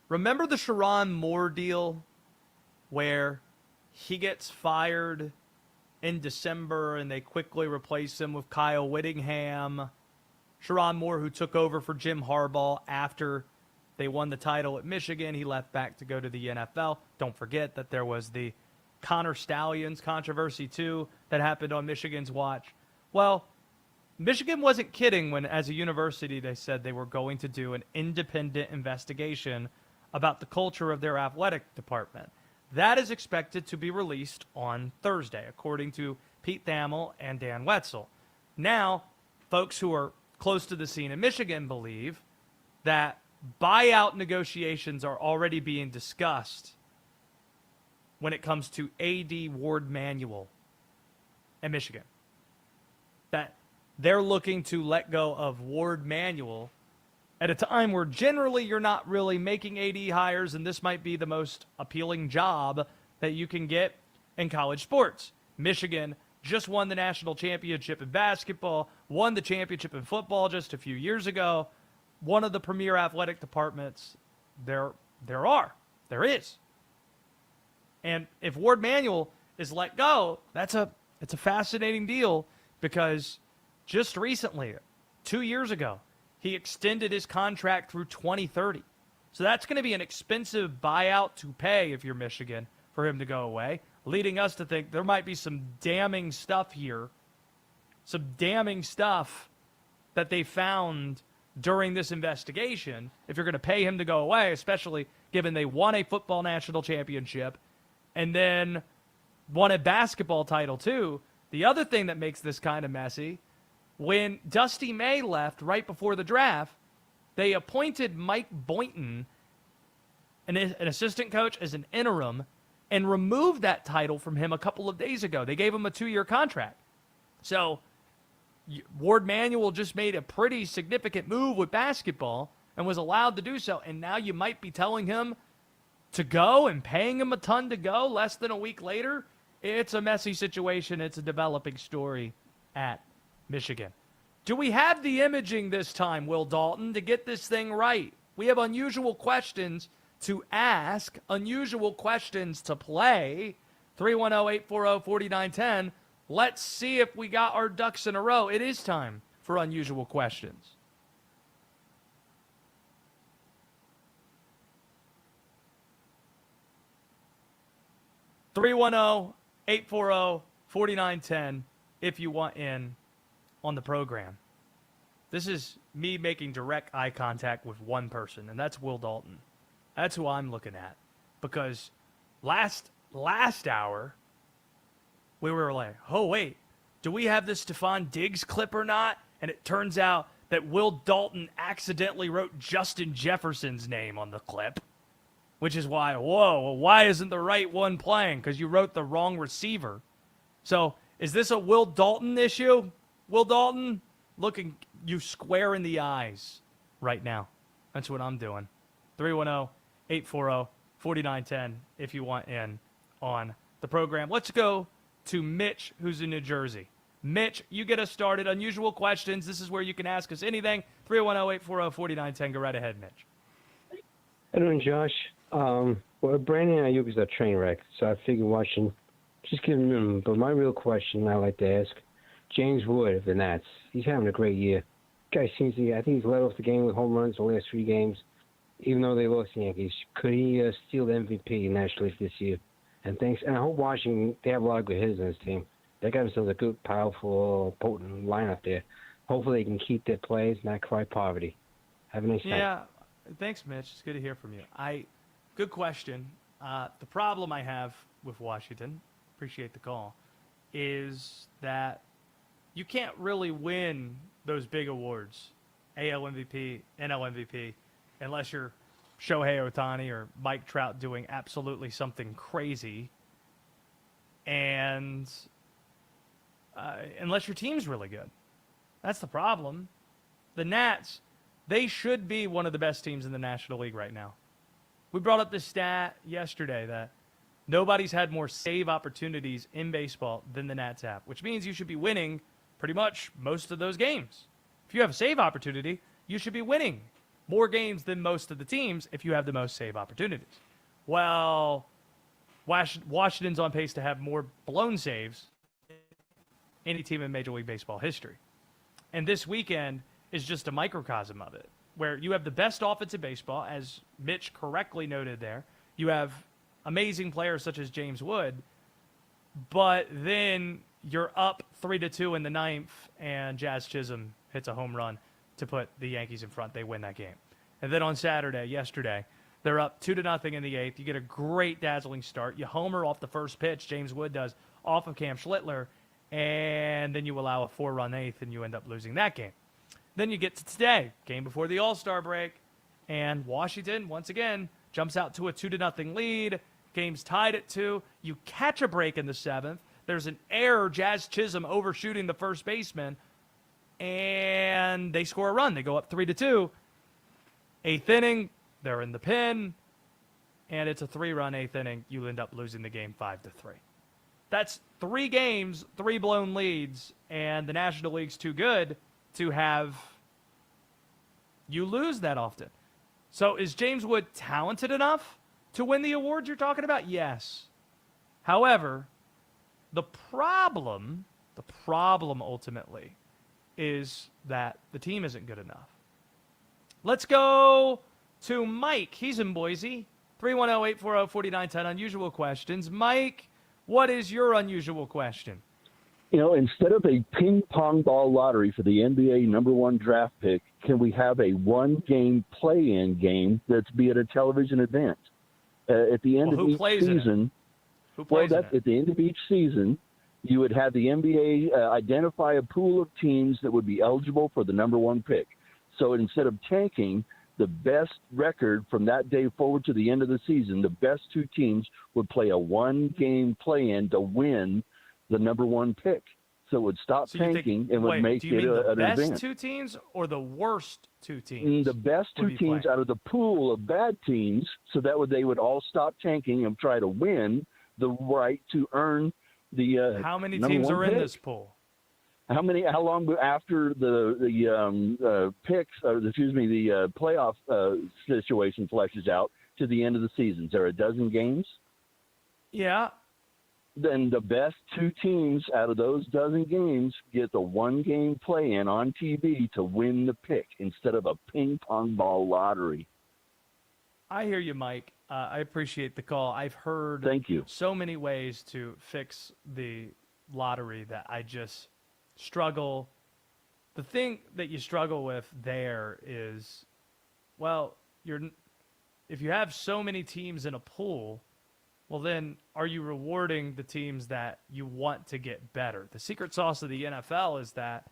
Remember the Sharon Moore deal where he gets fired in December and they quickly replace him with Kyle Whittingham? Sharon Moore, who took over for Jim Harbaugh after they won the title at Michigan, he left back to go to the NFL. Don't forget that there was the Connor Stallions controversy too that happened on Michigan's watch. Well, Michigan wasn't kidding when, as a university, they said they were going to do an independent investigation about the culture of their athletic department. That is expected to be released on Thursday, according to Pete Thamel and Dan Wetzel. Now, folks who are close to the scene in Michigan believe that buyout negotiations are already being discussed when it comes to A.D. Ward Manuel in Michigan. That they're looking to let go of Ward Manuel at a time where generally you're not really making AD hires, and this might be the most appealing job that you can get in college sports. Michigan just won the national championship in basketball, won the championship in football just a few years ago. One of the premier athletic departments there is. And if Ward Manuel is let go, it's a fascinating deal because just recently, 2 years ago, he extended his contract through 2030. So that's going to be an expensive buyout to pay if you're Michigan for him to go away, leading us to think there might be some damning stuff here, some damning stuff that they found during this investigation if you're going to pay him to go away, especially given they won a football national championship and then won a basketball title too. The other thing that makes this kind of messy, when Dusty May left right before the draft, they appointed Mike Boynton, an assistant coach, as an interim, and removed that title from him a couple of days ago. They gave him a 2-year contract. So Ward Manuel just made a pretty significant move with basketball and was allowed to do so. And now you might be telling him to go and paying him a ton to go less than a week later. It's a messy situation. It's a developing story at Michigan. Do we have the imaging this time, Will Dalton, to get this thing right? We have unusual questions to ask, unusual questions to play. 310-840-4910. Let's see if we got our ducks in a row. It is time for unusual questions. (310-840-4910) if you want in on the program. This is me making direct eye contact with one person, and that's Will Dalton. That's who I'm looking at. Because last hour, we were like, oh, wait, do we have the Stephon Diggs clip or not? And it turns out that Will Dalton accidentally wrote Justin Jefferson's name on the clip, which is why, why isn't the right one playing? Because you wrote the wrong receiver. So is this a Will Dalton issue? Will Dalton, looking you square in the eyes right now. That's what I'm doing. 310-840-4910 if you want in on the program. Let's go to Mitch, who's in New Jersey. Mitch, you get us started. Unusual questions. This is where you can ask us anything. 310-840-4910. Go right ahead, Mitch. How you doing, Josh? Well, Brandon Ayuk is a train wreck, so I figured watching, just giving him. But my real question I like to ask, James Wood of the Nats. He's having a great year. Guy seems to, I think he's led off the game with home runs the last 3 games, even though they lost the Yankees. Could he steal the MVP in National League this year? And thanks. And I hope Washington, they have a lot of good hitters on this team. They got themselves a good, powerful, potent lineup there. Hopefully they can keep their plays, not cry poverty. Have a nice night. Yeah, thanks, Mitch. It's good to hear from you. Good question. The problem I have with Washington, appreciate the call, is that you can't really win those big awards, AL MVP, NL MVP, unless you're Shohei Ohtani or Mike Trout doing absolutely something crazy, and unless your team's really good. That's the problem. The Nats, they should be one of the best teams in the National League right now. We brought up this stat yesterday that nobody's had more save opportunities in baseball than the Nats have, which means you should be winning pretty much most of those games. If you have a save opportunity, you should be winning more games than most of the teams if you have the most save opportunities. Well, Washington's on pace to have more blown saves than any team in Major League Baseball history. And this weekend is just a microcosm of it, where you have the best offense in baseball, as Mitch correctly noted there. You have amazing players such as James Wood, but then you're up 3-2 in the 9th, and Jazz Chisholm hits a home run to put the Yankees in front. They win that game. And then on yesterday, they're up 2-0 in the 8th. You get a great dazzling start. You homer off the first pitch, James Wood does, off of Cam Schlittler, and then you allow a 4-run 8th, and you end up losing that game. Then you get to today, game before the All-Star break, and Washington, once again, jumps out to a 2-0 lead. Game's tied at 2. You catch a break in the 7th. There's an error, Jazz Chisholm overshooting the first baseman, and they score a run. They go up 3-2. 8th inning, they're in the pen, and it's a 3-run 8th inning. You end up losing the game 5-3. That's 3 games, 3 blown leads, and the National League's too good to have you lose that often. So is James Wood talented enough to win the awards you're talking about? Yes. However, the problem ultimately is that the team isn't good enough. Let's go to Mike. He's in Boise. 310-840-4910. Unusual questions. Mike, what is your unusual question? You know, instead of a ping pong ball lottery for the NBA #1 draft pick, can we have a 1-game play-in game that's be at a television event? At the end of each season, at the end of each season, you would have the NBA identify a pool of teams that would be eligible for the #1 pick. So instead of tanking, the best record from that day forward to the end of the season, the best two teams would play a one-game play-in to win the number one pick. So it would stop tanking and would make do you it mean the an best event. two teams or the worst two teams? The best two teams out of the pool of bad teams, so that they would all stop tanking and try to win the right to earn the How many number teams one are in pick. this pool? How long after the picks, or the playoff situation fleshes out to the end of the season? Is there a dozen games? Yeah. Then the best two teams out of those dozen games get the one-game play-in on TV to win the pick instead of a ping-pong ball lottery. I hear you, Mike. I appreciate the call. I've heard Thank you. so many ways to fix the lottery that I just struggle. The thing that you struggle with there is, well, if you have so many teams in a pool, well, then are you rewarding the teams that you want to get better? The secret sauce of the NFL is that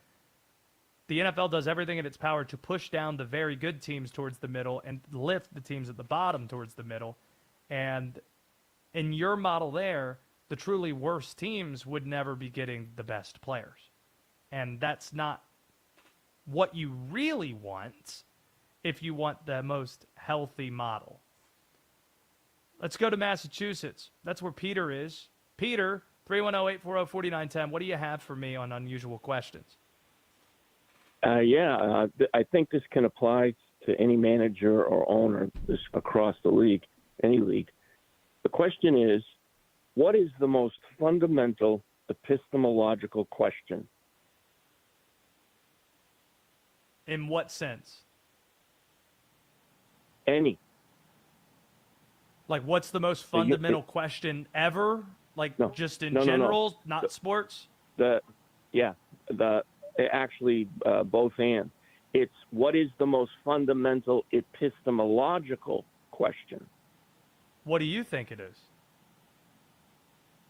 the NFL does everything in its power to push down the very good teams towards the middle and lift the teams at the bottom towards the middle. And in your model there, the truly worst teams would never be getting the best players. And that's not what you really want if you want the most healthy model. Let's go to Massachusetts. That's where Peter is. Peter, 310-840-4910. What do you have for me on unusual questions? I think this can apply to any manager or owner across the league, any league. The question is, what is the most fundamental epistemological question? In what sense? Any. Like, what's the most fundamental question ever? Like, just in general, not sports? Actually, both and. It's what is the most fundamental epistemological question? What do you think it is?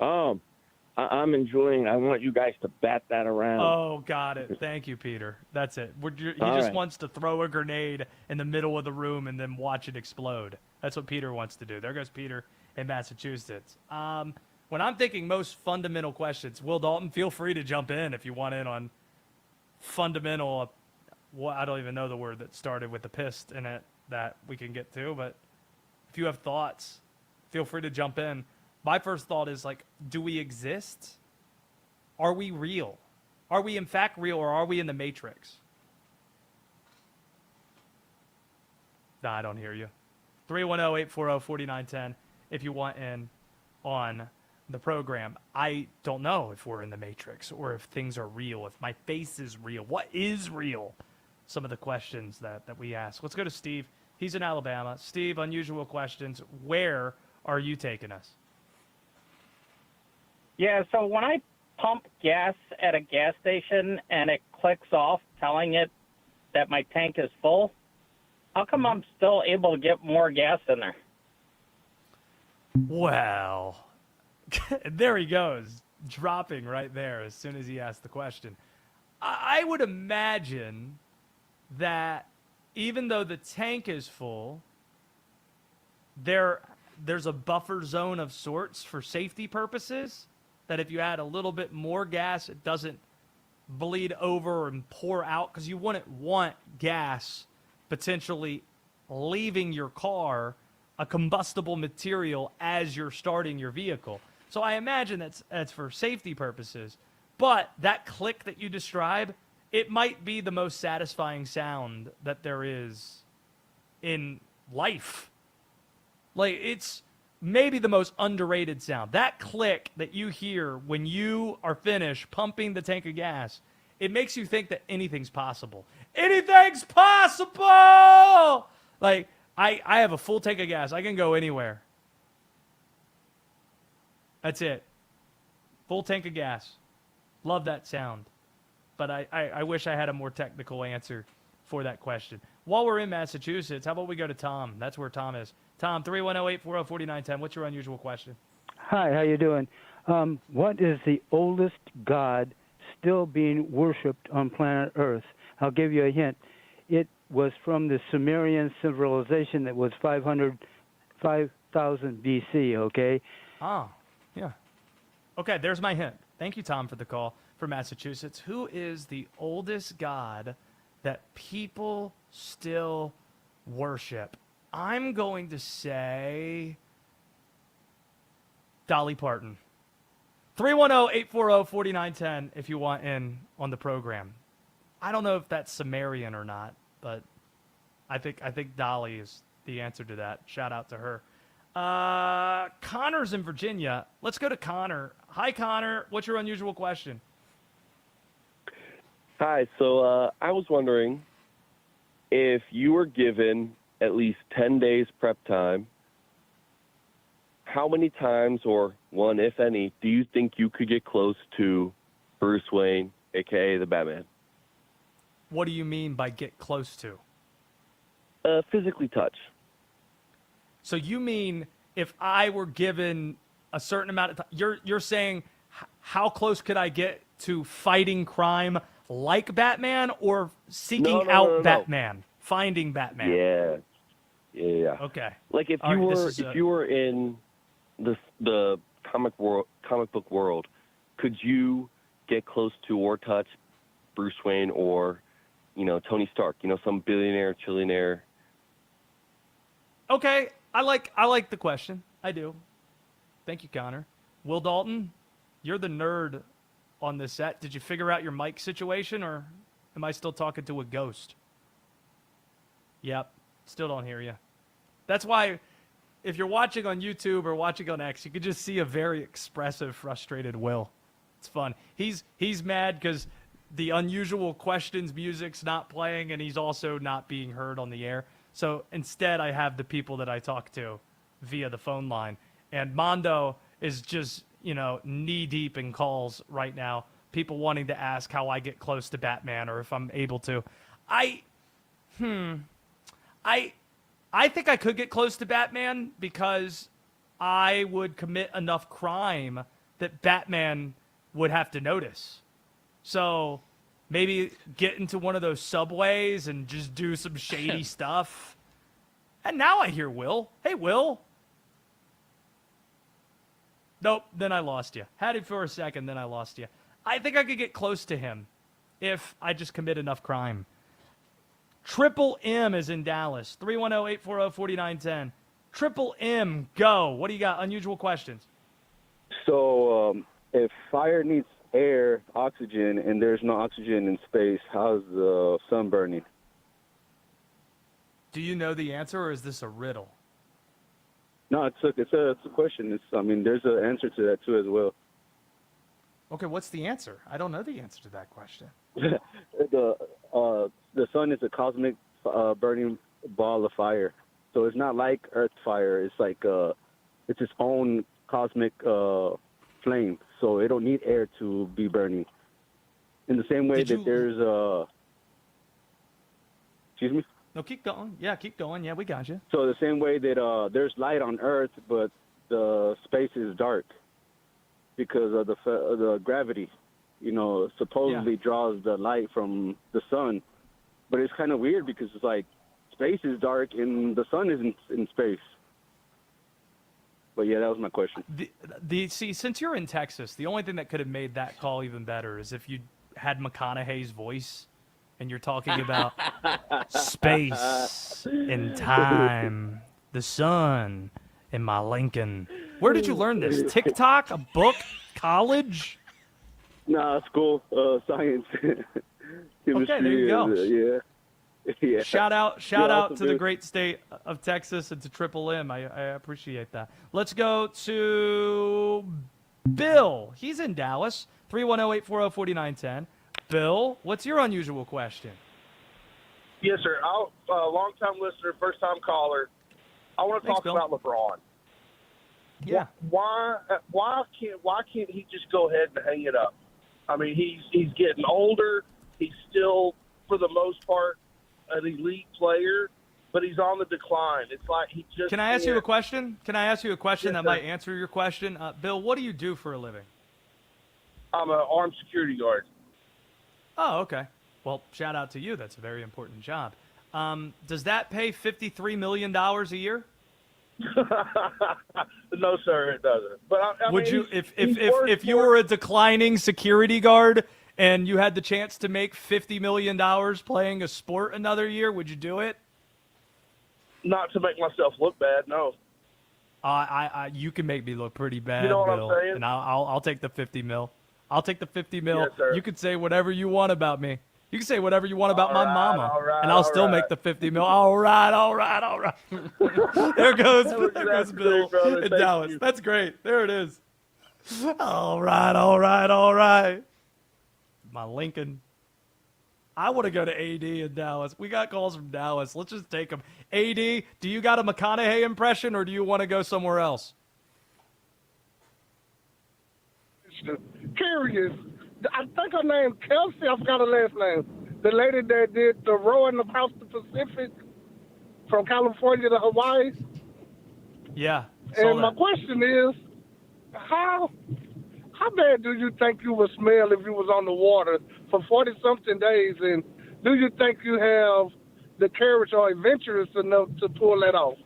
I'm enjoying. I want you guys to bat that around. Oh, got it. Thank you, Peter. That's it. He just wants to throw a grenade in the middle of the room and then watch it explode. That's what Peter wants to do. There goes Peter in Massachusetts. When I'm thinking most fundamental questions, Will Dalton, feel free to jump in if you want in on fundamental. Well, I don't even know the word that started with the pissed in it that we can get to, but if you have thoughts, feel free to jump in. My first thought is, like, do we exist? Are we real? Are we in fact real, or are we in the Matrix? No, I don't hear you. 310-840-4910 if you want in on the program. I don't know if we're in the Matrix or if things are real, if my face is real. What is real? Some of the questions that we ask. Let's go to Steve. He's in Alabama. Steve, unusual questions. Where are you taking us? Yeah, so when I pump gas at a gas station and it clicks off telling it that my tank is full, how come I'm still able to get more gas in there? Well, there he goes, dropping right there as soon as he asked the question. I would imagine that even though the tank is full, there's a buffer zone of sorts for safety purposes, that if you add a little bit more gas, it doesn't bleed over and pour out, because you wouldn't want gas potentially leaving your car, a combustible material, as you're starting your vehicle. So I imagine that's for safety purposes. But that click that you describe, it might be the most satisfying sound that there is in life. Like, it's maybe the most underrated sound. That click that you hear when you are finished pumping the tank of gas, it makes you think that anything's possible. Anything's possible! Like, I have a full tank of gas. I can go anywhere. That's it. Full tank of gas. Love that sound. But I wish I had a more technical answer for that question. While we're in Massachusetts, how about we go to Tom? That's where Tom is. Tom, 310-840-4910. What's your unusual question? Hi, how you doing? What is the oldest god still being worshipped on planet Earth? I'll give you a hint. it was from the Sumerian civilization that was 5,000 BC, okay? Oh, yeah. Okay, there's my hint. Thank you, Tom, for the call from Massachusetts. Who is the oldest god that people still worship? I'm going to say Dolly Parton. 310-840-4910 if you want in on the program. I don't know if that's Sumerian or not, but I think Dolly is the answer to that. Shout out to her. Connor's in Virginia. Let's go to Connor. Hi, Connor. What's your unusual question? Hi. So I was wondering if you were given at least 10 days prep time, how many times, or one, if any, do you think you could get close to Bruce Wayne, a.k.a. the Batman? What do you mean by get close to? Physically touch. So you mean if I were given a certain amount of time, you're saying how close could I get to fighting crime like Batman or seeking out Batman, finding Batman? Yeah. Okay. Like if you were in the comic book world, could you get close to or touch Bruce Wayne or, Tony Stark, some billionaire, trillionaire? Okay, I like the question. I do. Thank you, Connor. Will Dalton, you're the nerd on this set. Did you figure out your mic situation, or am I still talking to a ghost? Yep, still don't hear you. That's why, if you're watching on YouTube or watching on X, you could just see a very expressive, frustrated Will. It's fun. He's mad because the unusual questions music's not playing, and he's also not being heard on the air. So instead, I have the people that I talk to via the phone line. And Mondo is just, knee deep in calls right now. People wanting to ask how I get close to Batman or if I'm able to. I think I could get close to Batman because I would commit enough crime that Batman would have to notice. So maybe get into one of those subways and just do some shady stuff. And now I hear Will. Hey, Will. Nope, then I lost you. Had it for a second, then I lost you. I think I could get close to him if I just commit enough crime. Triple M is in Dallas. 310-840-4910. Triple M, go. What do you got? Unusual questions. So if fire needs air, oxygen, and there's no oxygen in space, how's the sun burning? Do you know the answer, or is this a riddle? No, it's a question. There's an answer to that too as well. Okay, what's the answer? I don't know the answer to that question. The sun is a cosmic burning ball of fire. So it's not like Earth fire. It's like it's its own cosmic flame. So it don't need air to be burning. In the same way that there's excuse me? No, keep going. Yeah, keep going. Yeah, we got you. So the same way that there's light on Earth, but the space is dark because of the gravity. Supposedly draws the light from the sun. But it's kind of weird because it's like space is dark and the sun is in space. But yeah, that was my question. See, since you're in Texas, the only thing that could have made that call even better is if you had McConaughey's voice and you're talking about space and time, the sun, and my Lincoln. Where did you learn this? TikTok? A book? College? Nah, school, science. Okay, there you go. Yeah. Shout out to the great state of Texas and to Triple M. I appreciate that. Let's go to Bill. He's in Dallas. 310-840-4910. Bill, what's your unusual question? Yes, sir. Long-time listener, first-time caller. I want to talk about LeBron. Yeah. Why can't he just go ahead and hang it up? I mean, he's getting older. He's still, for the most part, an elite player, but he's on the decline. It's like he just. Can I ask you a question? Yes, that might answer your question? Bill, what do you do for a living? I'm an armed security guard. Oh, okay. Well, shout out to you. That's a very important job. Does that pay $53 million a year? No, sir, it doesn't. But I Would mean, you, he's if you were a declining security guard and you had the chance to make $50 million playing a sport another year, would you do it? not to make myself look bad, no. You can make me look pretty bad, You know what Bill, I'm saying? and I'll take the 50 mil. I'll take the 50 mil. Yes, sir. You can say whatever you want about me. You can say whatever you want about All my right, mama, all right, and I'll all still right. make the 50 mil. All right. There goes Bill brother. in Thank Dallas. you. That's great. There it is. All right. My Lincoln. I want to go to AD in Dallas. We got calls from Dallas. Let's just take them. AD, do you got a McConaughey impression, or do you want to go somewhere else? Curious. I think her name Kelsey. I forgot her last name. The lady that did the rowing across the Pacific from California to Hawaii. Yeah. And my question is, how bad do you think you would smell if you was on the water for 40-something days? And do you think you have the courage or adventurous enough to pull that off?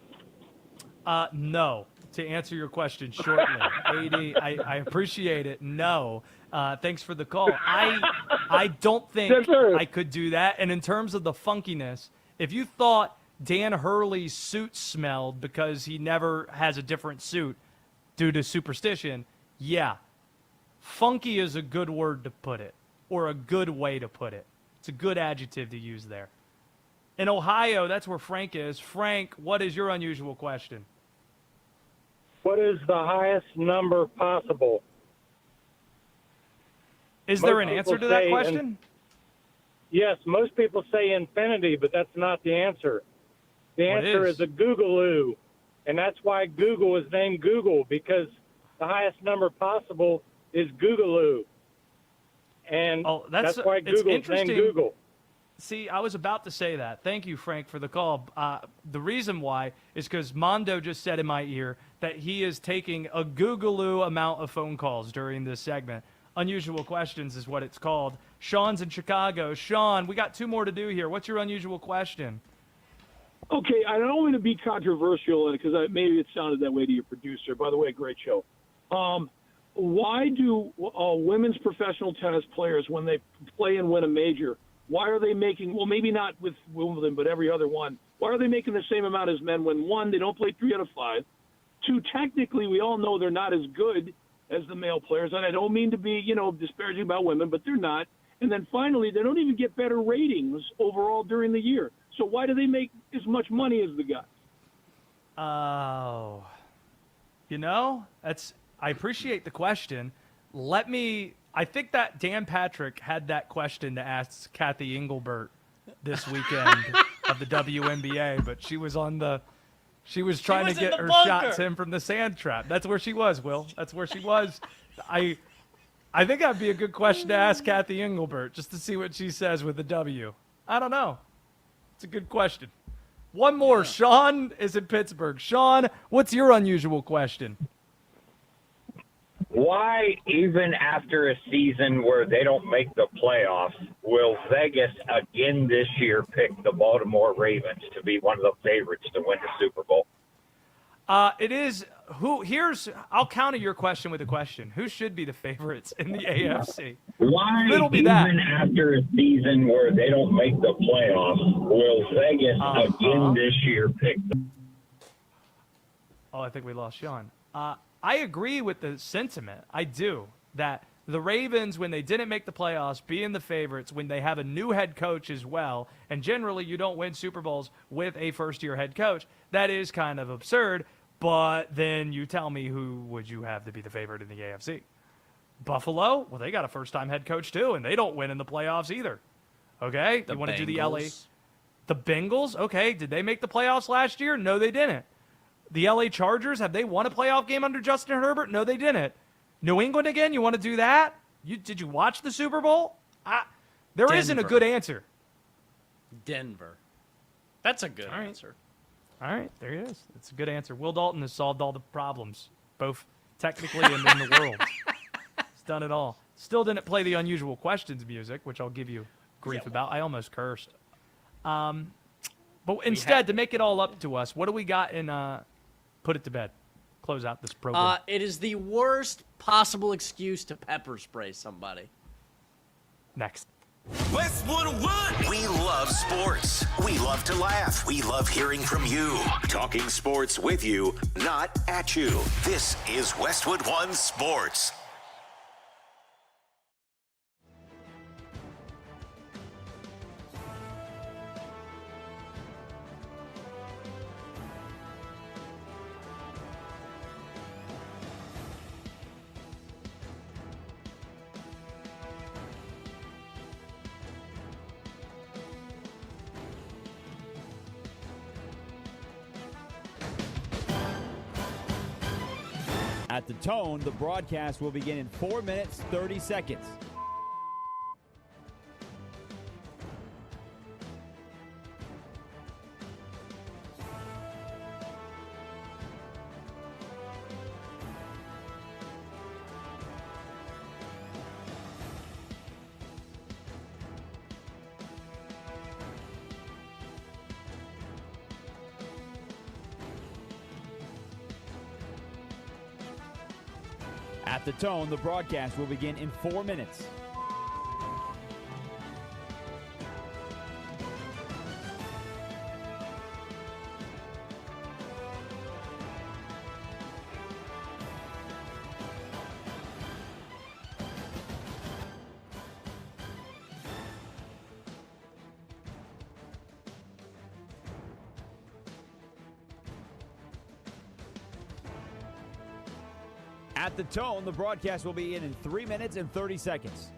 No. To answer your question shortly, AD, I appreciate it. No. Thanks for the call. I don't think Yes, sir. I could do that. And in terms of the funkiness, if you thought Dan Hurley's suit smelled because he never has a different suit due to superstition, yeah. Funky is a good word to put it, or a good way to put it. It's a good adjective to use there. In Ohio, that's where Frank is. Frank, what is your unusual question? What is the highest number possible? Is there an answer to that question? Yes, most people say infinity, but that's not the answer. The What answer is? is a Googaloo, and that's why Google is named Google, because the highest number possible is Googaloo. And that's why it's Google is named interesting. Google. See, I was about to say that. Thank you, Frank, for the call. The reason why is because Mondo just said in my ear that he is taking a Googaloo amount of phone calls during this segment. Unusual questions is what it's called. Sean's in Chicago. Sean, we got two more to do here. What's your unusual question? Okay, I don't want to be controversial because maybe it sounded that way to your producer. By the way, great show. Why do women's professional tennis players, when they play and win a major, why are they making, well, maybe not with Wimbledon, but every other one, why are they making the same amount as men when, one, they don't play 3 out of 5, 2, technically we all know they're not as good as the male players, and I don't mean to be, disparaging about women, but they're not. And then finally, they don't even get better ratings overall during the year. So why do they make as much money as the guys? Oh, I appreciate the question. I think that Dan Patrick had that question to ask Kathy Engelbert this weekend of the WNBA, but she was trying to get her shots in from the sand trap. That's where she was, Will. That's where she was. I think that'd be a good question to ask Kathy Engelbert, just to see what she says with the W. I don't know. It's a good question. One more. Sean is in Pittsburgh. Sean, what's your unusual question? Why, even after a season where they don't make the playoffs, will Vegas again this year pick the Baltimore Ravens to be one of the favorites to win the Super Bowl? It is I'll counter your question with a question. Who should be the favorites in the AFC? Why, It'll be even that. after a season where they don't make the playoffs, will Vegas again this year pick them? Oh, I think we lost Sean. I agree with the sentiment. I do. That the Ravens, when they didn't make the playoffs, being the favorites, when they have a new head coach as well, and generally you don't win Super Bowls with a first-year head coach, that is kind of absurd. But then you tell me, who would you have to be the favorite in the AFC? Buffalo? Well, they got a first-time head coach too, and they don't win in the playoffs either. Okay? You want to do the LA? The Bengals? Okay. Did they make the playoffs last year? No, they didn't. The LA Chargers, have they won a playoff game under Justin Herbert? No, they didn't. New England again? You want to do that? Did you watch the Super Bowl? There isn't a good answer. Denver. That's a good answer. All right, there he is. It's a good answer. Will Dalton has solved all the problems, both technically and in the world. He's done it all. Still didn't play the unusual questions music, which I'll give you grief about. I almost cursed. But instead, to make it all up to us, what do we got in Put It to Bed? Close out this program. It is the worst possible excuse to pepper spray somebody. Next. Westwood One. We love sports. We love to laugh. We love hearing from you. Talking sports with you, not at you. This is Westwood One Sports. At the tone, the broadcast will begin in 4 minutes, 30 seconds. At the tone, the broadcast will begin in 4 minutes. At the tone, the broadcast will begin in 3 minutes and 30 seconds.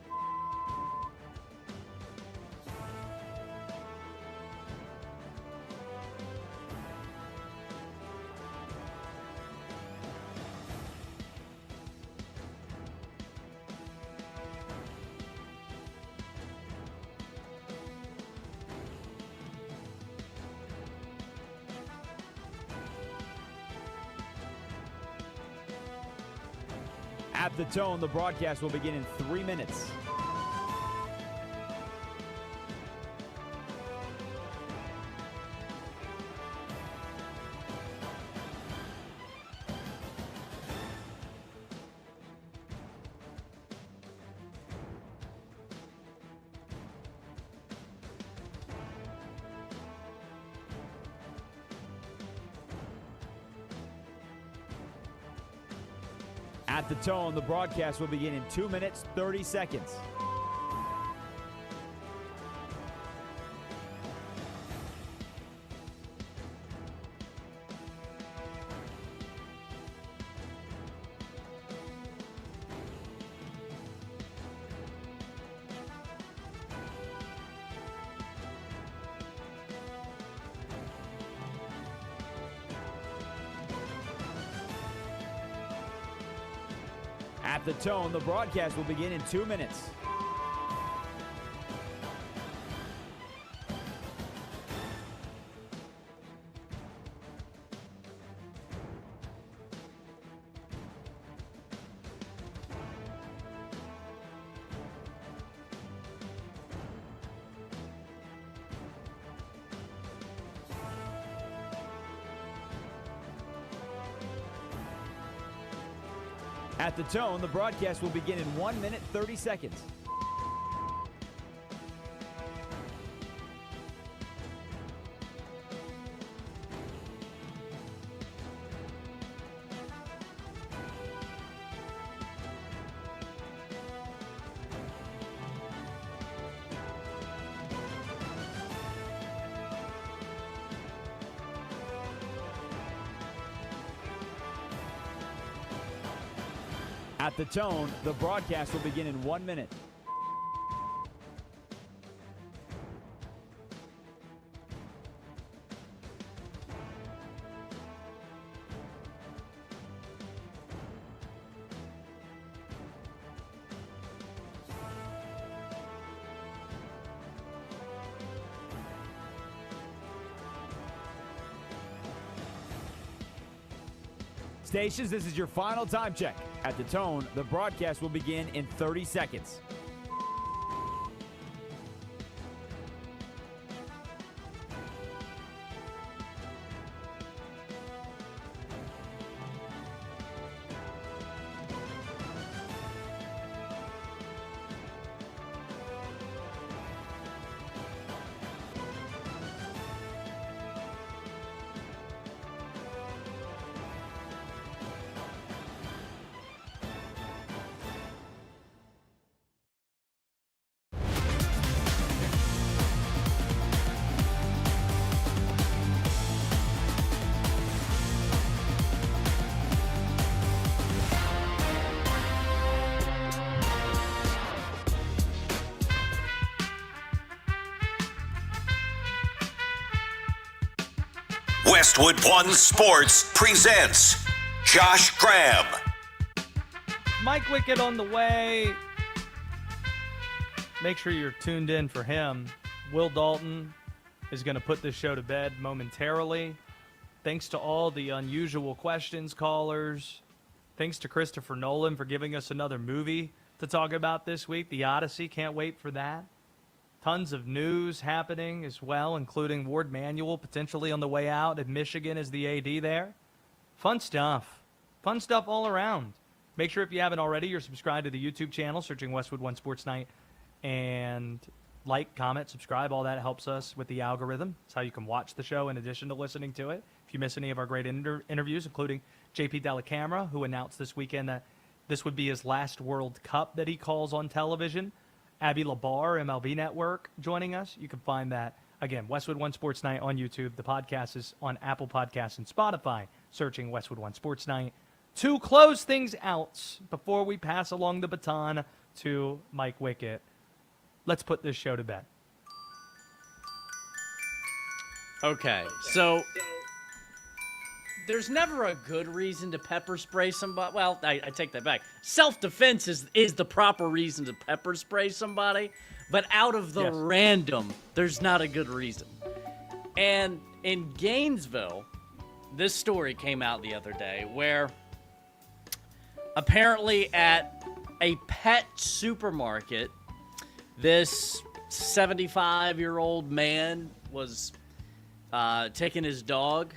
At the tone, the broadcast will begin in 3 minutes. At the tone, the broadcast will begin in 2 minutes, 30 seconds. At the tone, the broadcast will begin in 2 minutes. At the tone, the broadcast will begin in 1 minute, 30 seconds. At the tone, the broadcast will begin in 1 minute. Stations, this is your final time check. At the tone, the broadcast will begin in 30 seconds. Westwood One Sports presents Josh Graham. Mike Wickett on the way. Make sure you're tuned in for him. Will Dalton is going to put this show to bed momentarily. Thanks to all the unusual questions callers. Thanks to Christopher Nolan for giving us another movie to talk about this week, The Odyssey. Can't wait for that. Tons of news happening as well, including Ward Manuel potentially on the way out at Michigan as the AD there. Fun stuff. Fun stuff all around. Make sure if you haven't already, you're subscribed to the YouTube channel, searching Westwood One Sports Night. And like, comment, subscribe. All that helps us with the algorithm. It's how you can watch the show in addition to listening to it. If you miss any of our great interviews, including JP Dellacamera, who announced this weekend that this would be his last World Cup that he calls on television. Abby Labar, MLB Network, joining us. You can find that, again, Westwood One Sports Night on YouTube. The podcast is on Apple Podcasts and Spotify, searching Westwood One Sports Night. To close things out, before we pass along the baton to Mike Wickett, let's put this show to bed. Okay, so there's never a good reason to pepper spray somebody. Well, I take that back. Self-defense is the proper reason to pepper spray somebody, but out of the random, there's not a good reason. And in Gainesville, this story came out the other day where apparently at a pet supermarket, this 75-year-old man was taking his dog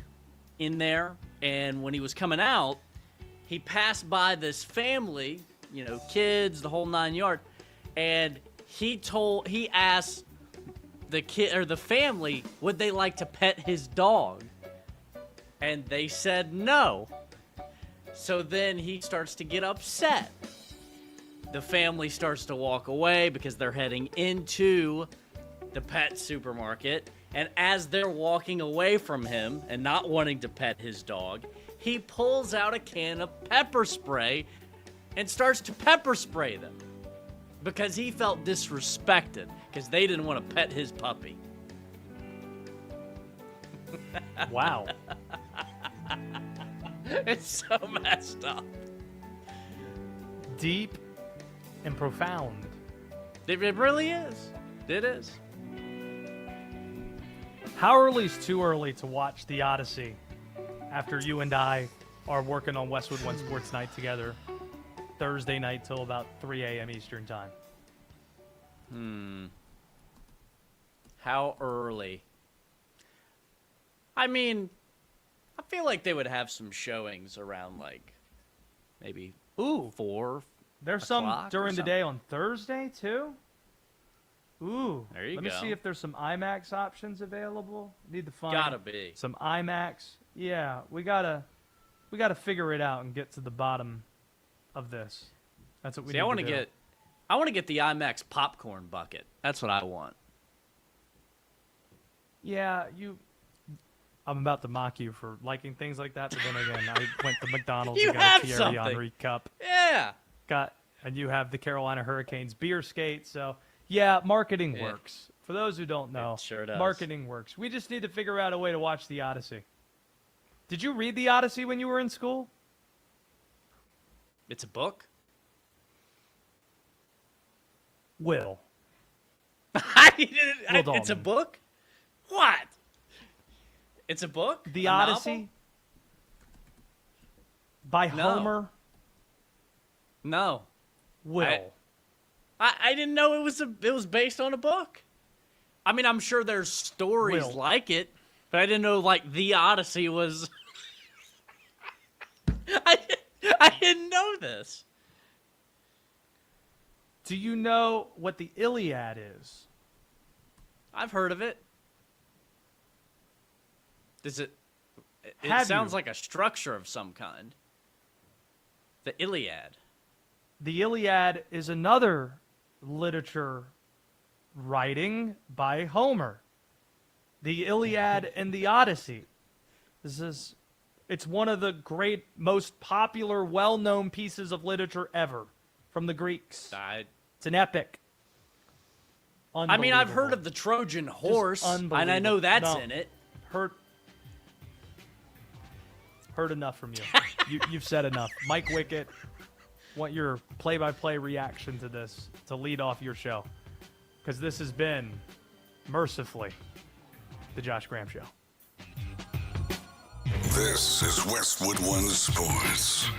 in there, and when he was coming out, he passed by this family, kids, the whole 9 yards, and he asked the kid or the family, would they like to pet his dog? And they said no. So then he starts to get upset. The family starts to walk away because they're heading into the pet supermarket. And as they're walking away from him and not wanting to pet his dog, he pulls out a can of pepper spray and starts to pepper spray them because he felt disrespected because they didn't want to pet his puppy. Wow. It's so messed up. Deep and profound. It really is. It is. How early is too early to watch The Odyssey after you and I are working on Westwood One Sports Night together Thursday night till about 3 a.m. Eastern Time? How early? I mean, I feel like they would have some showings around like maybe 4. There's some during the day on Thursday too. Ooh, there you let go. me see if there's some IMAX options available. Need to find Gotta be some IMAX. Yeah, we gotta figure it out and get to the bottom of this. That's what we need to do. I want to get the IMAX popcorn bucket. That's what I want. Yeah, I'm about to mock you for liking things like that, but then again, I went to McDonald's and got a Thierry Henry cup. Yeah. And you have the Carolina Hurricanes beer skate, so yeah, marketing works. For those who don't know, it sure does. Marketing works. We just need to figure out a way to watch The Odyssey. Did you read The Odyssey when you were in school? It's a book? Will. It's a book? What? It's a book? The A Odyssey? novel? By No. Homer? No. Will. I didn't know it was based on a book. I mean, I'm sure there's stories like it, but I didn't know like The Odyssey was. I didn't know this. Do you know what the Iliad is? I've heard of it. Does it? It Have sounds you? like a structure of some kind. The Iliad. The Iliad is another literature writing by Homer. The Iliad and the Odyssey. It's one of the great, most popular, well-known pieces of literature ever from the Greeks. It's an epic. I mean, I've heard of the Trojan horse, and I know that's in it. Heard enough from you. You've said enough. Mike Wickett, want your play-by-play reaction to this to lead off your show. Because this has been, mercifully, the Josh Graham Show. This is Westwood One Sports.